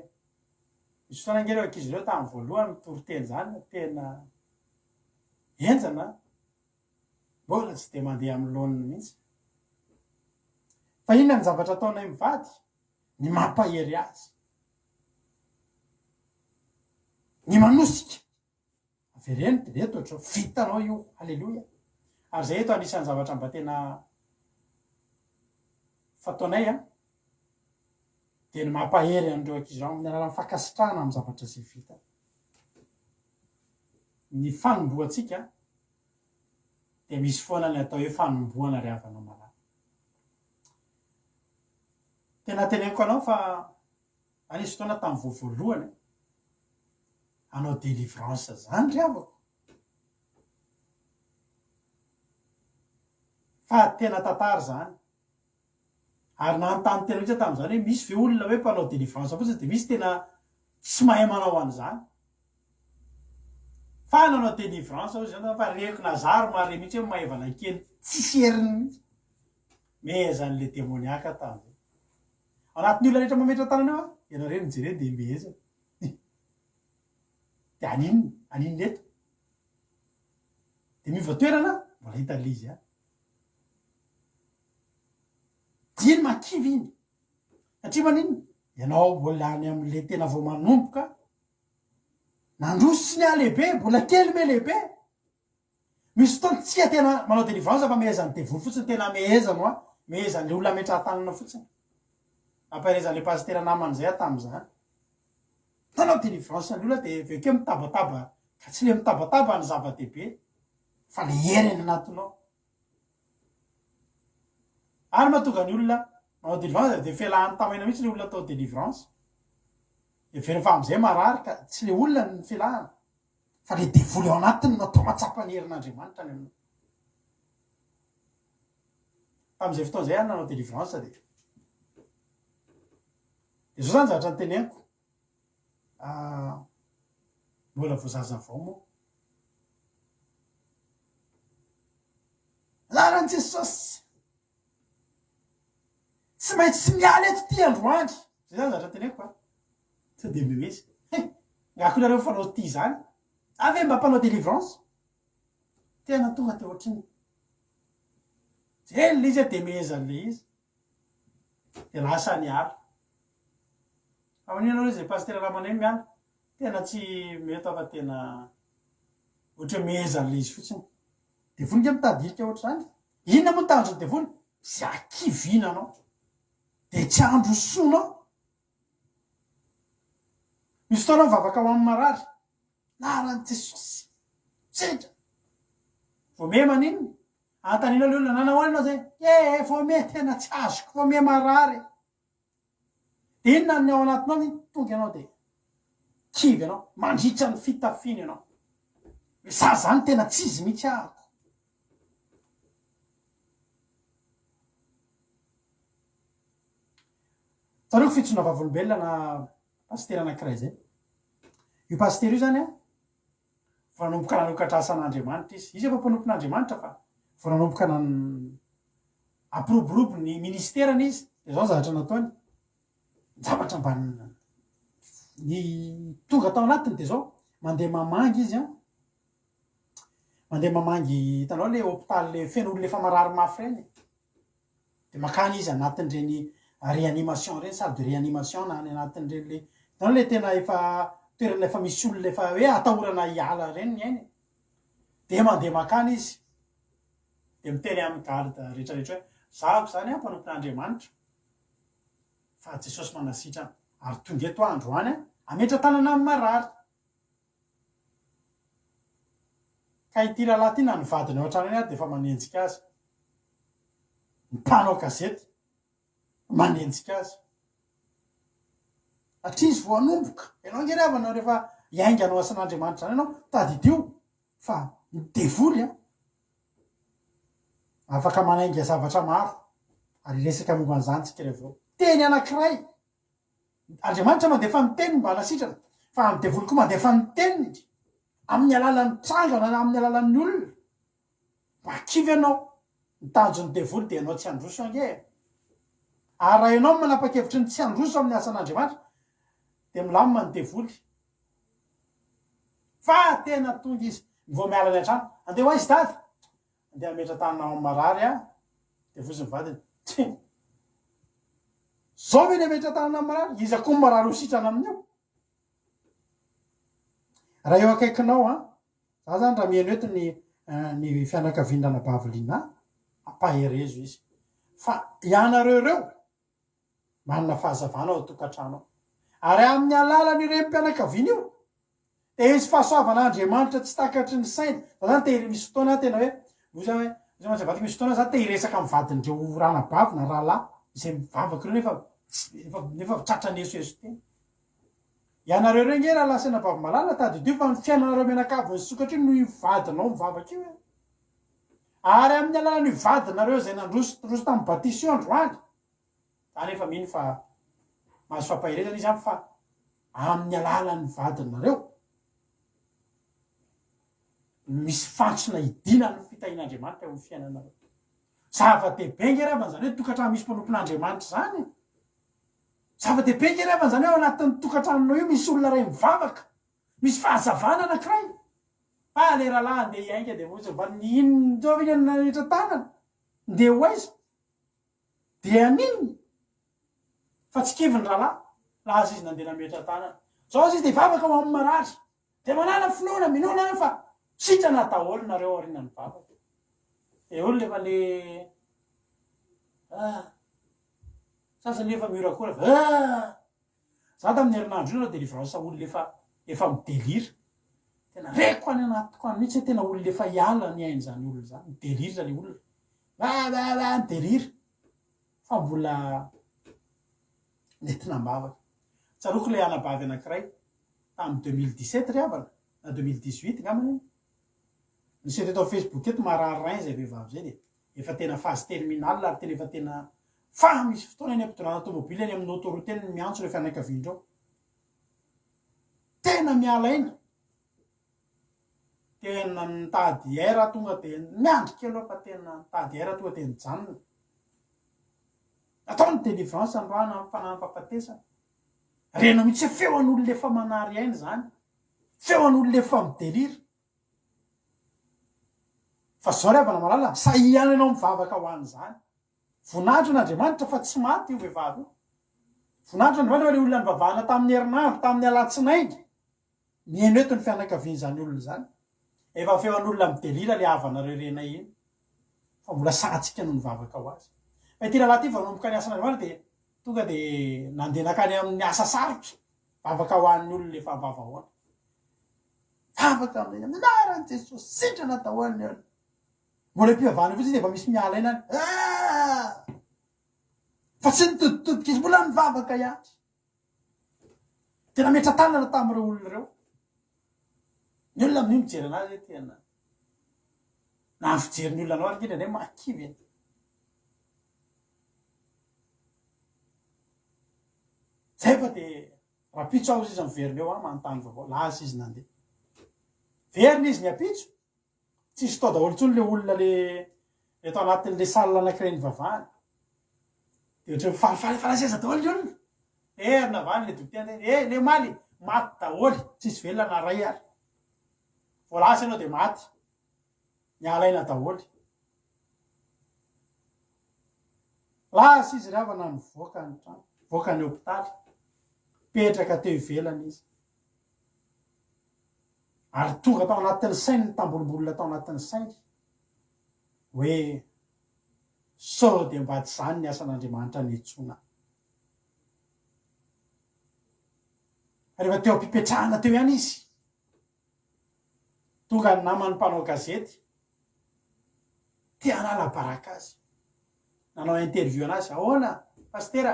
misy fotoana ngereo ankizy ireo tamin'ny voalohany mitoroteny zany tena enjana. Mbola tsy de mandeha amin'ny laoniny mihitsy. Fa inona ny zavatra ataonay mivady? Ny mampahery azy. Ny manosika. Avereny de reto ohatranao vitanao io. Alleluia. ary zay eto anisan'ny zavatra mba tena fataonay dia ny mampahery an'ireo ankizy amin'ny alalan'ny fankasitrahana amin'ny zavatra izay vita. Ny fanomboantsika dia misy foana ny atao hoe fanomboana ry havana malala. Tena teneniko anao fa anisy fotoana tamin'ny voalohany hanao délivrance zany ry havako. Fa tena tantara zany. Ary nanontany tena mihitsy tamin'izany hoe misy ve olona hoe mpanao délivrance fotsiny dia misy tena tsy mahay manao an'izany. Fa nanao délivrance aho zany fa reko nazary mare mihitsy hoe mahavana kely tsisy heriny mihitsy. Mehezan'le démoniaka tamin'izay. Anatin'ny olona rehetra mametra tanana eo ianareo mijery dia mehezana. Dia aninona eto? Dia mivoatoerana mbola hita le izy Diny makivy iny. Satria maninona? Ianao mbola any amin'ile tena vao manomboka. Nandrosy ny lehibe, mbola kely me lehibe. Misy fotoana tsy tena manao délivrance fa mehezan'ny devoly fotsiny tena mehezana mehezan'le olona metra tanana fotsiny. Amparezan'le pasitera naman'izay tamin'izany. Nanao délivrance ny olona dia vekeo mitabataba, ka tsy le mitabataba ny zava-dehibe fa le heriny anatinao. Ary mahatonga ny olona manao délivrance dia fialahany tamaina mihitsy le olona atao délivrance. Dia very fa amin'izay marary ka tsy le olona ny fialahana fa le devoly ao anatiny natao matsapa ny herin'Andriamanitra ny aminao. Tamin'izay fotoana izay nanao délivrance dia izao zany zavatra nyteneniko. Mbola voazaza vao moa. Anaran'i Jesosy. Tsy maintsy miala eto ty androandry. Zay zany zavatra teneniko Tsy dia mihitsy. Ngakonareo fanao ty zany. Ave mba mpanao délivrance. Tena tonga teo ohatriny. Zay le izy dia mehezan'le izy. Dia lasa niala. Amin'iny izay pasitera ramanay miala. Tena tsy mety fa tena ohatra mehezan'le izy fotsiny. Devoly nge mitadirika ohatr'izany. Inona moa tanjo devoly? Sy akivina anao. Dia tsy androsonao. Misy fotoana mivavaka ho amin'ny marary. Naran'i Jesosy. Sedra. Vao me maninona? Antanina le olona nanao anao zay. Vao me tena tsy azoko. Vao me marary. Dia inona ny ao anatinao ny tonga ianao dia kivy ianao. Mandritra ny fitafiana ianao. Sa zany tena tsy izy mihitsy ahako. Tareo fitsona vavolombelona na pasitera anankiray zay. Io pasitera io zany vao nanomboka nanokatra asan'Andriamanitra izy. Izy efa mpanompon'Andriamanitra fa vao nanomboka apiroborobo ny ministerany izy. Dia zao zavatra nataony. Zavatra mba ny tonga tao anatiny dia zao mandeha mamangy izy mandeha mamangy hitanao le hôpitaly le feno olona efa marary mafy reny. Dia makany izy anatin'ireny réanimation reny, salle de réanimation na any anatin'ireny le hitanao le tena efa toerana efa misy olona efa hoe atahorana hiala reny ny ainy. Dia mandeha makany izy. Dia miteny amin'ny garde rehetrarehetra hoe zahako zany mpanompon'Andriamanitra. Fa Jesosy manasitrana ary tonga eto androany ametra tanana amin'ny marary. Ka ity rahalahy ity na ny vadiny ao an-trano any dia efa manenjika azy. Ny mpanao gazety manenjika azy. Satria izy vao hanomboka. Ianao nge ravana rehefa hiainga anao asan'Andriamanitra zany ianao tadidio fa ny devoly afaka manainga zavatra maro. Ary resaka momba an'izany tsika rehefa teny anankiray. Andriamanitra mandefa ny teniny mba hanasitrana. Fa ny devoly koa mandefa ny teniny amin'ny alalan'ny trangana na amin'ny alalan'ny olona. Mba kivy ianao. Ny tanjon'ny devoly dia ianao tsy handroso ange. Ary raha ianao manapa-kevitry ny tsy handroso amin'ny asan'Andriamanitra dia milamina ny devoly. Fa tena tonga izy vao miala ny an-trano. Andeha ho aizy dady. Andeha hametra tanana amin'ny marary dia vozy ny vadiny. Zao ve ny hametra tanana amin'ny marary? Iza koa marary ho sitrana amin'io. Raha eo akaikinao za zany raha mihaino eto ny ny fianakavian-dranabaviliana ampaherezo izy fa ianareo reo manana fahazavana ao tokantrano ao ary amin'ny alalany rem-pianakaviana io de izy fahasoavan'Andriamanitra tsy takatry ny saina zany tehiry misy fotoana tena hoe misy fotoana za te hiresaka amin'ny vadindreo ranabavy na rahalahy izay mivavaka reo nefa tratran'esoeso tena ianareo reo nge raha lasena vavy malala tadidio fa ny fiainanareo menakavy ny sokatra io no ivadinao mivavaka io ary amin'ny alalan'ny vadinareo zay nandroso tamin'ny batisy io androany zany efa mino fa mahazo fampahirezana izy aby fa amin'ny alalan'ny vadinareo misy fantsona idina ny fitahin'Andriamanitra eo amin'ny fiainanareo zava-dehibe nge ravana zany hoe tokantrano misy mpanompon'Andriamanitra zany zava-dehibe nge ravana zany hoe ao anatin'ny tokantranonao io misy olona ray mivavaka misy fahazavana anankiray fa le rahalahy andeha hiainga de moa mba ninonjovina rehetra tanana ndeha ho aiza dia aniny fa tsy kivy ny rahalahy laza izy nandeha nametra tanana zao izy de vavaka ho amin'ny maratra de manana finoana minona fa sitrana daholo nareo aoriana ny vavaka de olo lefa le sasany efa miorakora za tamin'ny herinandro io nao délivrance olo efa midelira tena reko any anatiko any mihitsy tena olo lefa hiala ny ain'izany olo zany midelira le olona midelira fa mbola nety nambavaka tsaroko le anabavy anankiray tamin'ny 2017 ry avana na 2018 ngamany nisy teto Facebook eto mararain zay vehivavy zay de efa tena phase terminale ary tena efa tena fa misy fotoana any ampitonana tomobily any amin'ny autoroute ny miantso le fianakaviandrao tena mialaina tena nitady era tonga de miandrika aloha fa tena nitady era tonga de nijanona ataony délivrance androana amin'ny fanampapatesana reno mihitsy hoe feo an'olo lefa manary aina zany feo an'olo lefa midelira fa zao riavana malala sahihany anao mivavaka ho an'izany voninahitro n'Andriamanitra fa tsy maty io vehivavy io voninahitro n'Andriamanitra fa le olona nivavahana tamin'ny herinandro tamin'ny alatsinainy mihaino eto ny fianakavian'izany olona zany efa feo an'olona midelira le havanareo rena iny fa mbola satsika no nivavaka ho azy fa ity rahalahy ty vanomboka ny asan'Andriamanitra de tonga de nandeha nakany amin'ny asa sarotra vavaka ho an'ny olona le favavahoana vavaka amin'ny anaran'i Jesosy sitrana dahoany eo mbola mpivavahana fotsiny de efa misy miala ina fa tsy nitoditodika izy mbola mivavaka ihany tena metra tanana tamin'ireo olona reo ny olona amin'io mijery anazy hoe tena na ny fijery ny olona anao ary indrindra makivy eny zay fa de rapitso aho izy miverina eo manontany vaovao laza izy nandeha verina izy ny apitso tsisy tao daholo ntsony le olona le eto anatin'le salina anankiray ny vavahany de ohatra falifaly falaseza daholo ny olona erina vany le dotiany le maly maty daholo tsisy velona na ray ary voalasa ianao de maty mialaina daholo lasa izy ravana mivoaka ny trano voaka ny hopitaly petraka teo ivelany izy ary tonga tao anatin'ny sainy ny tambolombolona tao anatin'ny sainy hoe sao de mba tsy zany ny asan'Andriamanitra nitsona rehefa teo ampipetrahana teo ihany izy tonga ny namany mpanao gazety tia hanala baraka azy nanao interview anazy ahoana pastera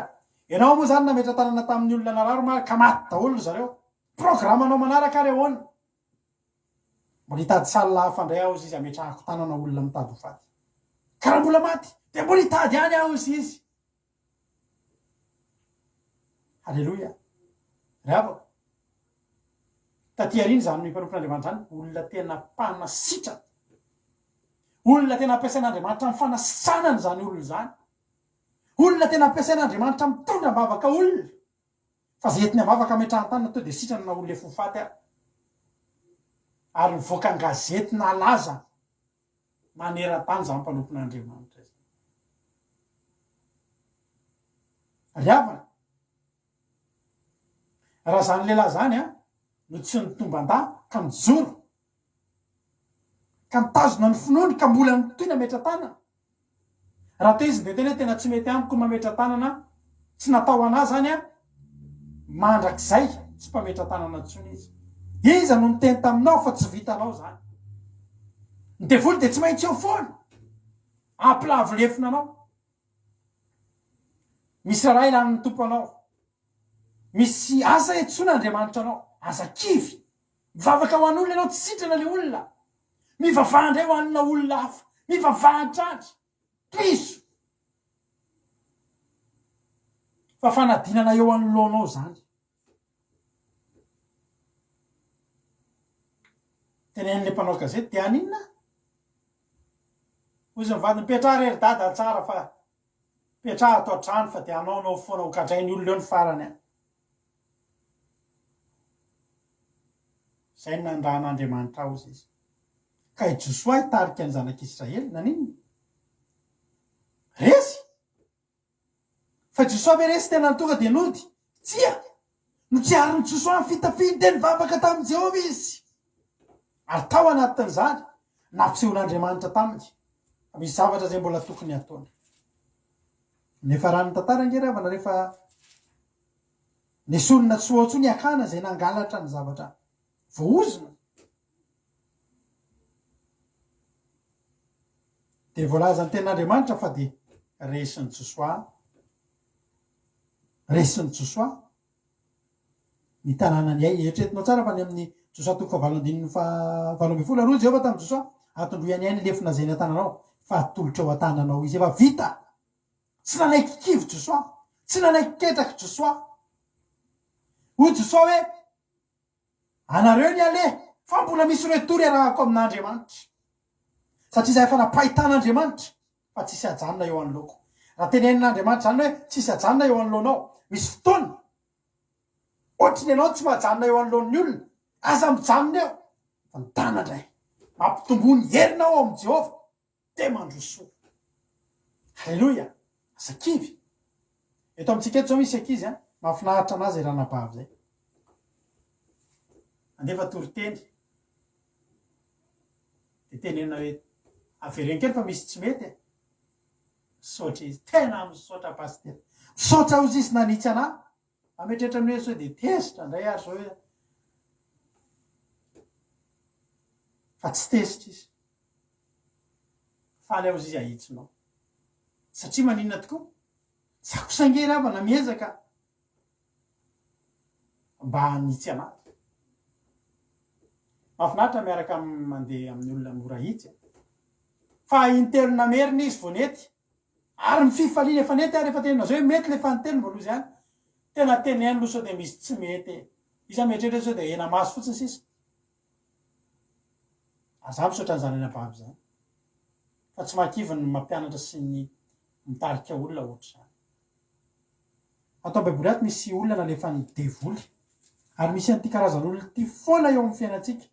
ianao moa zany nametra tanana tamin'ny olona nararo ma ka maty daholo zareo programanao manaraka ary ahoana mbola hitady salina hafa ndray aho izy ametrahako tanana olona mitady ho faty karaha mbola maty de mbola hitady any aho izy halleloia ravako taty ariny zany mimpanompon'Andriamanitra zany olona tena mpanasitrana olona tena ampiasain'Andriamanitra amin'ny fanasanany zany olona zany olona tena ampiasain'Andriamanitra mitondra mivavaka olona fa zay etiny mivavaka ametrahan-tanana to de sitrana na olona efo faty ary mivoaka an-gazety nalaza maneran-tany zany mpanompon'Andriamanitra zay riavana raha zany lehilahy zany no tsy nitomba-nda ka mijoro ka mitazona ny finoany ka mbola toy metra tanana. Raha toy izy dia tena tena tsy mety amiko mametra tanana, tsy natao anazy zany a mandrakizay tsy mpametra tanana intsony izy. Iza no miteny taminao fa tsy vitanao zany. Ny devoly dia tsy maintsy eo foana ampilavo-lefina anao. Misy raha ilan'ny tompo anao, misy asa etson'Andriamanitra anao, asa kivy. Mivavaka ho an'olona ianao, tsy sitrana le olona. Mivavaha indray ho anina olona hafa, mivavaha tratra, piso. Fa fanadinana eo anoloanao zany. Tenen'le mpanao gazety dia aninona? Ozy mivady mipetraha rery dada tsara fa petraha ato an-trano fa dia anao foana hokadrain'ny olona eo ny farany. Zay nandrahan'Andriamanitra azy izy. Ka i Josoa hitarika ny zanak'Israely naninona? Resy. Fa Josoa be resy tena tonga dia nody. Tsia! No tsy arin'ny Josoa ny fitafiny teny vavaka tamin'i Jehovah izy. Ary tao anatin'izany nampisehon'Andriamanitra taminy. Misy zavatra zay mbola tokony ataony. Nefa raha ny tantara ngeravana rehefa nisonina tsy ohatsy ny akana zay nangalatra ny zavatra voozina. Dia voalaza ny ten'Andriamanitra fa dia resin'ny Josoa ny tanànany ay. Eritreretinao tsara fa ny amin'ny Josoa 7:8 roa Jehovah tamin'ny Josoa, atondroany ny lefina zay ny an-tananao fa atolotra eo an-tananao izy. Efa vita. Tsy nanaiky kivy Josoa, tsy nanaiky ketraky Josoa. Hoy Josoa hoe anareo ny aleha fa mbola misy retory arahako amin'Andriamanitra. Satria zay efa napahitan'Andriamanitra fa tsisy ajanona eo anoloako. Raha tenenin'Andriamanitra zany hoe tsisy ajanona eo anoloanao, misy fotoana ohatrany ianao tsy mahajanona eo anoloan'ny olona, aza mijanona eo fa ny tanandray mampitombo ny herinao ao amin'i Jehovah dia mandrosoa. Halleloia. Asa kivy. Eto amintsika eto zao misy ankizy mahafinaritra anazy ranabavy zay. Andefa toriteny dia tenena hoe avereny kely fa misy tsy mety. Misaotra izy, tena misaotra pastera. Misaotra ozy izy nanitsy anahy. Ametrehitra amin'ny hoe sao dia tezitra indray ary zao hoe fa tsy tezitra izy. Faly ao izy ahitsinao. Satria maninona tokoa? Tsy akosangery avy namiezaka mba hanitsy anahy. Mahafinaritra miaraka mandeha amin'ny olona mora hitsy. Fa intelo namerina izy vao nety. Ary mififaliana efa nety ary efa tenina zao hoe mety le fanontelo mbolo izy ihany. Tena teneny loha sao dia misy tsy mety. Iza mieritreritra sao dia ena maso fotsiny sisa. Aza misaotra ny zanany abavy zany. Fa tsy mahakivy ny mampianatra sy ny mitarika olona ohatra zany. Atao baiboly ato misy olona nalefa ny devoly. Ary misy an'ity karazan'olona ity foana eo amin'ny fiainantsika.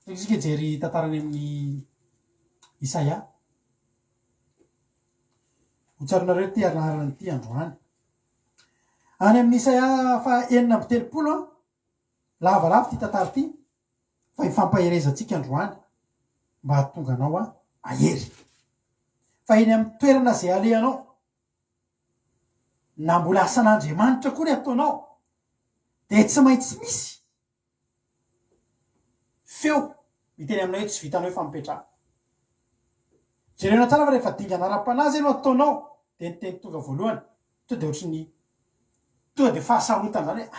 Isika jery tantarany amin'ny Isaia. Hotsarinareo ity anarany ity androany. Any amin'ny Isaia fa 9:30 lavalava ity tantara ity fa ifampaherezantsika androany mba hahatonga anao ahery. Fa eny amin'ny toerana zay alehanao na mbola asan'Andriamanitra koa ny ataonao dia tsy maintsy misy feo miteny aminao hoe tsy vitanao fa mipetraha. Jerena tsara fa rehefa dingana ara-panazy ianao ataonao dia ny teny tonga voalohany to dia ohatrany tonga dia fahasarotana zany hoe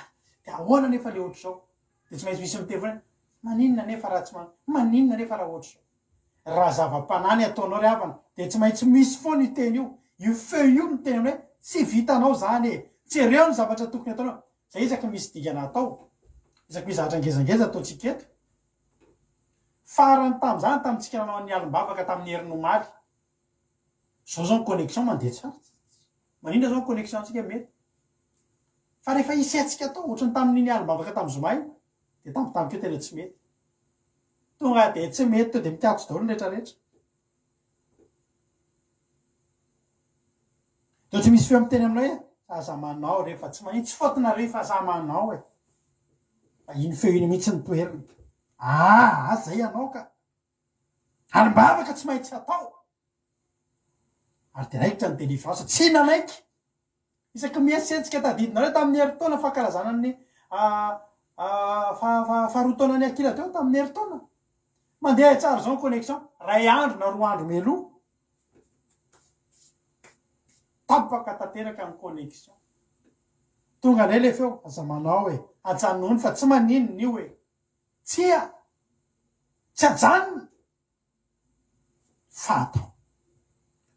dia ahoana nefa le ohatra zao. Dia tsy maintsy misy miteny hoe maninona nefa raha tsy maninona nefa raha ohatra zao. Raha zava-panany ataonao ry havana dia tsy maintsy misy foana io teny io. Io feo io no teny hoe tsy vitanao zany e. Tsy ireo ny zavatra tokony ataonao. Zay isaky misy dingana atao. Isaky misy zavatra ngezangeza ataontsika eto. Farany tamin'izany tamintsika nanao ny alim-bavaka tamin'ny herin'ny omaly. Zao ny connexion mandeha tsara. Maninona zao ny connexion antsika mety. Fa rehefa isy atsika atao ohatrany tamin'ny alim-bavaka tamin'ny zomay dia tampotampoka tena tsy mety. Tonga dia tsy mety to dia mikatso daholo ny rehetrarehetra. Dia tsy misy feo miteny aminao hoe aza manao rehefa tsy manao. Tsy fotona rehefa aza manao e. Iny feo iny mihitsy ny toerana. Zay anao ka. Hanim-bavaka tsy maintsy atao ary de raikitra ny délivrance tsy nanaiky isaky miesetsika tadidinareo tamin'ny heritaona fankalazana ny faharoa ny akila teo tamin'ny heritaona mandeha tsara zao ny connexion ray andro na 2 andro melo tapaka tanteraka ny connexion tonga ndray le feo aza manao hoe ajanony fa tsy maninony io hoe tsy ajanony fa atao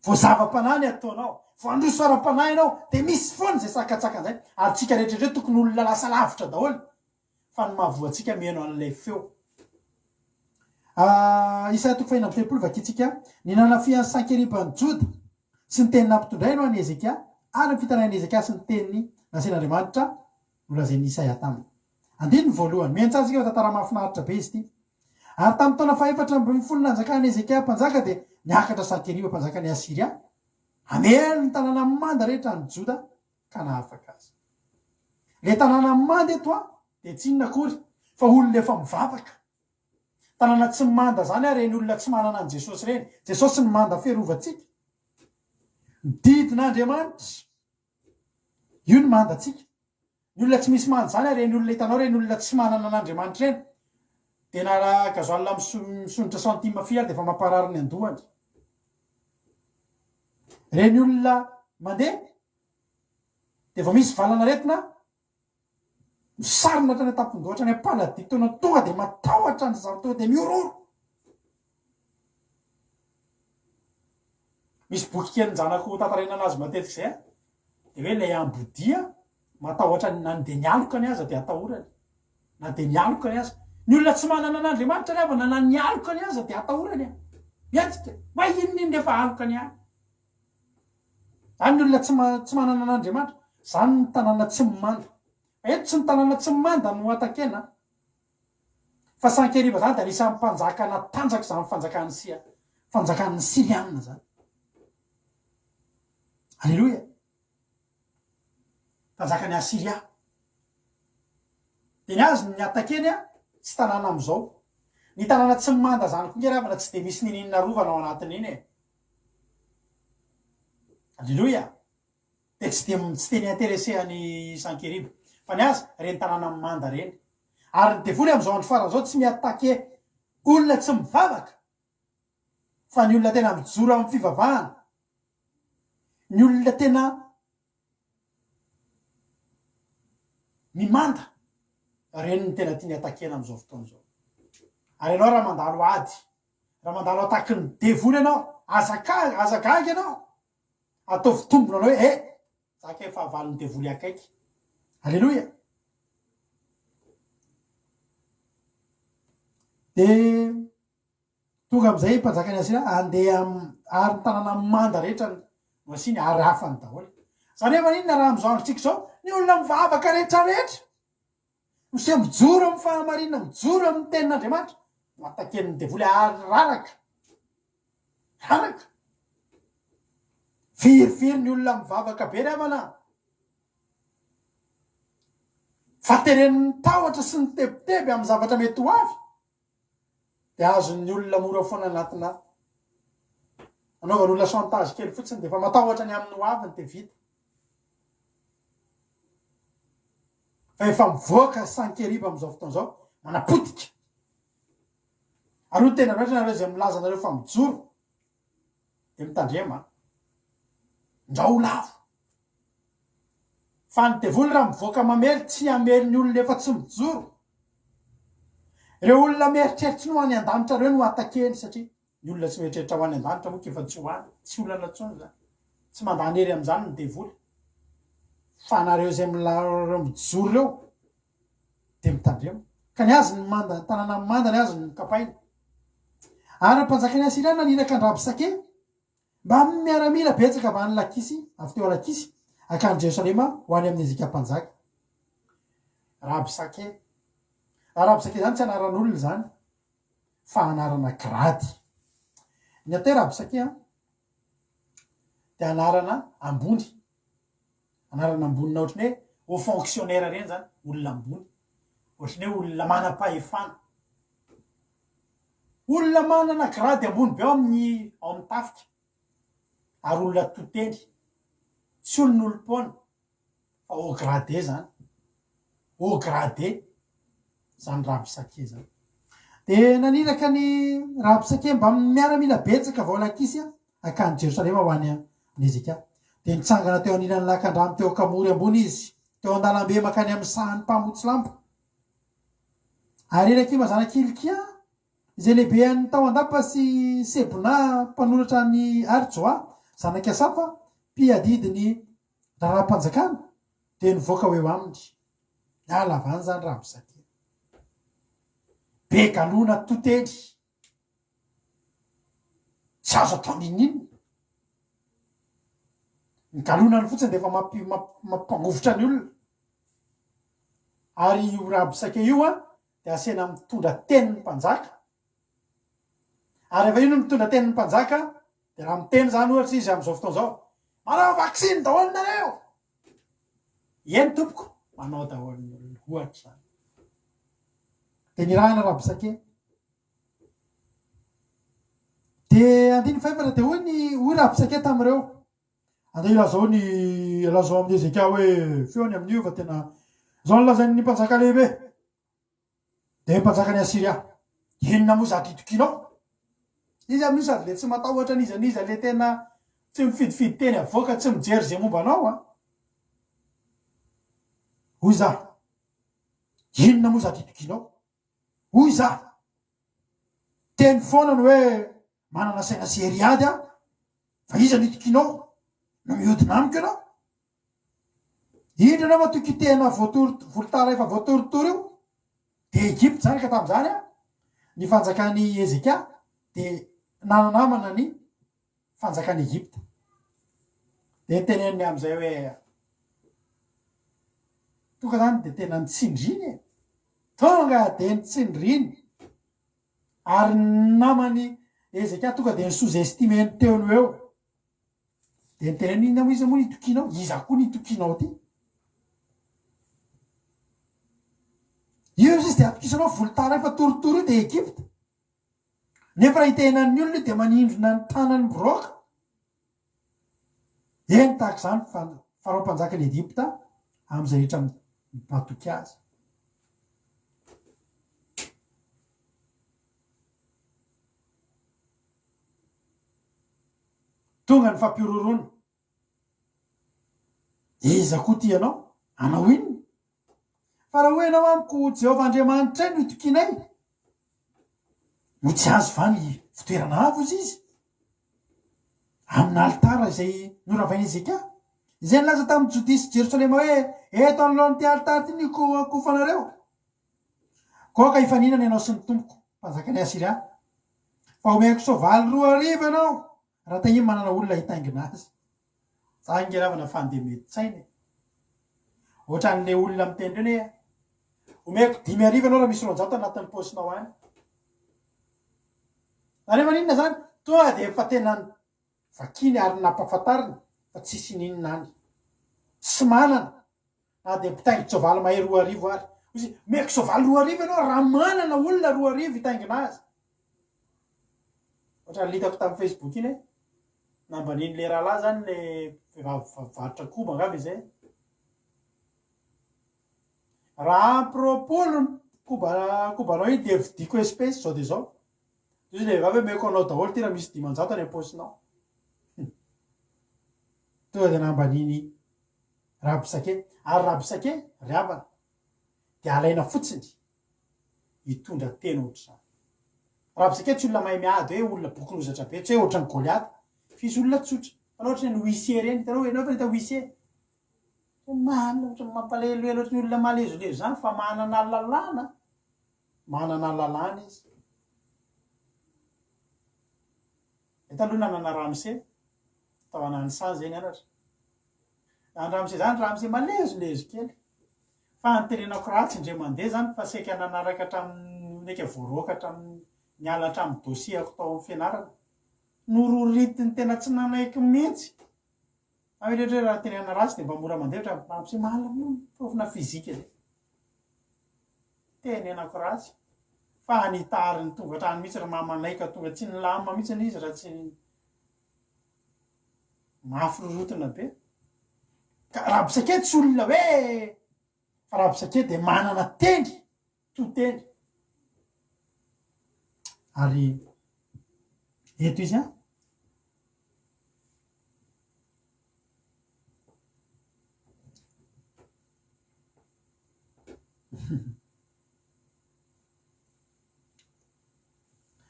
vo zava-panahy ataonao vo androso ara-panahy ianao de misy foany zay sakatsakan'izay ary tsika rehetraretra tokony olona lasa lavitra daholo fa ny mahavoatsika mihaino an'ilay feo isa toko fahina am'telopolo vakitsika ny nanafian'ny Sankeriba ny Joda sy ny teny nampitondray no any Ezekia ary ny fitanain'ny Ezekia sy ny teny nasen'Andriamanitra nolazain'ny Isaia taminy. Andiny voalohany miantsasika tantara mahafinaritra be izy ity. Ary tamin'ny taona fahaefatra ambin'ny folo nanjakan'ny Ezekia mpanjaka dia niakatra Sankeriba mpanjaka ny Asiria hamelo ny tanàna manda rehetra ny Joda ka nahafaka azy. Le tanàna manda eto dia tsy inona akory fa olona efa mivavaka. Tanàna tsy manda zany reny olona tsy manana an Jesosy reny. Jesosy ny manda fiarovantsika. Didin'Andriamanitra io ny manda tsika. Ny olona tsy misy manda zany reny olona hitanao reny olona tsy manana an'Andriamanitra reny. Tena raha gazoalina misonitra centime fiara dia efa mamparary ny andohany. Reny olona mandeha dia efa misy valana retina misarona hatrany tampon-dohatra ny ampaladiy tona tonga dia matahotra ny zavatra tonga dia miororo. Misy boky kely janako tantaraina anazy matetika izay dia hoe ilay ambodia matahotra na dia nialoka ny aza dia atahorany na dia nialoka ny aza. Ny olona tsy manana an'Andriamanitra ny avana na nialoka ny aza dia atahorany miatsika mba inon'iny rehefa aloka ny any. Zany ny olona tsy manana an'Andriamanitra zany ny tanàna tsy manda. Eto tsy ny tanàna tsy manda no atakena fa Sankeriba zany dia anisan'ny mpanjaka natanjaka izany fanjakan'ny Siriana zany. Alleluia. Mpanjaka ny Asiria. Dia ny azy ny atakeny tsy tanàna am'izao. Ny tanàna tsy manda zany koa ngeravana tsy dia misy nininona rovana ao anatin'iny e. Alleluia. Dia tsy teny interessehan'ny Sankeriba. Fa ny azy reny tanàna manda reny. Ary ny devoly amin'izao andro farany izao tsy miatake olona tsy mivavaka fa ny olona tena mijoro amin'ny fivavahana. Ny olona tena mimanda reny ny tena tiany atakena amin'izao fotoana izao. Ary ianao raha mandalo ady, raha mandalo ataky ny devoly ianao, azagaga ianao, ataovy tombona anao hoe zaka efa avalon'ny devoly akaiky. Alleluia. Dia tonga amin'izay mpanjakany Asiria andeha ary ny tanàna manda rehetra no asiny ary hafany daholo. Zany hoe maninona raha amin'izao androtsika izao ny olona mivavaka rehetrarehetra misia mijoro amin'ny fahamarinana, mijoro amin'ny tenin'Andriamanitra no ataken'ny devoly ary raraka. Firifiry ny olona mivavaka be ravana. Fateren'ny tahotra sy ny tebiteby amin'ny zavatra mety ho avy dia azon'ny olona mora foana anatina anaovany olona chantage kely fotsiny dia efa matahotra ny amin'ny ho aviny dia vita. Fa efa mivoaka Sankeriba amin'izao fotoana izao manapotika. Ary ho tena loatra nareo izay milaza anareo fa mijoro dia mitandrema ndrao lavo. Fa ny devoly raha mivoaka mamely tsy hamely ny olona efa tsy mijoro. Ireo olona mieritreritra no any an-danitra ireo no atakeny satria ny olona tsy mieritreritra ho any an-danitra moa efa tsy ho any, tsy olana intsony zany. Tsy mandany ery amin'izany ny devoly. Fa nareo izay mijoro ireo dia mitandrema. Ka ny azy ny manda, tanàna manda ny azy ny kapaina. Ary mpanjaka ny Asiria naniraka ny Rabsake mba miaramila betsaka avy any Lakisy, avy teo Lakisy akany Jerosalema ho any amin'ny Ezekia mpanjaka. Rabsake. Rabsake zany tsy anaran'olona zany fa anarana grady. Ny atao Rabsake dia anarana ambony. Anarana ambonina ohatrany hoe au fonctionnaire reny zany, olona ambony. Ohatrany hoe olona manam-pahefana. olona manana grady ambony be ao amin'ny tafika ary olona toteny tsy olon'olom-poana fa au gradé zany au gradé zany Rabosake zany. De naniraka ny Rabosake mba miaramila betsaka vaolakisy akany Jerosalema ho any Ezeka. De nitsangana teo anilan'ny lakan-drano teo Kamory ambony izy teo an-dalambe makany amin'ny sahan'ny mpamotsy lampo. Ary Erakima zanak'Hilkia izay lehibe an'ny tao andapa sy Sebona mpanoratra ny Arjoa zanaky Asafa mpiadidiny raharam-panjakana de nivoaka ho eo aminy alavany zany Rabosake. Be galona totely tsy azo atao ninina. Ny galonany fotsiny de efa mampangovotra ny olona. Ary io Rabosake io de asena mitondra tenin'ny mpanjaka. Ary efa ino mitondra tenin'ny mpanjaka de raha miteny zany ohatra izy amin'izao fotoana zao, manao vaksiny daholo nareo. Eny tompoko, manao daholo ohatra zany. De nirahana Rabosake. De andiny faefatra de hoy Rabosake tamin'ireo. Ande ilazao amin'ny Ezeka hoe feony amin'io fa tena zao nolazain'ny mpanjaka lehibe. De mpanjaka ny Asiria, inona moa zany itokinao? Izy amin'io sady le tsy matahotra an'iza le tena tsy mifidifidy teny avoaka, tsy mijery zay momba anao Hoy za, inona moa zany itokinao? Hoy za, teny foana ny hoe manana saina seriady fa iza ny itokinao? No mihodina amiko ianao? Indra anao matoky tena volotara efa voatoritory io? De Egypte zany ka tamin'izany ny fanjakan'ny Ezeka de nanamana ny fanjakan'ny Egypte. De teneniny amin'izay hoe tonga zany de tena nitsindriny tonga de nitsindriny. Ary namany Ezeka tonga de nisous-estimeny teo no eo. De niteneniny inona moa izy moa nitokinao? Iza koa nitokinao ty? Io izy de atokisanao volotara efa toritory io de Egypte. Nefa raha itenan'ny olona de manindrona ny tanany broka. Eny tahaka zany farao mpanjakan'ny Egypte amin'izay rehetra matoky azy. Tonga ny fampiroroana. Iza koa ty ianao? Anao inona? Fa raha hoe ianao amiko Jehovah Andriamanitra no itokinay, no tsy azo va ny fitoerana avo izy amin'ny alitara izay noravain'i Ezeka. Izay nilaza tamin'ny Jodisy Jerosalema hoe eto anoloan'ity alitara ty ny kofanareo. Koka hifaninana ianao sy ny tompoko mpanjakany Asiria. Fa omeko soavaly 2,000 ianao raha ta iny manana olona hitaingina azy. Za ingeravana fandemety-tsaina. Ohatran'le olona mitendreny omeko 5,000 ianao raha misy 200 anatin'ny posinao any. Rehefa ninona zany? Tonga de efa tena vakiny ary nampafantarina fa tsisy ninona any. Tsy manana. Na de mpitaingitra soavaly mahery 2,000 ary. Izy meko soavaly 2,000 ianao raha manana olona 2,000 hitaingina azy. Ohatran'ny litako tamin'ny Facebook iny nambanin'le rahalahy zany le varotra koba angamba izay. Raha ampy 20 kobanao iny de vidiko espèce zao de zao. Izy le vavy meko anao daholo ty raha misy 500 any am-posinao. Tonga de nambaniny Rabosake. Ary Rabosake riavana de alaina fotsiny hitondra teny ohatr'izany. Rabosake tsy olona mahay miady hoe olona bokon'ozatra be, tsy hoe ohatran'ny Goliath. Fisy olona tsotra. Fa ohatry ny huissier reny, hitanao enao fa hita huissier. Mampalahelo ohatry ny olona malezolezo zany fa manana lalàna. Manana lalàna izy. Taloha nanana Ramsey, tao anany sazy zay nianatra. Any Ramsey zany, Ramsey malezolezo kely. Fa antenenako ratsy indray mandeha zany fa saika nanaraka hatramin'ny neka voaroaka hatramin'ny niala hatramin'ny dosiako tao amin'ny fianarana. Nororitiny tena tsy nanaiky mihitsy. Amin'ilay raha tenena ratsy de mba mora mandeha Ramsey mahala profna fizika zay. Tenenako ratsy. fa nitariny tonga trany mihitsy raha mamanay ka tonga tsy nilama mihitsy izy raha tsy mafirorotona be ka raha bisake tsy olona hoe fa raha bisake de manana teny to teny ary eto izy a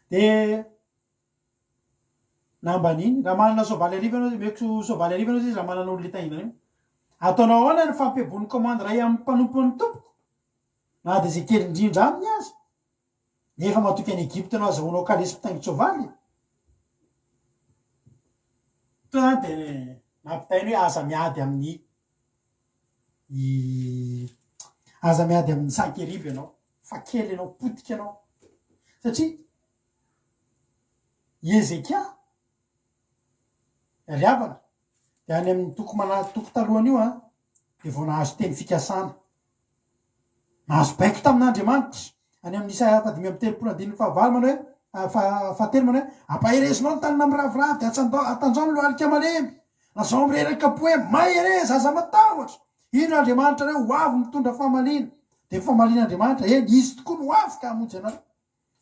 de nambaniny raha manana soavaly ariva anao meko soavaly ariva anao izy raha manana olo le taingina io ataonao ahoana ny fampiambony commande ray amin'ny mpanompon'ny tompoko na de zay kely indrindra aminy azy nefa matoky any Egypte anao azahoanao kalesy mitaingy soavaly to de mampitainy hoe aza miady amin'ny aza miady amin'ny sankeriby ianao fa kely ianao potika ianao satria Ezekia riavana de any amin'ny toko talohany io a de vao nahazo teny fikasana nahazo baiko tamin'Andriamanitra any amin'ny Isaia 5:telopolo manao hoe fahatelo manao hoe ampaherezinao ny tanana amiravoravo de atanjao ny lohalika malemy nazao mireraka poe mahere zaza matahotra ino Andriamanitra reo ho avy mitondra famalina de famalian'Andriamanitra izy tokoa no avy ka hamonjy anao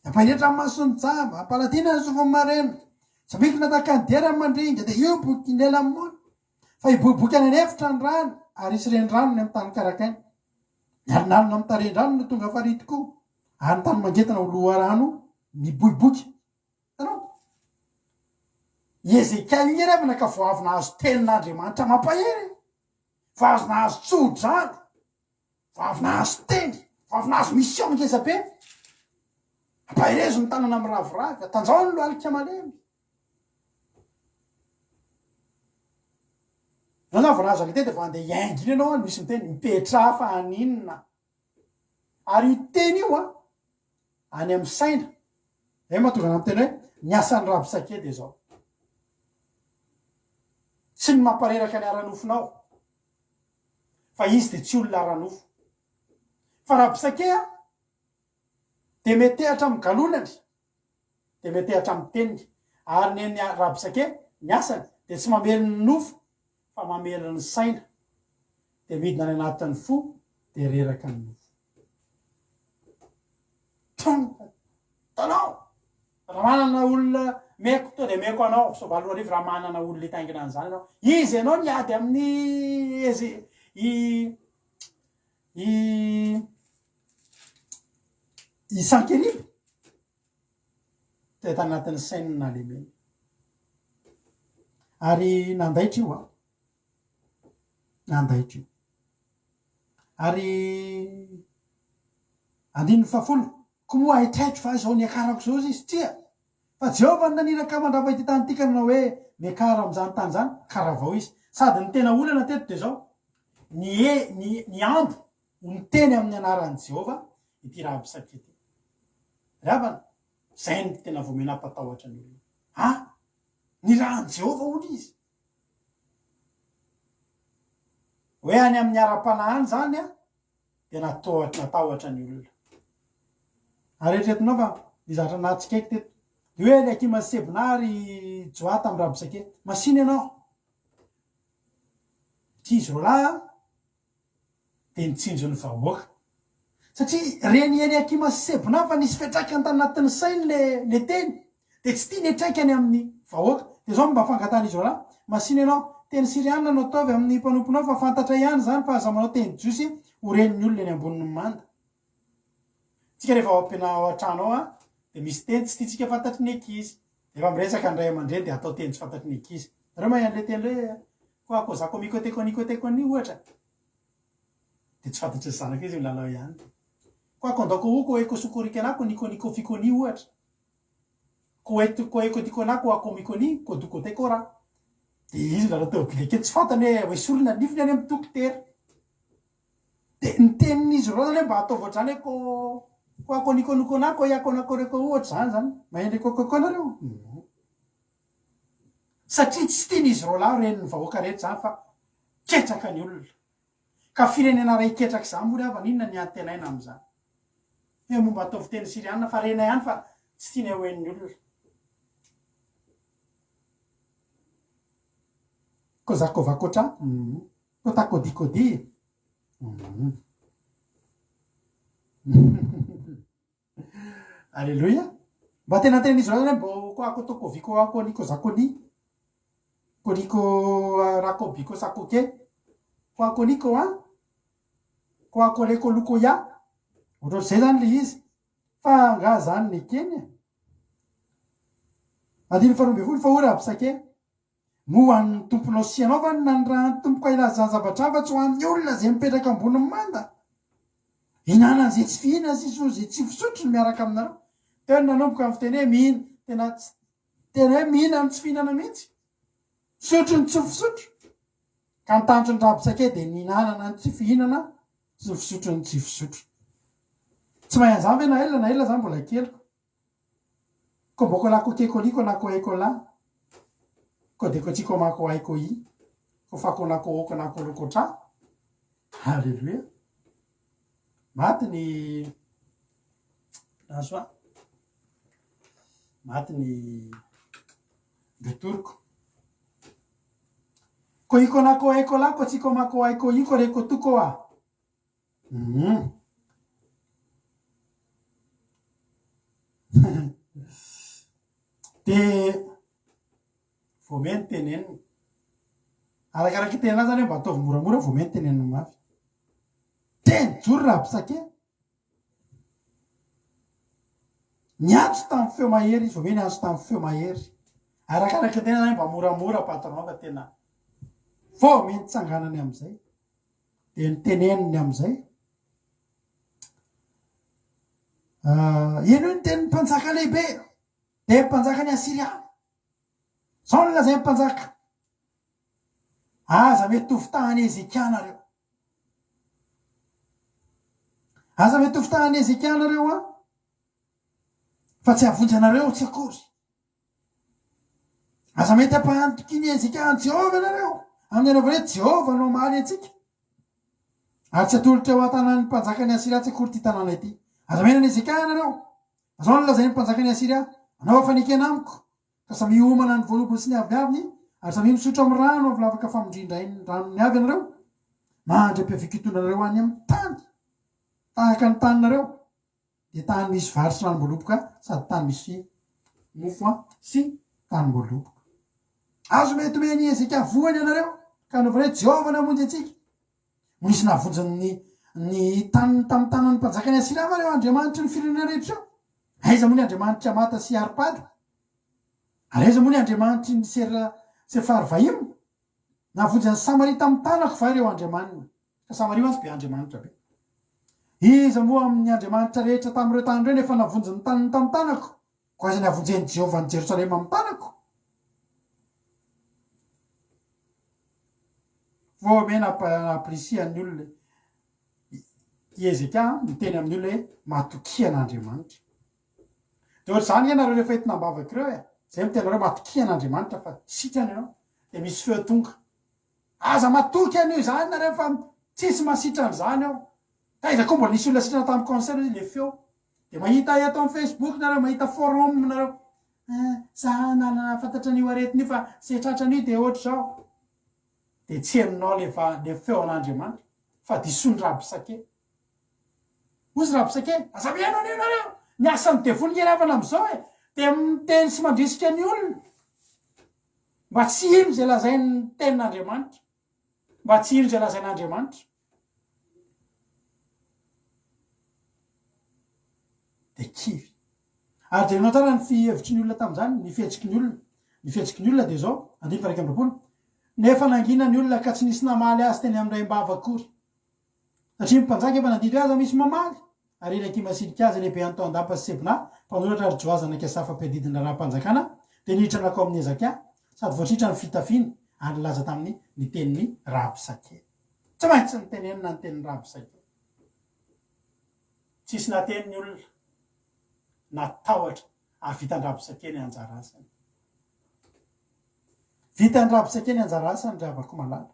ampahiretra amin'ny masony jamba ampaladina ny sofony marena samikina tahaka ny dera mandringa de io boky lela amony fa iboboky any anefitra ny rano ary isy renirano ny amin'ny tany karakainy miarinalina amin'ny tarendrano no tonga farity koa ary ny tany mangetana ho loha rano miboiboky tanao Ezekia igny revana ka vo avy nahazo tenin'Andriamanitra mampahery vo avy nahazo tsodrany vo avy nahazo teny vo avy nahazo mission ngeza be ampaherezo ny tanana amin'ny ravoravo atanjao ny lohalika malemy nanao vo nahazo alite de vo andeha iainginy ianao misy miteny mipetra fa aninona ary io teny io a any amin'ny saina e mahatonga ana miteny hoe niasan'ny rabisake de zao tsy ny mampareraka ny aranofonao fa izy de tsy olona aranofo fa rabisake a de metehatra amin'ny galonany de metehatra amin'ny teniny ary ny rabisake niasany de tsy mamelony nofo fa mamelony saina de midina any anatin'ny fo de reraka ny nofo tanao raha manana olona meko to de meko anao soavaly roa arivo raha manana olona le taingina an'izany anao izy ianao niady amin'ny Sankeriby de tanatin'ny sainy nalemeny ary nandaitra io a nandaitra io ary andininy fafolo ko moa aitraitro fa zao niakarako zao izy tsia fa Jehovah naniraka mandrava ity tany tika nanao hoe miakara am'izany tany zany karaha vao izy sady ny tena olana teto de zao ny ambo ny teny amin'ny anaran'i Jehovah ity raha bisaka ity ravana zay ny tena vo menapatahotra ny olona ny rahan'i Jehovah olo izy hoe any amin'ny ara-panahany zany a de natahotra ny olona ary eritreretinao fa nizatra natsika eky teto de hoe Eliakima sy Sebinary joata amin'ny raha bisake masiny ianao ty izy rolahy de nitsinjo ny vahoaka satria reny Eliakima sy Sebinary fa nisy fiatraikany tanatin'ny sainy le teny de tsy tia nietraikany amin'ny vahoaka de zao mba fangatana izy rolahy masiny ianao teny sirianina no ataovy amin'ny mpanomponao fa fantatra ihany zany fa aza manao teny jiosy ho renin'ny olona eny ambonin'ny manda tsika rehefa ampina ao an-trano ao a de misy teny tsy tiatsika fantatry ny ankizy efa miresaka ny ray aman-dreny de atao teny tsy fantatry ny ankizy reo mahan'le teny hoe koako zako mikotekonikoteko ohatra de tsy fantatry ny zanaka izy milalao ihany koako andako oko ekosokorikanaako nikonikofikonia ohatra ko ekotikonako akomikoni kodokoteko raha de izy lalao teo bileke tsy fantany hoe hoesolona nifiny any amin'ny dokotera de ny tenin'izy roa zany hoe mba atao voatrany hoe ko akonikonokonako iakonakoreko ohatra zany mahendry kokoko nareo satria tsy tian'izy roa lahy reniny vahoaka rehetra zany fa ketraka ny olona ka firenena ray ketraka zany moa ry havana inona ny antenaina am'izany eo momba ataovy teny siriana fa rena ihany fa tsy tiany hoen'ny olona ko zakovakotra ko takodikody alleloia mba tena tena izy zany mbo ko ako tokoviko ako aniko zakoni koniko rakobiko sakoke ko ako niko ko ako leko loko ya ohatr'zay zany le izy fa nga zany ny keny adiny faharoamby folo fa ora abisake mo an'ny tomponao sianao fa nany raha tompoko ailazany zavatra fa tsy ho amin'ny olona zay mipetraka ambony manda inana zay tsy fihina sisy zay tsy fisotro ny miaraka aminareo tena nanomboka amin'ny fiteny hoe mihina tena hoe mihina ny tsy fihinana mihitsy fisotro ny tsy fisotro ka nitantro ny rabisake dia nihinanana ny tsy fihinana sy ny fisotro ny tsy fisotro tsy mahay an'izany ve na ela zany mbola keliko ko mboko lako kekoliko nako ekola ko de ko tsiko mako aiko i ko fako nako oko nako lokotra halleluia maty ny nasoa maty ny betoriko ko iko nako aiko la ko tsiko mako aiko i ko reko toko de vomeny teneniny arakaraky tena zany mba ataovy moramora vomeny teneniny mafy teny jory raha bisake niantso tamin'ny feo mahery izy vomeny antso tamin'ny feo mahery arakaraky tena zany mba moramora patron fa tena vomeny tsanganany am'izay de niteneniny am'izay ino ny tenin'ny mpanjaka lehibe de mpanjaka ny Asiria zao ny lazay mpanjaka aza mety tovitahany Ezekianareo aza mety tovitahany Ezekianareo fa tsy avonjy anareo tsy akory aza mety ampahantokiny Ezekiany Jehova anareo amin'ny anaovana Jehova no maly antsika ary tsy atolotra eo an-tanany mpanjaka ny Asiria tsy akory ty tanàna ity aza menany Ezekiany anareo zao ny lazay mpanjaka ny Asiria anao fanikena amiko ka samy homana ny voalobony sy ny aviaviny ary samy misotro amin'ny rano avy lavaka famindrindra iny ranony avy anareo mandry ampiavikitonareo any amin'ny tany tahaka ny taninareo de tany misy vary sy ranom-boaloboka sady tany misy mofo sy tanim-boaloboka azo mety omeny Ezekia voany anareo ka anaovana hoe Jehova namonjy antsika misy navonjany ny tany tamin'ny tanany mpanjaka ny Asiria va reo Andriamanitra ny firenena rehetra eo aiza moa ny Andriamanitra mata sy aripady ary aiza moa ny Andriamanitra ny Sefarvaim navonjany Samaria tamin'ny tanako va reo Andriamanina ka Samaria azy be Andriamanitra be iza moa amin'ny Andriamanitra rehetra tamin'ireo tany reo nefa navonjany taniny tamin'ny tanako ko aiza ny avonjeny Jehova ny Jerosalema amin'ny tanako vomena aprisian'ny olona Ezekia miteny amin'ny olona hoe matokian'Andriamanitra de ohatr'izany ianareo rehefa entinambavaka ireo zay mitenareo matokian'Andriamanitra fa sitrany ianao de misy feo tonga aza matoky an'io zany nareo fa tsisy masitran'izany ao ka iza koa mbola nisy olona sitrana tamin'ny concert le feo de mahita eto amin'ny Facebook nareo mahita forum nareo za nanana fantatra an'io aretin'io fa setratrany de ohatra zao de tsy aminao le feo an'Andriamanitra fa disony rabisake ozy rabisake aza mihaino an'io nareo ny asany devony iarevana am'izao de miteny sy mandrisika ny olona mba tsy ino zay lazainy tenin'Andriamanitra mba tsy ino zay lazain'Andriamanitra de kivy ary de nao tsara ny fihevitry ny olona tamin'izany ny fihetsiky ny olona de zao andiny fa raiky amby-roapolo nefa nangina ny olona ka tsy nisy namaly azy teny amin'ny ray mbava akory satria mpanjaka efa nandidry azy misy mamaly ary raiky masilika azy lehibe antao andapa sy sebina mpanoratra ary joazana kasafa mpiadidina raha-mpanjakana de niditranako amin'ny Ezakia sady voatritra ny fitafiny ary laza tamin'ny ny tenin'ny rabisake tsy maintsy ny tenenina ny tenin'ny rabisake tsisy nateniny olona natahotra vitan'ny rabisake ny anjara asany vitan'ny rabisake ny anjara asany dravako malala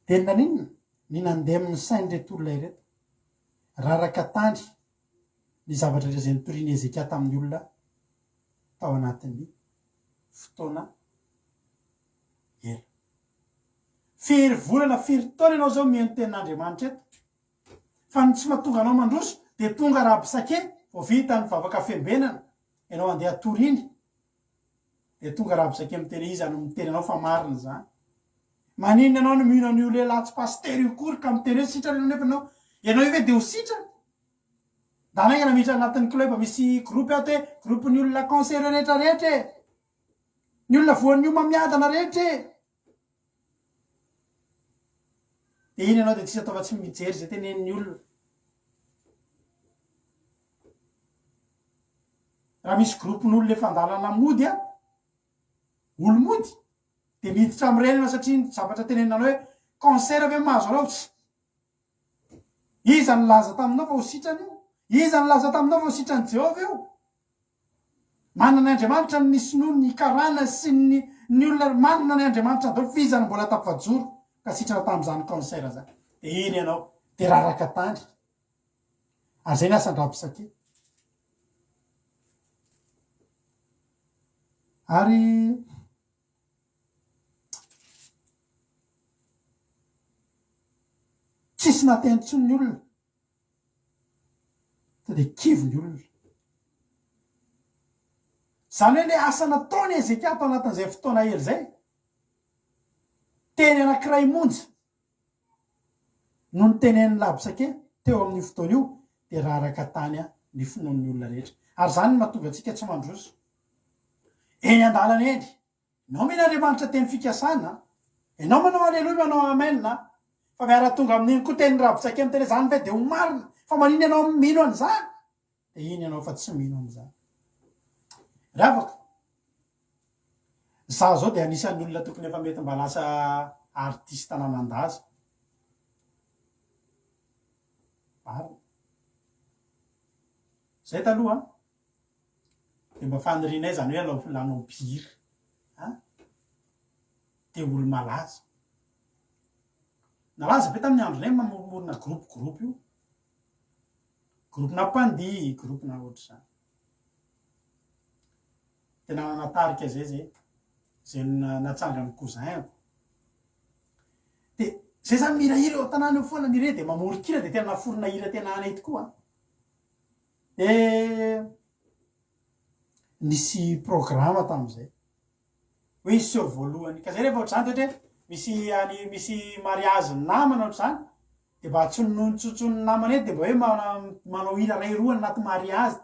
tenina ninona ny nandeha amin'ny sainy reto olona ireto raraka tandry ny zavatra rehetra zay nitoriany Ezeka tamin'ny olona tao anatin'ny fotoana ela. Firy volana, firy taona ianao zao mihaino tenin'Andriamanitra eto, fa ny tsy mahatonga anao mandroso dia tonga rabosake vao vita ny vavaka fiambenana ianao andeha toriny dia tonga rabosake miteny izany miteny anao fa marina zany. Maninona ianao no mihino an'io lehilahy tsy pastery io kory ka miteny hoe sitrana nefa ianao io ve dia ho sitrana? Da naingana mihitra anatin'ny club misy groupe ato hoe groupe-ny olona cancer rehetra rehetra e, ny olona voan'ny mamiadana rehetra e. Dia iny ianao dia tsisy atao fa tsy mijery zay tenenin'ny olona. Raha misy groupe-n'olona efa andalana mody a, olo mody, dia miditra amin'ireny ianao satria ny zavatra tenenina hoe cancer ve mahazo anao tsy. Iza ny laza taminao fa ho sitrana io? Iza ny laza taminao fa ho sitrany Jehova io? Manana Andriamanitra ny sinoa ny karana sy ny olona, manana ny Andriamanitra dao fizany mbola tapafajoro ka sitrana tamin'izany cancer zany. Dia iny ianao dia raraka tany. Ary zay ny asan'ny rabosake. Ary tsisy natentsony ny olona dia kivo ny olona. Zany hoe le asa nataony Ezeka tao anatin'izay fotoana ela zay, teny anankiray monja no nitenen'ny rabosake teo amin'ny fotoana io dia raraka tany ny finoan'ny olona rehetra. Ary zany no mahatonga antsika tsy mandroso eny an-dalana eny. Ianao mihina Andriamanitra teny fikasana, ianao manao aleloia, manao amen na, fa miara tonga amin'iny koa teny rabosake amin'ny teny zany ve dia ho marina, fa manina ianao mino an'izany? Dia iny ianao fa tsy mino an'izany. Ravaka, za zao dia anisan'ny olona tokony efa mety mba lasa artista namandaza. Marina. Zay taloha dia mba fanirinay zany hoe lanao mpihira dia olo malaza. Nalaza be tamin'ny andronay mamorona groupe io, groupe-na mpandihy, groupe-na ohatr' izany. Tena natarika zay natsanga ny cousin-ko. Dia zay zany mihirahira eo an-tanàna eo foana nire dia mamorikira dia tena naforona hira tena anay tokoa. Nisy programa tamin'izay hoe iseho voalohany ka zay rehefa ohatr'izany hoe misy mariage namana ohatr'izany dia mba tsontson'ny namana ety dia mba hoe manao hira ray roa anaty mariage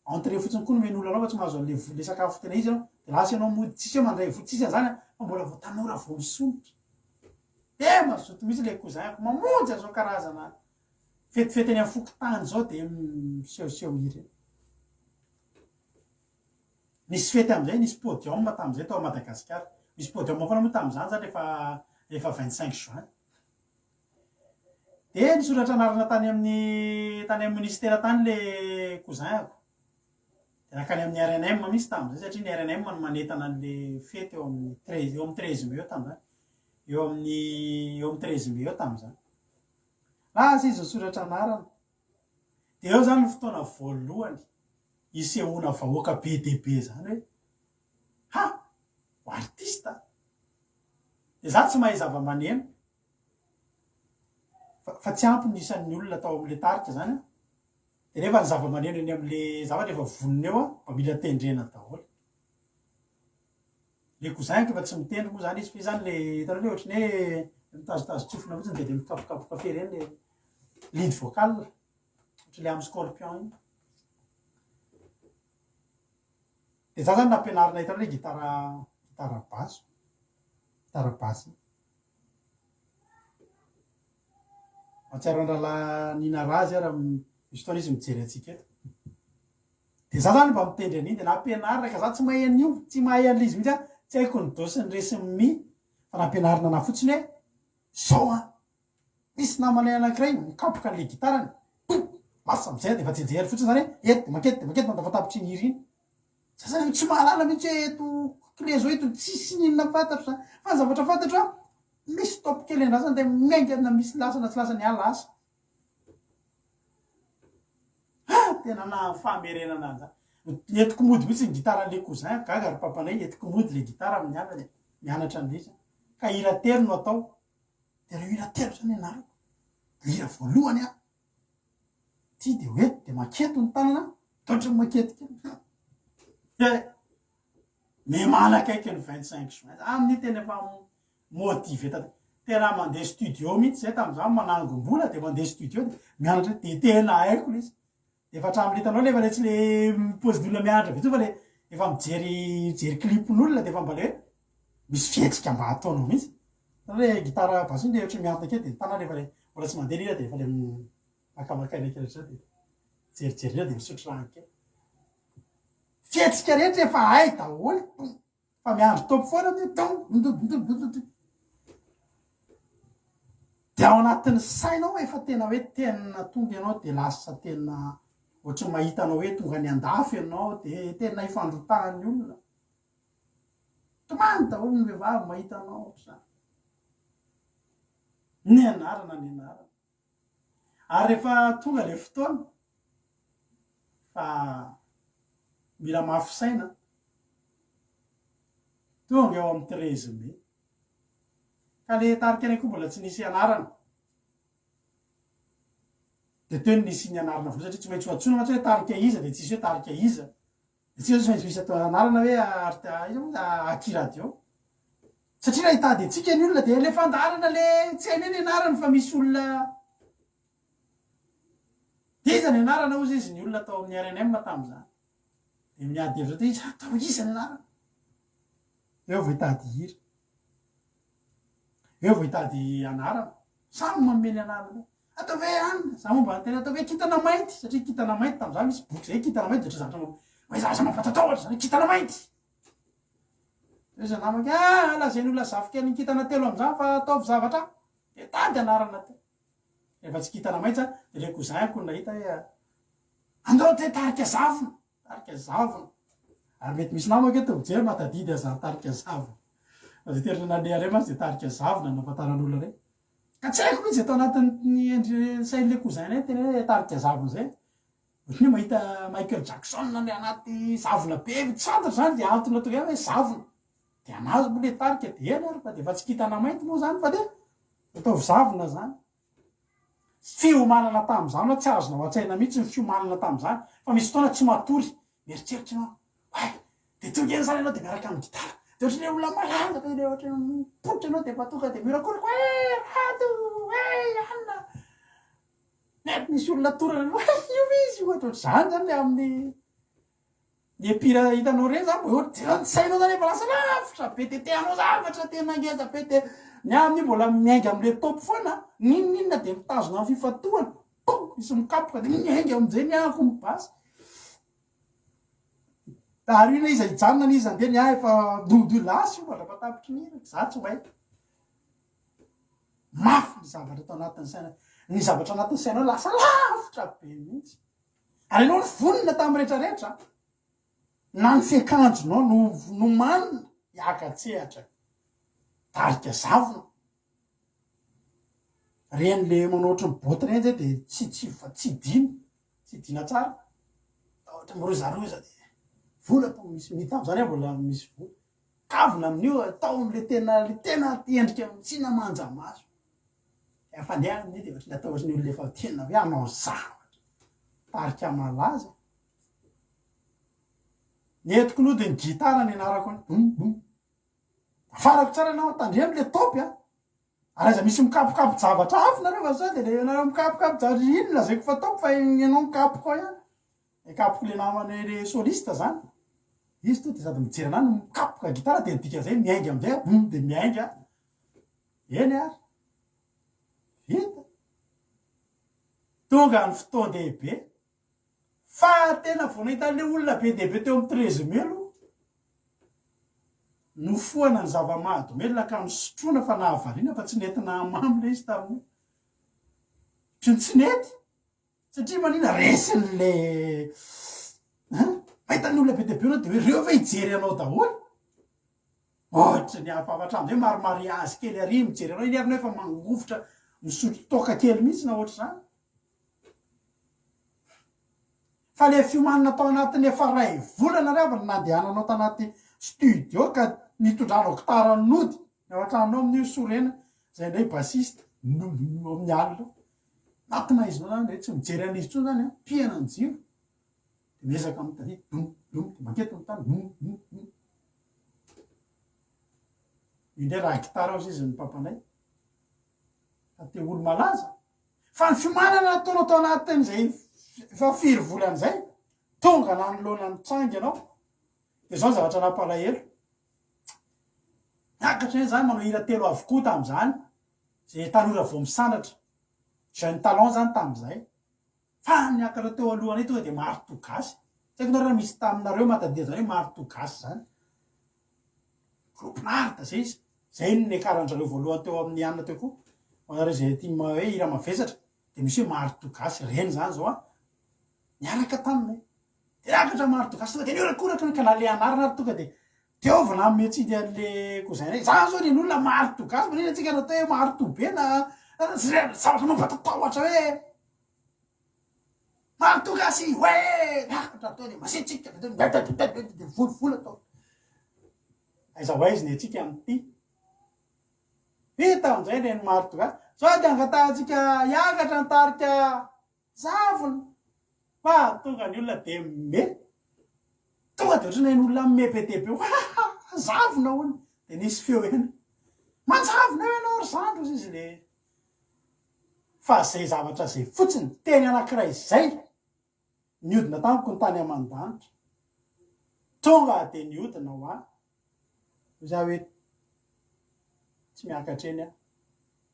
entrée fotsiny koa no men'olona anao fa tsy mahazo an'le sakafo tena izy ianao dia lasa ianao mody tsisy hoe mandray votsisy an'izany fa mbola vao tanora vao misolotra mazoto misy le cousin-ko mamonjy zao karazana fetifety any amin'ny fokotany zao dia misehoseho hira. Nisy fety amin'izay, nisy podium tamin'izay tao Madagasikara. Misy podium foana moa tamin'izany zany rehefa 25 juin. Dia nisoratra anarana tany amin'ny ministera tany le cousin-ko. Dia nakany amin'ny RNM misy tamin'izay satria ny RNM no manentana an'le fety eo amin'ny 13 mai eo tamin'izany. Eo amin'ny 13 mai eo tamin'izany. Lasa izy nisoratra anarana. Dia eo zany ny fotoana voalohany isehoana vahoaka be dia be zany hoe ho artista. Dia za tsy mahay zava-maneno fa tsy ampy ny isan'ny olona tao amin'ile tarika zany dia nefa ny zava-maneno eny amin'ile zavatra efa vonona eo mba mila tendrena daholo. Le cousin-ko efa tsy mitendry moa zany izy fa zany le hitanao le ohatrany hoe mitazotazo tsofina fotsiny dia mikapokapoka fe reny le lead vocal ohatr'ile amin'ny scorpion iny. Dia za zany nampianarina hitanao le gitara basy. Mahatsiaro an-drala Nina Razy raha misy fotoana izy mijery antsika eto. Dia za zany mba mitendry an'iny dia nampianarina ka za tsy mahay an'io, tsy mahay an'izy mihitsy tsy haiko ny do sy ny re sy ny mi, fa nampianarina na fotsiny hoe zao misy namanay anankiray mikapoka an'le gitarany lasa amizay dia efa jejery fotsiny zany hoe eto makety mandafatapitry ny hira iny. Za zany tsy mahalala mihitsy hoe eto clé zao eto tsisy ninona fantatro zany fa ny zavatra fantatro misy top kely andrasany dia miaingana misy lasana tsy lasany lasa. tena na famerenana an'izany entiko mody mihitsy ny gitara le cousin gaga ry papanay entiko mody le gitara amin'ny alany mianatra andrisa ka hira telo no atao de reo hira telo zany ianarako hira voalohany a ty de hoe de maketo ny tanana totra ny maketika me manakaiky ny 25 juin amin'ny tena efa motive tena mandeha studio mihitsy zay tam'izany manangom-bola de mandeha studio de mianatra de tena haiko le izy de efa hatramin'le hitanao lefa le tsy le pozy-dola mianatra vitsy fa le efa mijery clipn'olona de efa mba le hoe misy fietsika mba ataonao mihitsy le gitara basy le ohatra miantona ake de tana lefa le mbola tsy mandeha lira de efa le makamakaina kely zao de jerijery lira de misotro rano kely fietsika rehetra efa hay daholo fa miandro topo foana de de ao anatin'ny sainao efa tena hoe tena tonga ianao de lasa tena ohatry mahitanao hoe tonga ny andafy ianao de tena ifandrotahan'ny olona tomany daholo ny vehivavy mahitanao ohatr'izany ny anarana ary rehefa tonga le fotoana fa mila mafy saina tonga eo amin'ny 13 mai ka le tarika any koa mbola tsy nisy anarana de teo ny nisy ny anarana vola satria tsy maintsy hoatsona matsy hoe tarika iza de tsisy hoe tarika iza de tsy maintsy misy atao anarana hoe akiradio satria raha hitady atsika ny olona de le fandarana le tsy hainy ny anarana fa misy olona de iza ny anarana ozy izy ny olona atao amin'ny RNM tam'izany de miady hevitra te izy atao iza ny anarana eo vo hitady hira eo vo hitady anarana samy mameny anarana atao ve anina za momba antena atao hoe kitana mainty satria kitana mainty tam'izany misy boky zay kitana mainty de ohatra zavatra hoe zaza mampatataotra zany kitana mainty iza namako lazany olona zafika ny kitana telo am'izany fa ataovy zavatra de tady anarana te efa tsy kitana mainty zany de le cousin ko nahita hoe andao te tarika zavona ary mety misy namako eto mijery matadidy azany tarika zavona fa zay terina nandeha rey mazy de tarika zavona nafantaran'olona rey ka tsy haiko mihitsy atao anatin'ny sain'le cousin rey tena hoe tarika zavona zay ohatry hoe mahita Michael Jackson nande anaty zavona be tsantatra zany de antony tonga hoe zavona de anazy mo le tarika de eny ary fa de efa tsy kitana mainty moa zany fa de ataovy zavona zany fiomanana tam'izany tsy azonao an-tsaina mihitsy ny fiomanana tam'izany fa misy fotoana tsy matory mieritreritra ianao de tonga eny zany ianao de miaraka amin'ny gitara de ohatry le olona malanjaka le ohatra mipoitra ianao de efa tonga de mirakoroko rato anina mety misy olona torana io izy ohatra ohatr'izany zany le amin'ny ny epira hitanao reny zany ohatry ny sainao zany efa lasa lavitra be de teanao zavatra tena ngeza be de ny amin'ny mbola miainga am'le topo foana ninninona de mitazona amin'ny fifatohana misy mikapoka de miainga am'izay ny ahako mibasy ary ina izy hijanona n'izy andeha ny efa dodo lasy io mandrapatapitry ny za tsy hoaiko mafy ny zavatra atao anatin'ny saina ny zavatra anatin'ny sainao lasa lavitra be mihitsy ary ianao ny vonona tamin'ny rehetrarehetra na ny fiakanjonao no manina hiakatsehatra tarika zavona reny le manao ohatry ny boty reny zay de tsy dina tsara ohatra mirozaroza de vola po misy mitamo zany mbola misy vola kavina amin'io ataon'le tena endrika tsina manja maso efa ndeany de ohatra atao ohatry ny olona efa tena hoe anao zavatra tarika malaza ny etiko loha de ny gitara ny anarako any afarako tsara anao tandremo le topy ary aza misy mikapokapo zavatra hafa nareo fa sao de le anareo mikapokapo zavatra ino lazaiko fa topy fa ianao mikapoka ao ihany mikapoko le namany le soliste zany izy to de sady mijery anany mikapoka gitara de nidika zay miainga amizay de miainga eny ary vita tonga ny fotoan-dehibe fa tena vao nahitan'le olona be dehibe teo amin'ny 13 mai aloha nofoana ny zava-mahadomelona ka misotroana fa nahavariana fa tsy nentina mamy le izy taminy tsy nety satria manina resin'le mahitan'ny olona be dehibe anao de hoe reo ve hijery anao daholo ohatra ny afafatra am'izay maromariazy kely ary mijery anao iny arina efa mangofotra misotro toka kely mihitsy na ohatra zany fa le fiomanana tao anatin'ny efa ray volana reo ny nandehananao tanaty studio ka nitondranao gitaran'ody ohatranao amin'io sorena zay ndray basiste amin'ny alina natina izy zany re tsy mijery an'izy tsony zany piana ny jiro de miezaka amin'ny tany dum maketo ny tany indray raha gitara azy izy ny papandray ka te olo malaza fa ny fiomanana nataonao tao anatin'izay fa 4 volan'izay tonga nanoloana ny trangy anao de zao zavatra nampalahelo miakatra eny zany manao hira telo avokoa tam'izany zay tanora vao misandratra jeune talon zany tam'izay fa niakatra teo alohany tonga de maro togasy tsy haiko nareo misy taminareo matadia zany hoe maro togasy zany gropinarita zay izy zay ny karan'zareo voalohany teo amin'ny anina teo koa manareo zay tia hoe hira mavesatra de misy hoe maro togasy reny zany zao niaraka taminay de niakatra maro togasy tonga de niorakoratra ka na le anarana ary tonga de teovana ametsiny an'le ko zay re zany zao ny olona maro togasy manina atsika natao hoe maro tobe na zavatra mampatatahotra hoe maro togasy hoe niakatra atao de masitsika de volofolo atao aiza ho aizy ny atsika am'ty vita am'izay reny maro togasy sao de angatahantsika hiakatra nitarika zavona fa tonga ny olona de me tonga de ohatrany ny olona me be debe zavona hono de nisy feo eny manjavona eo ianao ry zandro izy le fa zay zavatra zay fotsiny teny anankiray zay niodina tamiko ny tany aman-danitra tonga de niodina ho a za hoe tsy miakatra eny aho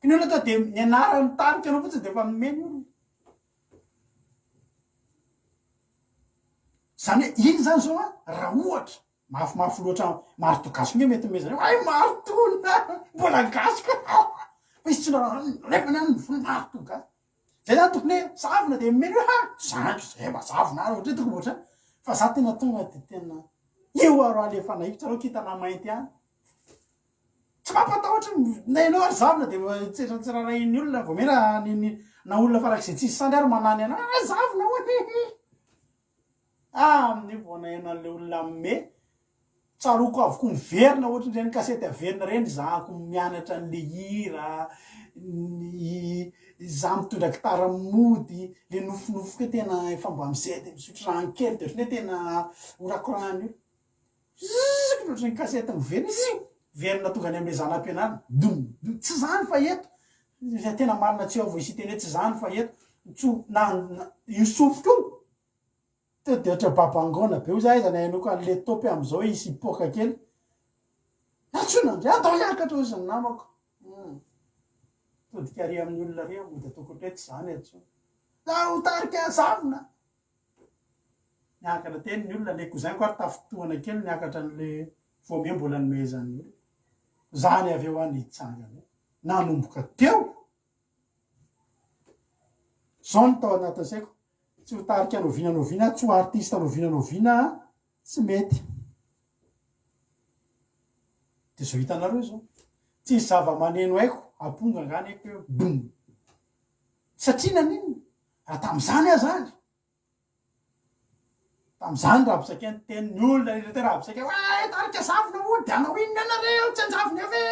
ny olona tao de ny anarany tarika anao fotsiny de fa nomeny olo zany hoe iny zany zao raha ohatra mafimafy loatra maro togasy nge mety mezany ay maro tona mbola gasiko fa izy tsy nefany any mivony maro togasy zay zany tokony hoe zavona de meny hoe zandro zay mba zavona ary ohatra toko ohatrany fa za tena tonga de tena io aro alefa naiko tsareo kitana mainty any tsy mampatahotra nainao ary zavona de tsetratsiraray ny olona vao mena na olona farak'izay tsisy sandry ary manany ana zavona ho amin'ny voanaina an'le olona me tsaroko avoko miverina ohatra ndreny kasety averina reny zako mianatra an'le hira za mitondra gitara mody le nofonofoka tena efa mba mizay de misotro rano kely de ohatrany hoe tena orakorano io ohatry ny kasety miverina verina tonga any am'le zanam-pianarana tsy zany fa eto zay tena marina tsy ao vo isy teny hoe tsy zany fa eto io sofoka io te de ohatra babangona be o za iza nainoko an'le topy am'izao isy poka kely natsona ndray atao hiakatra ozy ny namako todika ary amin'ny olona re mo de tokony hoe tsy zany atsona za ho tarika zavona niakatra teny ny olona leko zay ko ary tafotohana kely niakatra an'le voame mbola nomezany olo zany avy eo any hitsangany nanomboka teo zao ny tao anatin'izayko tsy ho tarika anovinanoviana tsy ho artiste anovinanoviana tsy mety de zao hitanareo zao tsisy zava-maneno haiko aponga ngany haiko eo bom satria nanino raha tam'izany aho zany tam'izany raha pisakeny tenin'ny olona rehetra raha pisakeny tarika zavona moa de anao inona anareo tsy anjavony ave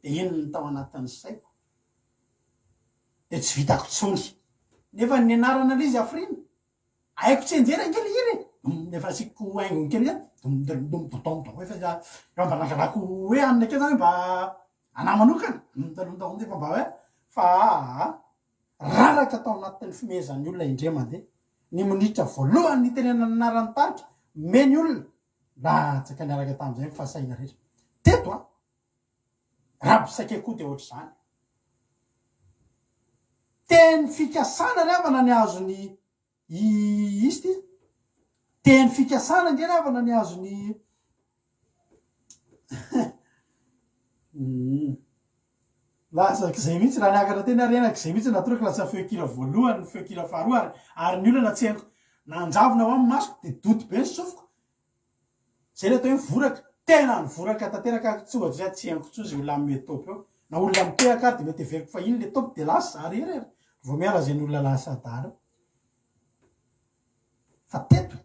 de ino ny tao anatin'ny saiko de tsy vitako tsony nefa ny anarana l'izy afrina aiko tsy enjera kely iry nefa asiko haingony kely efa mba nangalako hoe anina kely zany mba anamanokana efa mba hoe fa raraka tao anatin'ny fimezan'ny olona indre mandeha ny minitra voalohany ny tenena anarany tarika meny olona latsaka niaraka tam'izay mifasaina rehetra teto raha bisake koa de ohatry zany teny fikasana reavana ny azony izy ty teny fikasana nge reavana ny azony lasak'izay mihitsy raha niakatra teny arenak'izay mihitsy natoraka lasa feokira voalohany feokira faharoa ary ny olona tsy haiko nanjavona ho amin'ny masoko de doty be ny sofiko zay le atao hoe mivoraka tena nivoraka tanteraka tsy ohatry zay tsy haiko tsozy olona ame topy eo na olona mitehaka ary de mety everiko fa iny le topy de lasa zary rery vao miala zay ny olona lasa dara fa teto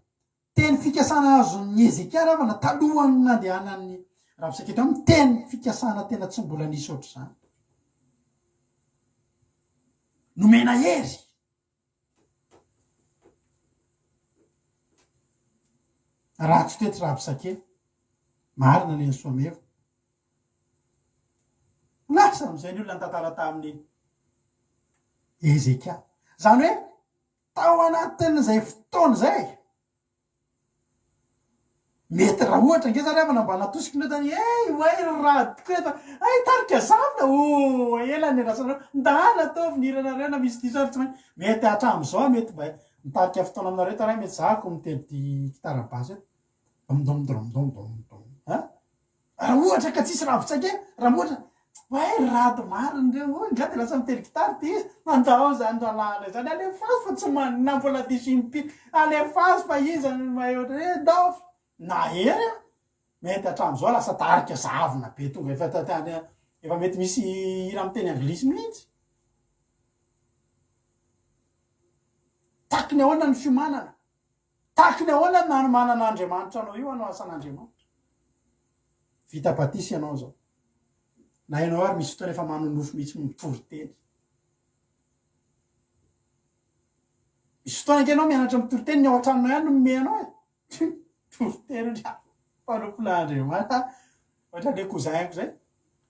teny fikasana azon'ny Ezeka ravana talohany nandehanan'ny Rabosaketa amin'ny teny fikasana tena tsy mbola nisy ohatr' zany nomena hery raha tsy tety Rabosake marina le ny soamevo lasa am'izay ny olona ny tantara tamin'ny Ezeka zany hoe tao anatin'izay fotoana zay mety raha ohatra nge zany avana mba natosiky netany oay raha tokoeta ay tarika zavona ela ny rasana ndana ataovy niranareo na misy tisary tsy main mety hatram'izao mety mba nitarika fotoana aminareo tara mety zahako miteny ty kitarabasy domdomdomdomdom raha ohatra ka tsisy Rabosake raha ohatra way rato mariny reo ngaty lasa miteny gitary ty izy mandao zany ralana zany alefazy fa tsy nambola disimpi alefazy fa izany maheotra daofy na hery mety hatram'izao lasa tarika zavona be tonga efa mety misy hira miteny anglisy mihitsy takiny ahoana ny fiomanana takiny ahoana na manana Andriamanitra anao io anao asan'Andriamanitra vita patisy ianao zao na ianao ary misy fotoana efa manonofo mihitsy mitovy teny misy fotoana ke anao mianatra mitovy teny ny ao an-tranonao ihany no mimenao mitovy teny panompola Andriamanitra ohatra le cousin-ko zay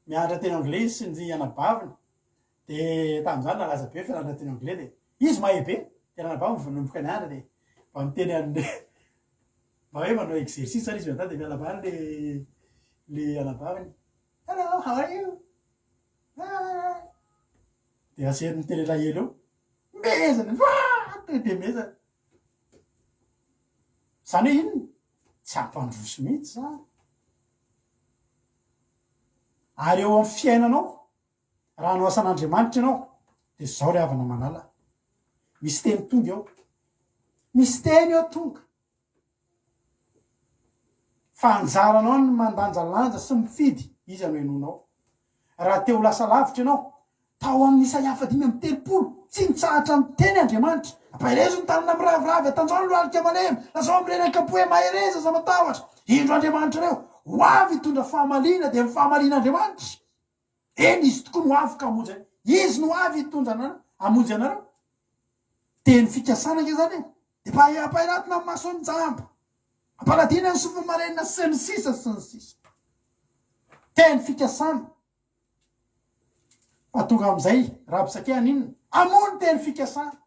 mianatra teny anglais sy ny anabaviny de tamin'izany nalaza be fianarana teny anglais de izy mahay be tena anabaviny vanomboka niandra de mba miteny an'le mba hoe manao exercice zany izy de mialabany le anabaviny hello how are you de aseriny teny lahelo eo mezany de mezany zany hoe inona tsy ampandroso mihitsy zany ary eo amin'ny fiainanao raha no asan'Andriamanitra ianao de zao le havana manala misy teny tonga eo misy teny eo tonga fa anjaranao ny mandanjalanja sy mifidy izy amenonao raha teo lasa lavitra ianao tao amin'ny Isaia 5:30 tsy mitsahatra amin'ny teny Andriamanitra ampaherezo ny tanana miraviravy atanjao ny lohalika malemy lazao amirenaka poe mahereza za matahotra indro Andriamanitra reo ho avy hitondra fahamalina de ny fahamalina Andriamanitra eny izy tokoa no avy ka hamonjy izy no avy hitondra hamonjy anareo teny fikasana ke zany de ampahiratina amin'ny mason'ny jamba ampaladina ny sofimarenina sy ny sisa teny fikasana fa tonga am'izay Rabosake aninona amono teny fikasana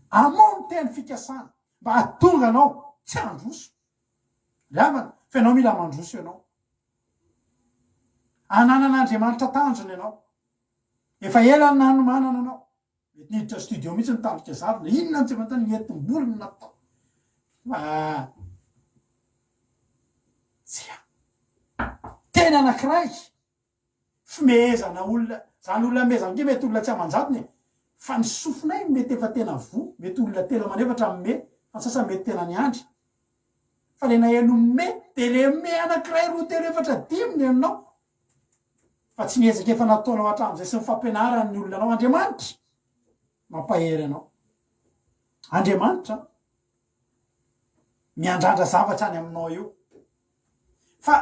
amono teny fikasana mba hatonga anao tsy androso ravana fa ianao mila mandroso ianao ananan'Andriamanitra tanjony ianao efa ela ny nanomanana anao mety niditra studio mihitsy nitandrika zavona inona ny tsy mantany entim-bolony natao teny anankiray fimehezana olona zany olona mehezana ke mety olona tsy amanjatony fa ny sofinay mety efa tena vo mety olona telo manefatra me fa ny sasany mety tena niandry fa le naheno me de le me anankiray roa telo efatra dimony aminao fa tsy mihezaka efa nataonao hatramin'izay sy ny fampianarany olona anao Andriamanitra mampahery anao Andriamanitra miandrandra zavatra any aminao io fa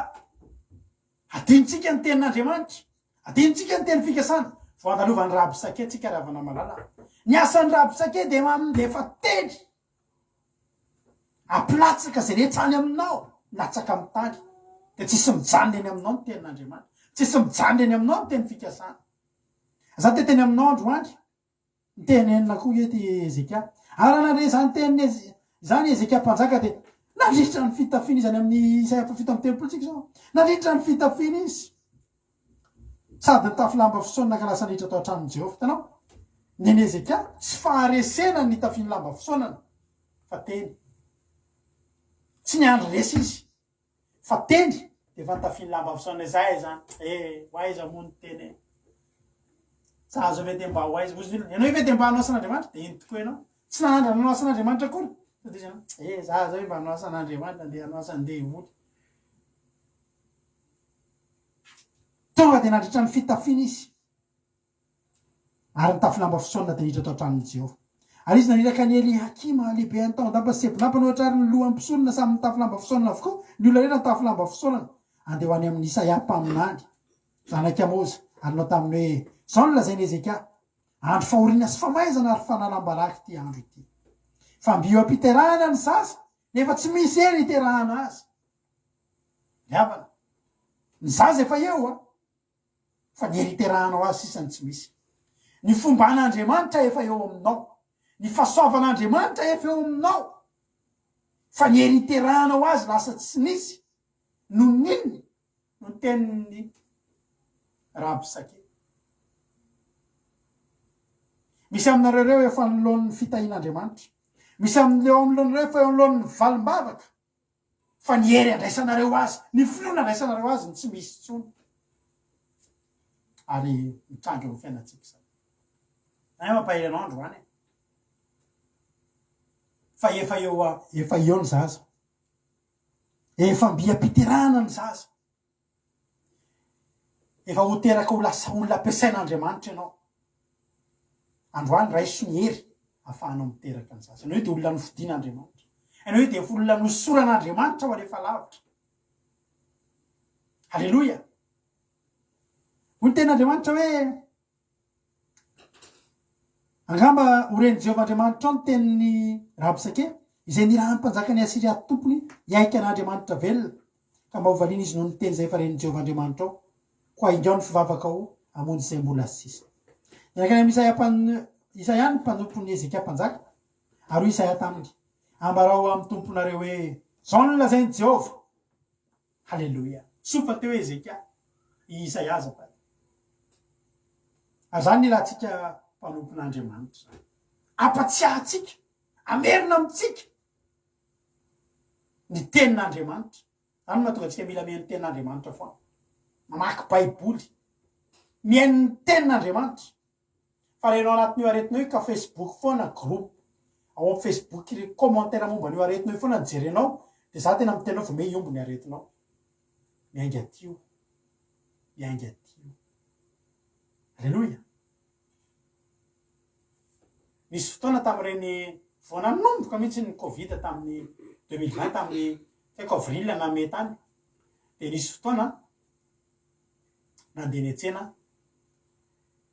adinitsika ny tenin'Andriamanitra adinitsika ny teny fikasana vo andalovan'ny Rabosake tsika ravana malala ny asan'ny Rabosake de efa teny aplatsaka zay rehetsany aminao latsaka amin'ny tany de tsisy mijanona eny aminao ny tenin'Andriamanitra tsisy mijanona eny aminao ny teny fikasana za te teny aminao androandry ny teny enina koa ety Ezeka ary nandre zany teny zany Ezeka mpanjaka de nandritra ny fitafiana izy any amin'ny Isaia 7:30 tsika zao nandritra ny fitafiana izy sady nitafy lamba fisaonana ka lasa niditra tao an-tranon'i Jehovah tanao neny Ezeka tsy faharesena ny tafiany lamba fisaonana fa teny tsy niandry resy izy fa teny de fa nitafiany lamba fisaonana zay zany hoaiza moa ny teny sa azo ve de mba hoaiza ozy ianao ve de mba hanao asan'Andriamanitra de iny tokoa ianao tsy nahandra nanao asan'Andriamanitra akory za zao mba hanao asan'Andriamanitra de hanao asan'Devoly tonga de nandritra ny fitafiana izy ary nitafy lamba fisaonana de niditra tao an-tranon'i Jehovah ary izy naniraka ny Eliakima lehibe any tao andapa sebonampanao ny lohan'ny mpisolona samy mitafy lamba fisaolana avokoa ny olona rena mitafy lamba fisaolana andeha ho any amin'ny Isaia mpaminany zanaka Amoza ary nao taminy hoe zao no lazainy Ezeka andro fahoriana sy famaizana ary fanalam-baraky ty andro ity fa mbio ampiterahana ny sasa nefa tsy misy eny iterahana azy miavana ny zaza efa eo fa ny eriteranao azy sisany tsy misy ny fomba an'Andriamanitra efa eo aminao ny fahasoavan'Andriamanitra efa eo aminao fa ny eriteranao azy lasa tsy misy no ninny no teniny Rabsake misy aminareo reo efa nolon'ny fitahin'Andriamanitra misy amin'ireo efa eo nolon'ny valim-bavaka fa ny hery andraisanareo azy ny finoana andraisanareo azy ny tsy misy tsony ary mitrangy ny fiainatsika zany ay mampahelanao androany fa efa eo ny zaza efa mbiam-piterahana ny zaza efa ho teraka ho lasa olona ampiasain'Andriamanitra ianao androany raiso ny hery ahafahanao miteraka ny zaza ianao hoe de olona nofidian'Andriamanitra ianao hoe de olona nosoran'Andriamanitra ho alefa lavitra halleloia ho ny ten'Andriamanitra hoe angamba horeny Jehovah Andriamanitra ao ny teniny Rabsake izay nirahan'ny mpanjaka ny Asiria tompony hiaika an'Andriamanitra velona ka mba hovaliana izy noho ny teny zay efa reny Jehovah Andriamanitra ao ko aingao ny fivavaka ao amonjy izay mbola sisa miaraka amin'ny Isaia ny mpanompony Ezeka mpanjaka ary Isaia taminy ambarao amin'ny tomponareo hoe zao no lazainy Jehovah halleloia sofa teo Ezeka Isaia azapa ary zany nilatsika mpanompon'Andriamanitra ampatsiahatsika amerina amitsika ny tenin'Andriamanitra zany mahatonga atsika mila mihaino tenin'Andriamanitra foana mamaky baiboly mihaino ny tenin'Andriamanitra fa renao anatin'io aretinao ka Facebook foana groupe ao amin'ny Facebook ire commentaire momba an'io aretinao foana nijerenao de za tena mitenao fa me iombo ny aretinao miainga tio halleloia misy fotoana tamin'ireny voana nomboka mihitsy ny Covid tamin'ny 2020 tamin'ny haiko avril na mai tany de nisy fotoana nandeha niantsena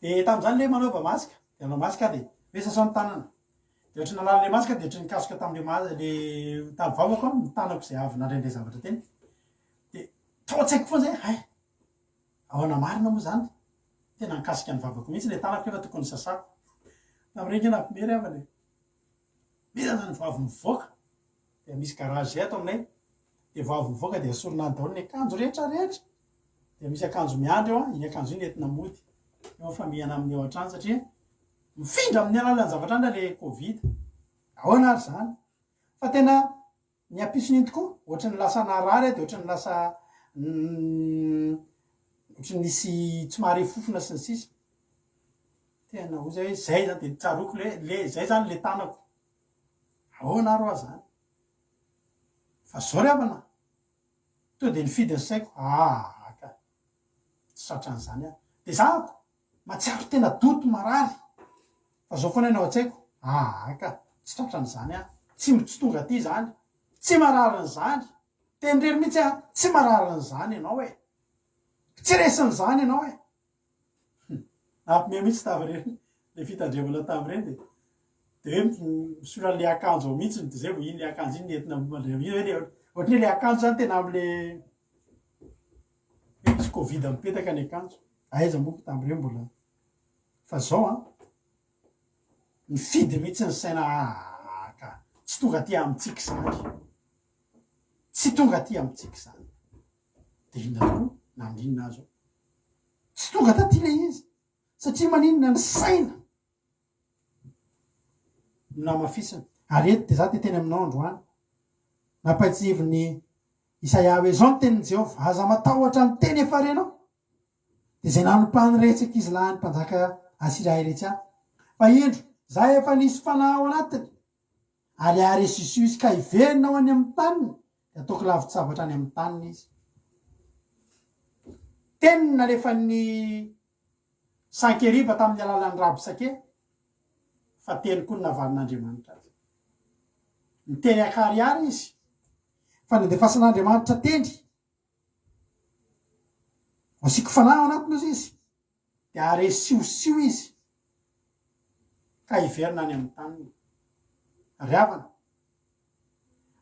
de tamin'izany le manaova masika de manao masika de vesasao ny tanana de ohatry nalala le masika de ohatry nikasoka tamin'le le tamin'ny vavako ny tanako zay avy nandrendre zavatra teny de totsaiko foana zay hay ahoana marina moa zany tena nikasika ny vavako mihitsy le tanako nefa tokony sasako tamin'ireny nampimery avany mira zany vavy mivoaka de misy garage zay ato aminay de vavy mivoaka de asorona daholo ny akanjo rehetra de misy akanjo miandry eo iny akanjo iny entina mody eo fa mihana amin'ny ao an-trano satria mifindra amin'ny alalan'ny zavatra andra le Covid ahoana ary zany fa tena ny ampisony tokoa ohatry ny lasa narary de ohatry ny lasa ohatry nisy tsy mahare fofona sy ny sisa tena ho zay hoe zay zany de tsaroko le zay zany le tanako ahoana ro zany fa zao ry avana to de nifidy ny saiko ka tsy satran'izany de zahako matsiaro tena doto marary fa zao foana ianao an-tsaiko ka tsy tratran'izany tsy tonga aty zany tsy mararin'izany tenrery mihitsy tsy mararin'izany ianao tsy resin'izany ianao ampime mihitsy tamin'ireny le fitandremana tamin'ireny de hoe misola le akanjo ao mihitsy de zay vo iny le akanjo iny nentina ohatry hoe le akanjo zany tena am'le misy Covid mipetaka ny akanjo aiza moko tamin'ireny mbola fa zao mifidy mihitsy ny saina ka tsy tonga aty amitsika zany tsy tonga aty amitsika zany de inona tokoa na amin'inona azo tsy tonga taty le izy satria maninona ny saina namafisina ary eto de za te teny aminao androany nampaitsivony Isaia hoe zao ny tenin'i Jehovah aza matahotra ny teny efa renao de zay nanompaniretsaka izy lahy ny mpanjaka Asiria iretsy fa indro za efa nisy fanahy ao anatiny ary aresisio izy ka iverinao any amin'ny taniny de ataoko lavitsavatra any amin'ny taniny izy tenina rehefa ny Sankeriba tamin'ny alalan'ny Rabsake fa teny koa ny navalin'Andriamanitra azy. Ny teny akariary izy fa nandefasan'Andriamanitra teny asiko fanahy anatiny izy dia are siosio izy ka hiverina any amin'ny taniny. Riavana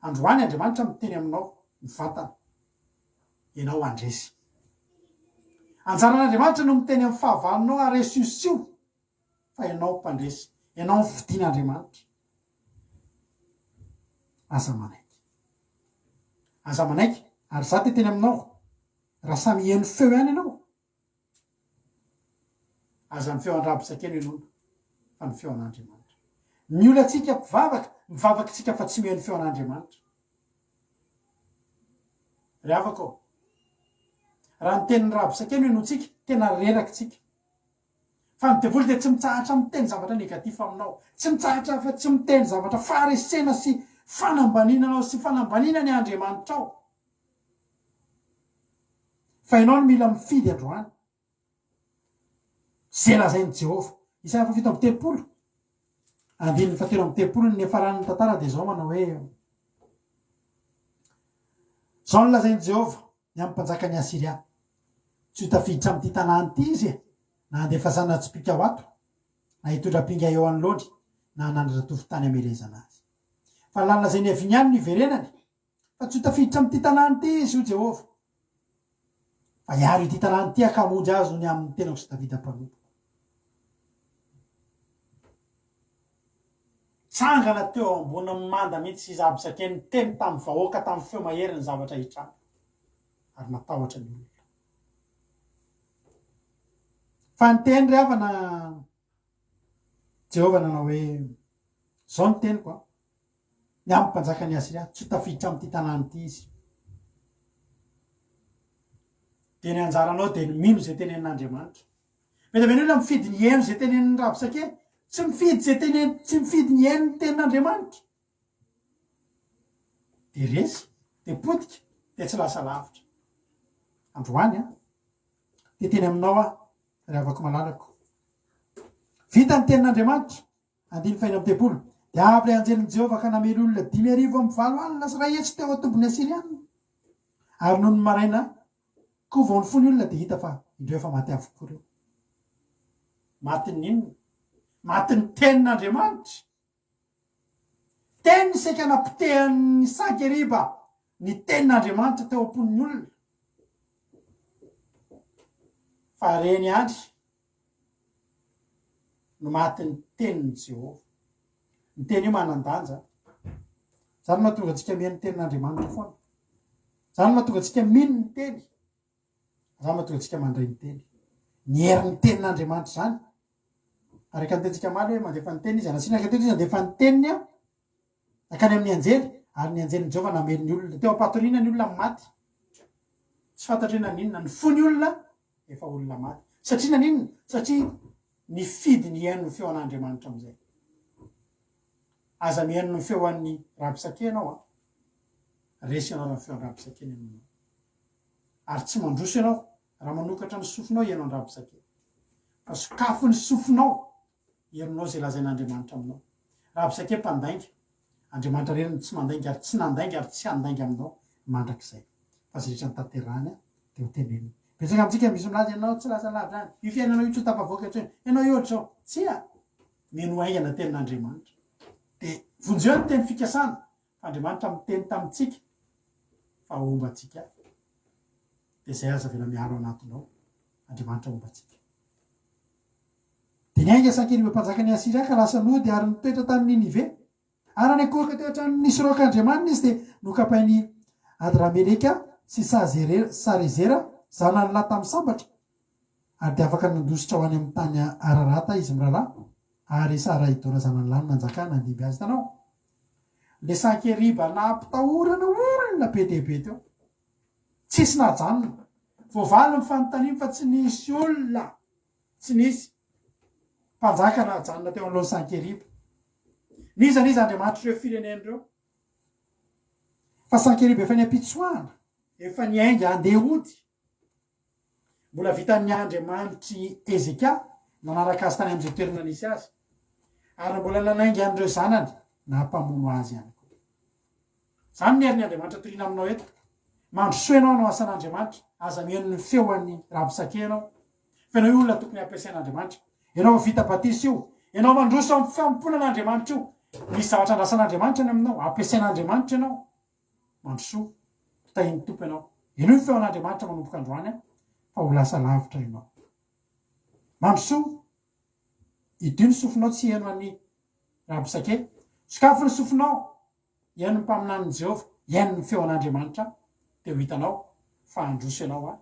androany Andriamanitra miteny aminao mivantana ianao andresy. Anjaran'Andriamanitra no miteny amin'ny fahavalonao are siosio fa ianao mpandresy, ianao fidian'Andriamanitra. Aza manaiky ary za teny aminao raha samy eno feo ihany ianao aza ny feo andrabisakeno ianao fa ny feo an'Andriamanitra. Ny olantsika mivavaka tsika fa tsy miheno feo an'Andriamanitra. Ry havako raha ny tenin'ny rabisakeno ianontsika tena reraky tsika fa ny devoly dia tsy mitsahatra miteny zavatra negatif aminao, tsy mitsahatra fa tsy miteny zavatra faharesena sy fanambaninanao sy fanambanina ny Andriamanitra ao. Fa ianao no mila mifidy androany zay lazain'i Jehova. Isaia 7:30 andininy 7:30 ny faran'ny tantara dia zao manao hoe zao no lazain'i Jehova ny amin'ny mpanjaka ny Asiria, tsy ho tafiditra amin'ity tanàna ity izy na andefasana tsipika ho ato na hitondra-pinga eo anoloany na hanandratra tovotany amelezana azy. Fa lala zay ny aviny ihany ny iverenany fa tsy ho tafiditra amin'ity tanàna ity izy ho Jehova fa hiaro ity tanàna ity akamonjy azy ny amin'ny tenako sy Davida mpanompo. Tsangana teo ambony manda mihitsy izy abisakeny teny tamin'ny vahoaka tamin'ny feo mahery ny zavatra hitranga ary natahotra ny olona. Fa ny teny ry havana Jehova nanao hoe zao ny teny koa ny amin'ny mpanjaka ny Asiria tsy ho tafiditra amin'ity tanàna ity izy. Teny anjaranao dia mino zay tenenin'Andriamanitra. Mety meny olona mifidy ny heno zay tenenin'ny rabisake, tsy mifidy zay tenen, tsy mifidy ny heno ny tenin'Andriamanitra. Dia resy, dia potika, dia tsy lasa lavitra. Androany dia teny aminao ry havako malalako. Vita ny tenin'Andriamanitra, 5:30 dia avy ilay anjelin'i Jehova ka namely olona 5,000 alina sy 1 hetsy teo atombony Asiriana. Ary noho ny maraina koa vao ny fony olona dia hita fa indreo efa maty avokoa ireo. Matin'ny inona? Matin'ny tenin'Andriamanitra. Teny saika napitehan'ny Sankeriba ny tenin'Andriamanitra teo am-pon'ny olona. Fa reny andry no matin'ny tenin'i Jehova. Ny teny io manan-danja. Zany mahatonga antsika miheno ny tenin'Andriamanitra foana. Zany mahatonga antsika mino ny teny. Zany mahatonga antsika mandray ny teny. Ny herin'ny tenin'Andriamanitra zany. Araka ny tentsika maly hoe mandefa ny teny izy, anasianaka teny izy andefa ny teniny akany amin'ny anjely, ary ny anjelin'i Jehova namely ny olona. Teo ampatoriana ny olona maty. Tsy fantatra na ninona ny fony olona efa olona maty. Satria na ninona? Satria ny fidy ny heno ny feo an'Andriamanitra amin'izay. Aza miheno ny feo an'ny rabisake ianao resy ianao raha ny feo an'ny rabisake ianao. Ary tsy mandroso ianao raha manokatra ny sofinao ianao ny rabisake. Fa sokafo ny sofinao ianao zay lazain'Andriamanitra aminao. Rabisake mpandainga, Andriamanitra reny tsy mandainga ary tsy nandainga ary tsy handainga aminao mandrakizay. Fa zay rehetra ny tanterahany dia ho teneniny. Betsaka amintsika misy milaza ianao tsy lasa lavitra any. Io fiainanao io tsy ho tapavoaka hatrany. Ianao io ohatra zao. Tsy mino aingana tenin'Andriamanitra. Dia vonjeo ny teny fikasana. Andriamanitra miteny tamintsika fa ombantsika. Dia zay aza vela miaro anatinao. Andriamanitra ombantsika. Dia niainga Sankeriba mpanjaka ny Asiria ka lasa nody ary nitoetra tamin'ny Ninive. Ary nakoraka teo hatrany nisy roak'Andriamanitra izy dia nokapainy Adrameleka sy Sarizera zanany lahy tamin'ny sambatra. Ary dia afaka nandositra ho any amin'ny tany Ararata izy mirahalahy. Ary Saraidona zanany lahy nanjakana andimby azy tanao. Le Sankeriba nampitahorana olona be dia be teo. Tsisy najanona. Voavaly ny fanontaniana fa tsy nisy olona. Tsy nisy mpanjaka najanona teo alohan'ny Sankeriba. Niza Andriamanitra ireo firenen'ireo. Fa Sankeriba efa niampitsoahana. Efa niainga andeha hody. Mbola vitan'ny Andriamanitry Ezekia nanaraka azy tany amin'izay toerana nisy azy. ary mbola nanaingy an'ireo zanany na mpamono azy ihany koa. Zany ny herin'Andriamanitra toriana aminao eto. Mandrosoa ianao no asan'Andriamanitra, aza mihaino ny feoan'ny rabosake ianao. Fenao io olona tokony ampiasain'Andriamanitra. Ianao vita batisa io, ianao mandroso amin'ny famponan'Andriamanitra io. Misy zavatra andrasan'Andriamanitra ny aminao, ampiasain'Andriamanitra ianao. Mandrosoa, tahin'ny tompo ianao. Ino ny feon'Andriamanitra manomboka androany fa ho lasa lavitra ianao. Mandrosoa, idio ny sofinao tsy hihaino an'ny rabosake. Sokafo ny sofinao, hihaino ny mpaminan'ny Jehova, hihaino ny feon'Andriamanitra. Dia ho hitanao fa androso ianao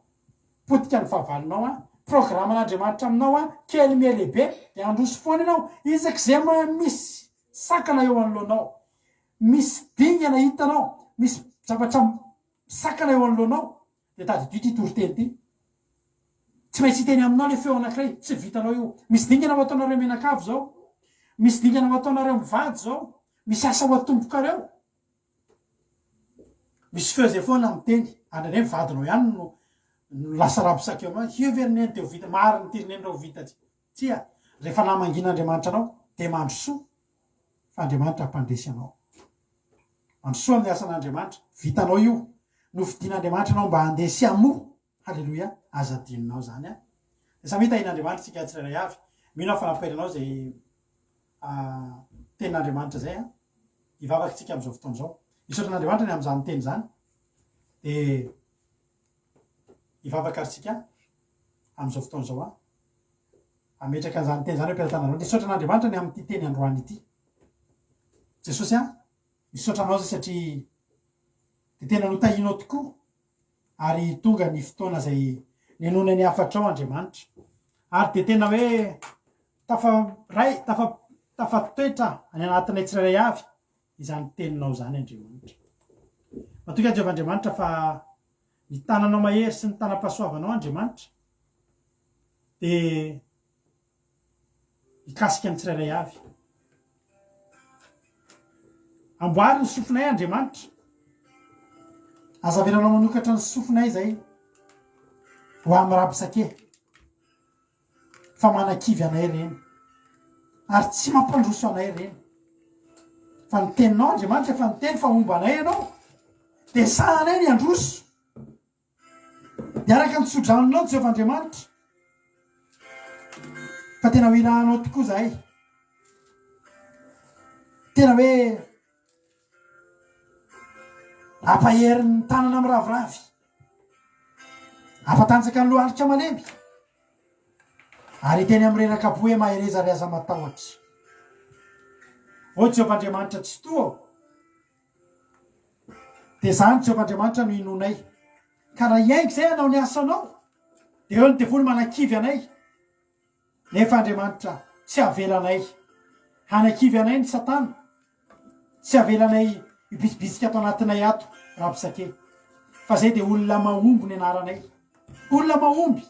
potika ny fahavalonao programan'Andriamanitra aminao kely mialehibe dia androso foana ianao izak'izay misy sakana eo anoloanao, misy dingana hitanao, misy zavatra sakana eo anoloanao dia tadidio ity toriteny ity. Tsy maintsy hiteny aminao le feo anankiray, tsy vitanao io. Misy dingana ho ataonareo menakavo zao, misy dingana ho ataonareo mivady zao, misy asa ho atombokareo. Misy feo zay foana miteny, andrandray mivadinao ihany no lasa rabosake eo. Hioverineny dia ho vita, mariny tirineny rao ho vita tsia. Rehefa namangin'Andriamanitra anao, dia mandrosoa fa Andriamanitra hampandresy anao. Mandrosoa amin'ny asan'Andriamanitra, vitanao io. Novidian'Andriamanitra anao mba handesy amo. Halleloia, aza dininao zany Dia samy hitahin'Andriamanitra tsika tsirairay avy. Mino fa namperinao zay tenin'Andriamanitra zay hivavaka tsika amin'izao fotoana izao. Isaotran'Andriamanitra ny amin'izany teny zany. Dia hivavaka aritsika amin'izao fotoana izao ametraka an'izany teny zany mpiara-tananao. Dia isaotran'Andriamanitra ny amin'ity teny androany ity. Jesosy isaotranao zay satria dia tena notahinao tokoa. Ary tonga ny fotoana zay nenona ny afatrao Andriamanitra. Ary dia tena hoe tafatoetra any anatinay tsirairay avy izany teninao zany Andriamanitra. Matoka Jehovah Andriamanitra fa ny tananao mahery sy ny tanam-pahasoavanao Andriamanitra dia hikasika ny tsirairay avy. Amboary ny sofinay Andriamanitra. Azaveranao manokatra ny sofinay zay ho amin'ny rabosake fa manakivy anay reny ary tsy mampandroso anay reny. Fa ny teninao Andriamanitra fa ny teny fa omba anay ianao dia sahanay ny androso. Dia araka ny sodranonao Jehovah Andriamanitra. Fa tena ho ilahanao tokoa zahay. Tena hoe ampahery ny tanana amin'ny raviravy, ampatanjaka ny lohalika malemy, ary teny amin'ny reraka-po hoe mahereza ry aza matahotra. O Jehovah Andriamanitra tsy toa. Dia zany Jehovah Andriamanitra no inonay. Ka raha hiaingo izay anao ny asanao, dia eo ny devony manakivy anay. Nefa Andriamanitra tsy avelanay hanakivy anay ny Satana, tsy avelanay hibisibisika ato anatinay ato rabosake. Fa zay dia olona mahomby ny anaranay. Olona mahomby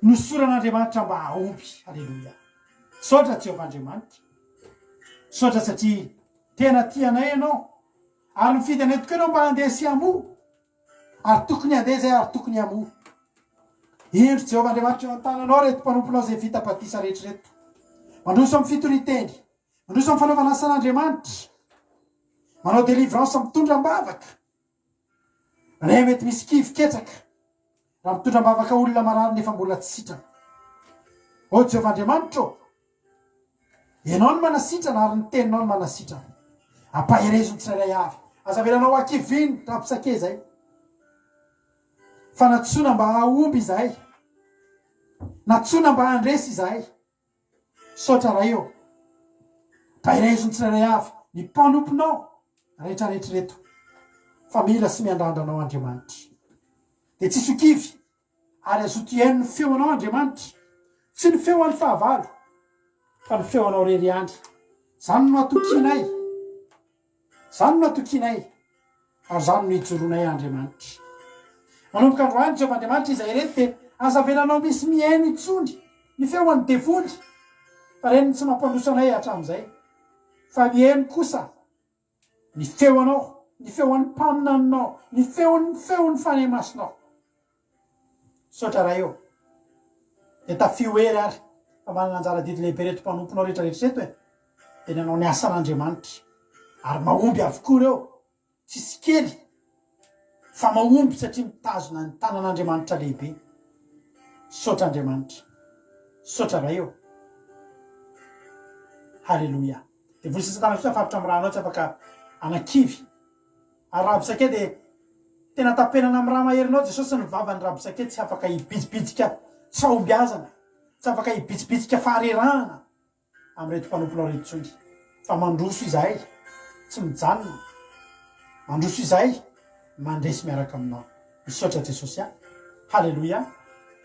nosoran'Andriamanitra mba hahomby. Halleloia. Saotra Jehovah Andriamanitra. Saotra satria tena tianay ianao. Ary mifidy anay tokoa ianao mba handesy amo. Ary tokony handeha zay ary tokony amo. Indro Jehovah Andriamanitra eo an-tananao reto mpanomponao zay vita batisa rehetra reto. Mandroso amin'ny fitoriteny, mandroso amin'ny fanaovana asan'Andriamanitra, manao délivrance mitondram-bavaka. Raha mety misy kivy-ketsaka, raha mitondram-bavaka olona marary nefa mbola tsy sitrana. O Jehovah Andriamanitra, ianao no manasitrana ary ny teninao no manasitrana. Ampaherezo ny tsirairay avy. Azavelanao akiviny rabosake zay. Fa natsoina mba hahomby izahay, natsoina mba handresy izahay. Saotra raha eo, ampaherezo ny tsirairay avy ny mpanomponao rehetrarehetra reto. Fa mila sy miandrandanao Andriamanitra. Dia tsy sokivy ary azoto iaino ny feonao Andriamanitra. Tsy ny feo an'ny fahavalo, fa ny feo anao rery ihany. Zany no atokinay, zany no atokinay, ary zany no hijoroanay Andriamanitra. Manomboka androany Jehovah Andriamanitra izay reto dia azavelanao misy mihaino itsony ny feo an'ny devony. Fa reny tsy mampandroso anay hatramin'izay. Fa mihaino kosa ny feo anao, ny feo an'ny mpaminanao, ny feon'ny fanemasinao. Saotra raha eo, dia tafio hery ary fa manana anjara didy lehibe reto mpanomponao rehetrarehetra reto dia nanao ny asan'Andriamanitra ary mahomby avokoa reo tsisy kely fa mahomby satria mitazona ny tanan'Andriamanitra lehibe. Saotra Andriamanitra, saotra ray eo. Halleloia. Dia voly sasatana kosa fafitra amin'ny rahanao tsy afaka anakivy. Ary rabosake dia tena tapenana amin'ny raha maherinao Jesosy ny vavany rabosake tsy afaka hibitsibitsika saombiazana, tsy afaka hibitsibitsika faharerahana amin'reto mpanomponao reto tsony. Fa mandroso izahay, tsy mijanona. Mandroso izahay, mandresy miaraka aminao. Misaotra Jesosy. Halleloia.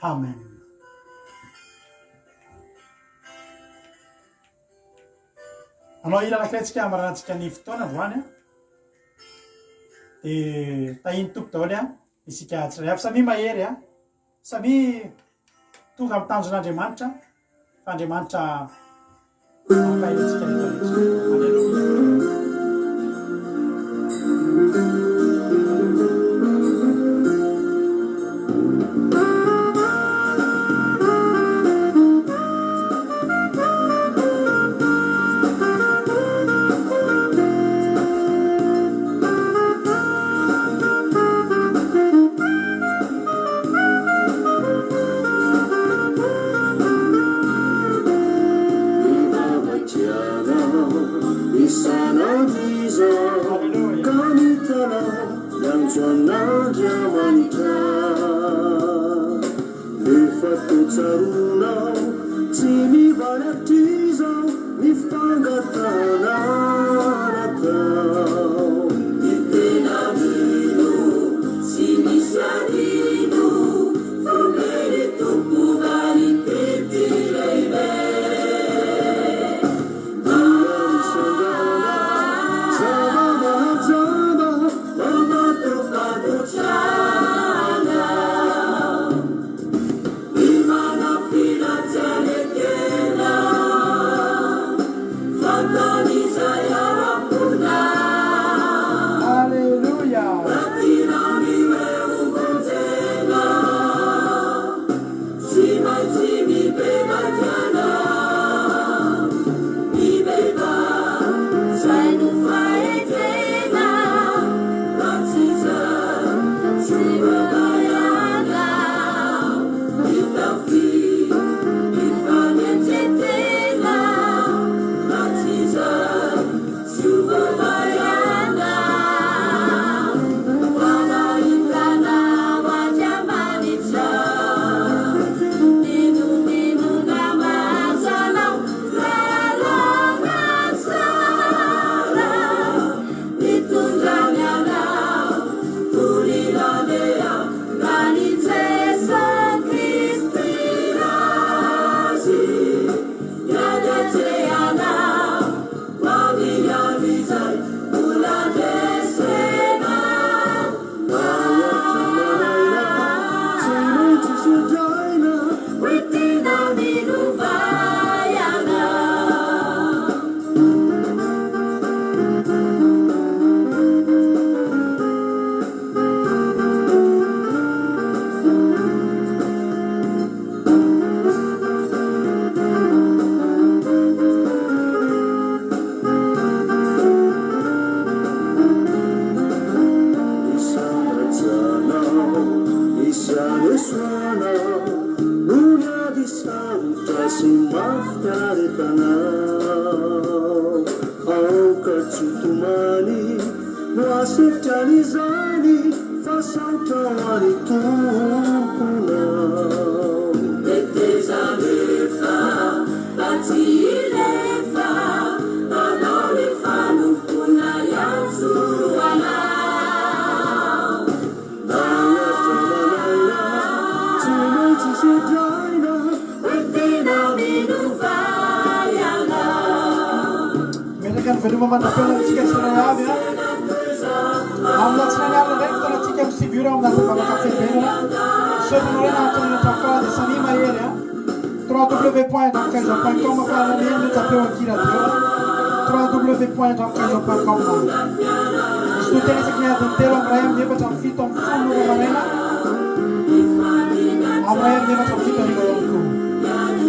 Amen. Anao ila anakiraitsika amarantsika ny fotoana androany dia tahiny tompo daholo isika tsiray avy samy mahery samy tonga amin'ny tanjon'Andriamanitra fa Andriamanitra mampaherytsika rehetrarehetra. Halleloia.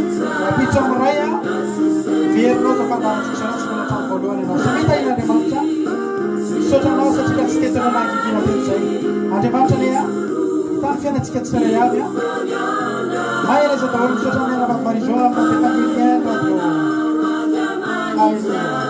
Rapitso amiray a verinao tafandarantsika sanatsika natrano voalohany ianao samita in'Andriamanitra misaotra anao satria tsy tetina nankivina teto zay Andriamanitra ne a tany fiainantsika tsiray avy a mahereza daholo misaotra amin'ny anavaky Marie-Jo amin'ny famille radio. Alléluia.